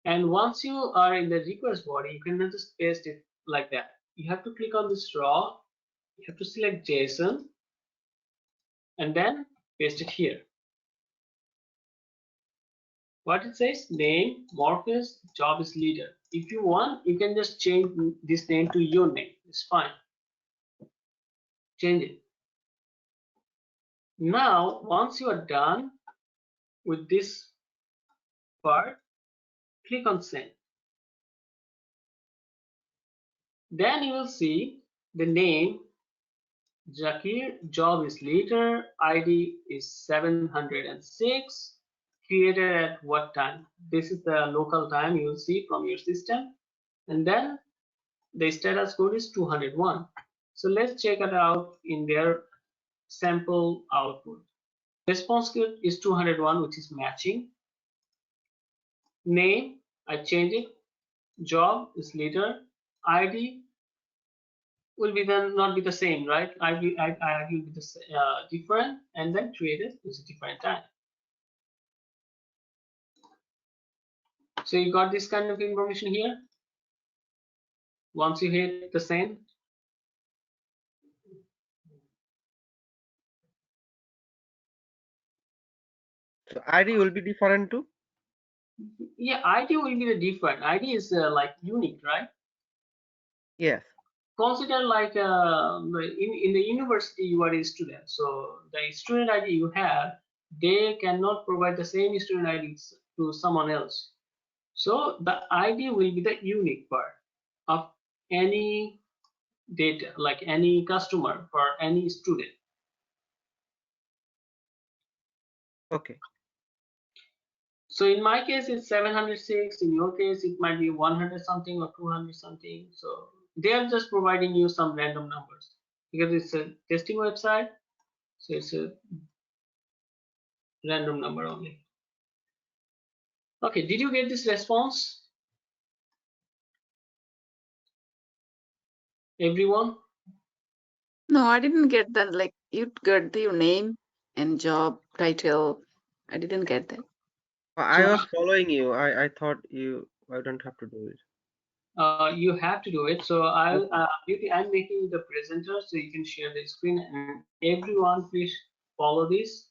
And once you are in the request body, you can just paste it like that. You have to click on this raw. You have to select JSON and then paste it here. What it says, name, Morpheus, job is leader. If you want, you can just change this name to your name. It's fine. Change it. Now, once you are done with this part, click on send. Then you will see the name Zakir, job is leader, ID is 706, created at what time? This is the local time you will see from your system. And then the status code is 201. So let's check it out in their sample output. Response code is 201, which is matching. Name, I change it. Job is leader. ID will be then not be the same, right? I will be the different, and then created is a different time. So you got this kind of information here. Once you hit the send, So ID will be different too? yeah, ID will be the different. ID is like unique, right? Yes. Consider like in the university you are a student, so the student ID you have, they cannot provide the same student ID to someone else. So the ID will be the unique part of any data, like any customer for any student. Okay. So in my case, it's 706. In your case, it might be 100 something or 200 something. So they are just providing you some random numbers because it's a testing website. So it's a random number only. Okay, did you get this response? Everyone? No, I didn't get that. Like you got your name and job title. I didn't get that. I was following you. I thought I don't have to do it. You have to do it. So I'm making the presenter so you can share the screen, and everyone please follow this.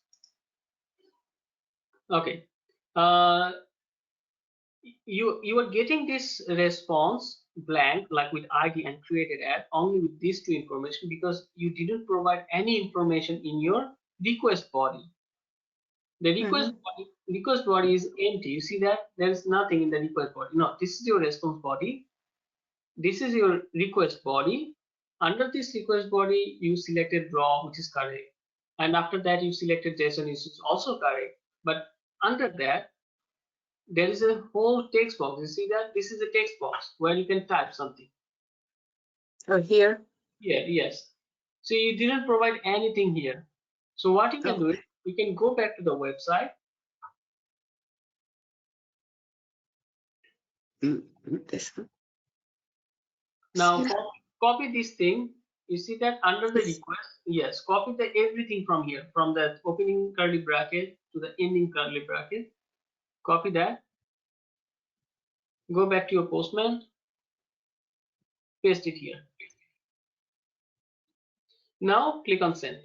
Okay. You are getting this response blank, like with ID and created at, only with these two information because you didn't provide any information in your request body. The request body is empty. You see that there is nothing in the request body. No, this is your response body. This is your request body. Under this request body, you selected raw, which is correct, and after that you selected JSON, which is also correct. But under that, there is a whole text box. You see that this is a text box where you can type something. Oh, here? Yeah, yes. So you didn't provide anything here. So what you can do is you can go back to the website. This one. Now copy this thing. You see that under the request, yes, copy the everything from here, from the opening curly bracket to the ending curly bracket. Copy that. Go back to your Postman. Paste it here. Now click on send.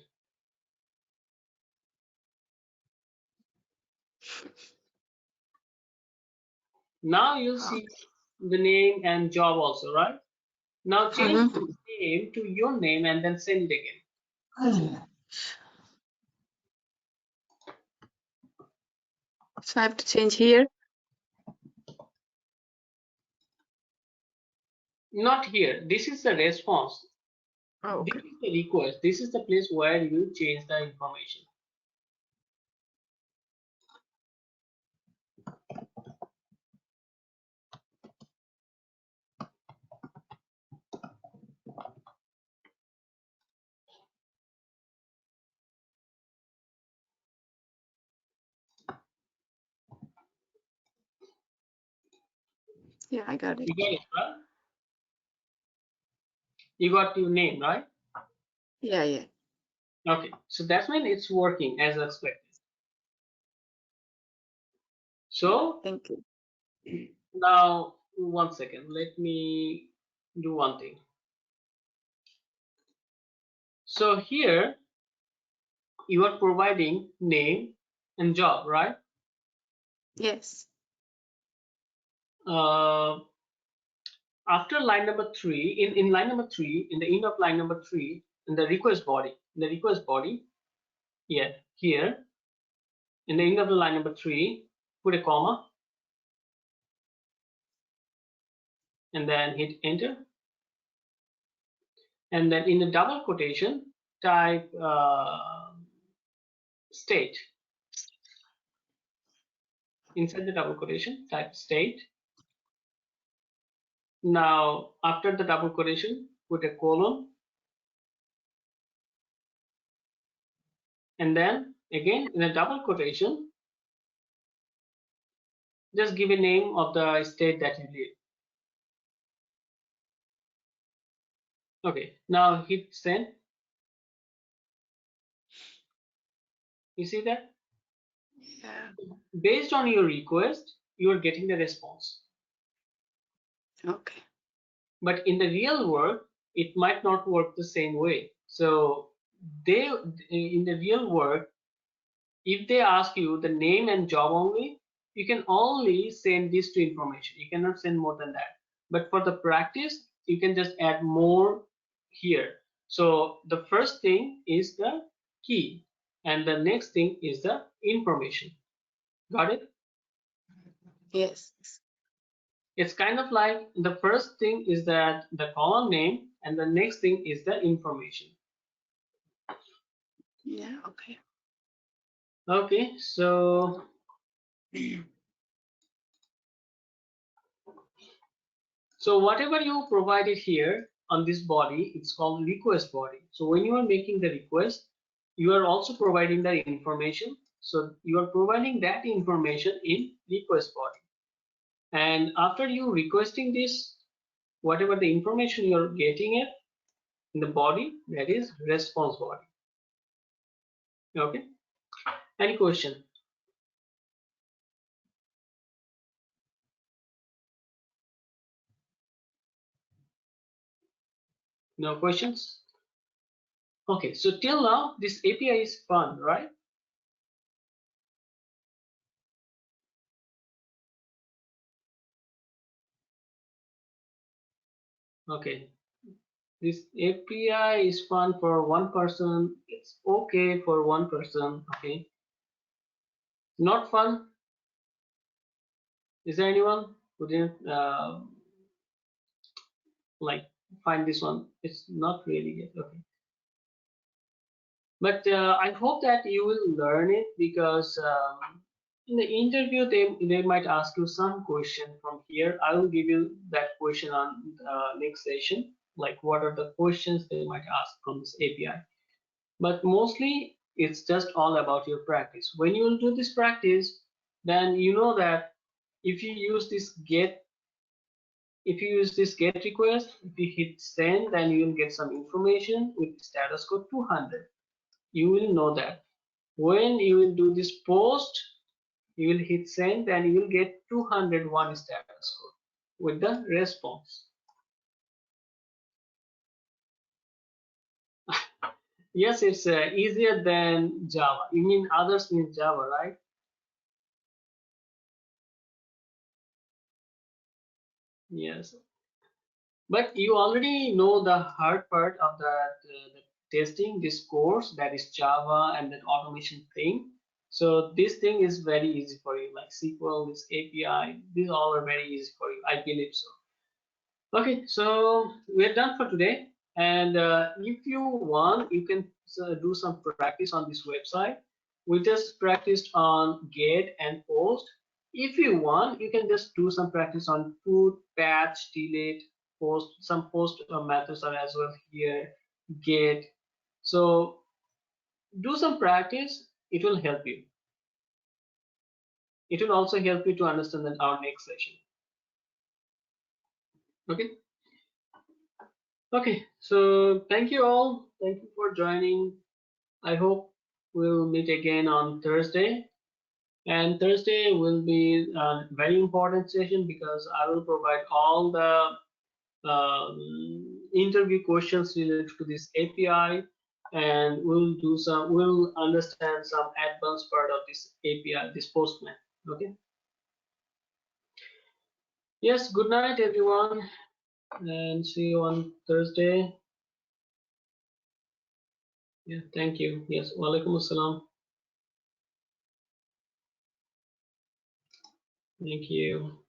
Now you'll see the name and job also, right? Now change the name to your name and then send it again. So I have to change here. Not here. This is the response. Oh, okay. This is the request. This is the place where you change the information. Yeah, I got it. You got it, right? You got your name, right? Yeah, yeah. Okay, so that's when it's working as expected. So Thank you. now, 1 second, let me do one thing. So here you are providing name and job, right? Yes. After line number 3, in line number 3, in the end of line number 3, in the request body, yeah, here, in the end of the line number 3, put a comma, and then hit enter. And then in the double quotation, type state. Inside the double quotation, type state. Now, after the double quotation, put a colon. And then again, in a double quotation, just give a name of the state that you live. Okay, now hit send. You see that? Yeah. Based on your request, you are getting the response. Okay. But in the real world, it might not work the same way. So they, in the real world, if they ask you the name and job only, you can only send these two information. You cannot send more than that. But for the practice, you can just add more here. So the first thing is the key, and the next thing is the information. Got it? Yes. It's kind of like the first thing is that the column name, and the next thing is the information. Yeah, okay. Okay, so whatever you provided here on this body, it's called request body. So when you are making the request, you are also providing the information. So you are providing that information in request body. And after you requesting this, whatever the information you're getting it in the body, that is response body. Okay. Any question? No questions? Okay, so till now, this API is fun, right? Okay, this API is fun for one person. It's okay for one person, okay? Not fun? Is there anyone who didn't like find this one? It's not really yet, okay. But I hope that you will learn it, because in the interview they might ask you some question from here. I will give you that question on next session, like what are the questions they might ask from this API. But mostly it's just all about your practice. When you will do this practice, then you know that if you use this get request, if you hit send, then you will get some information with status code 200. You will know that. When you will do this post, you will hit send and you will get 201 status code with the response. Yes, it's easier than Java. You mean others means Java, right? Yes. But you already know the hard part of the testing, this course, that is Java and that automation thing. So this thing is very easy for you, like SQL, this API, these all are very easy for you. I believe so. Okay, so we're done for today. And if you want, you can do some practice on this website. We just practiced on get and post. If you want, you can just do some practice on put, patch, delete, post. Some post methods are as well here, get. So do some practice. It will help you. It will also help you to understand our next session. Okay. Okay, so thank you all. Thank you for joining. I hope we'll meet again on Thursday. And Thursday will be a very important session because I will provide all the interview questions related to this API, and we'll understand some advanced part of this API, this Postman. Okay. Yes, good night everyone, and see you on Thursday. Yeah, thank you. Yes, walaikum assalam. Thank you.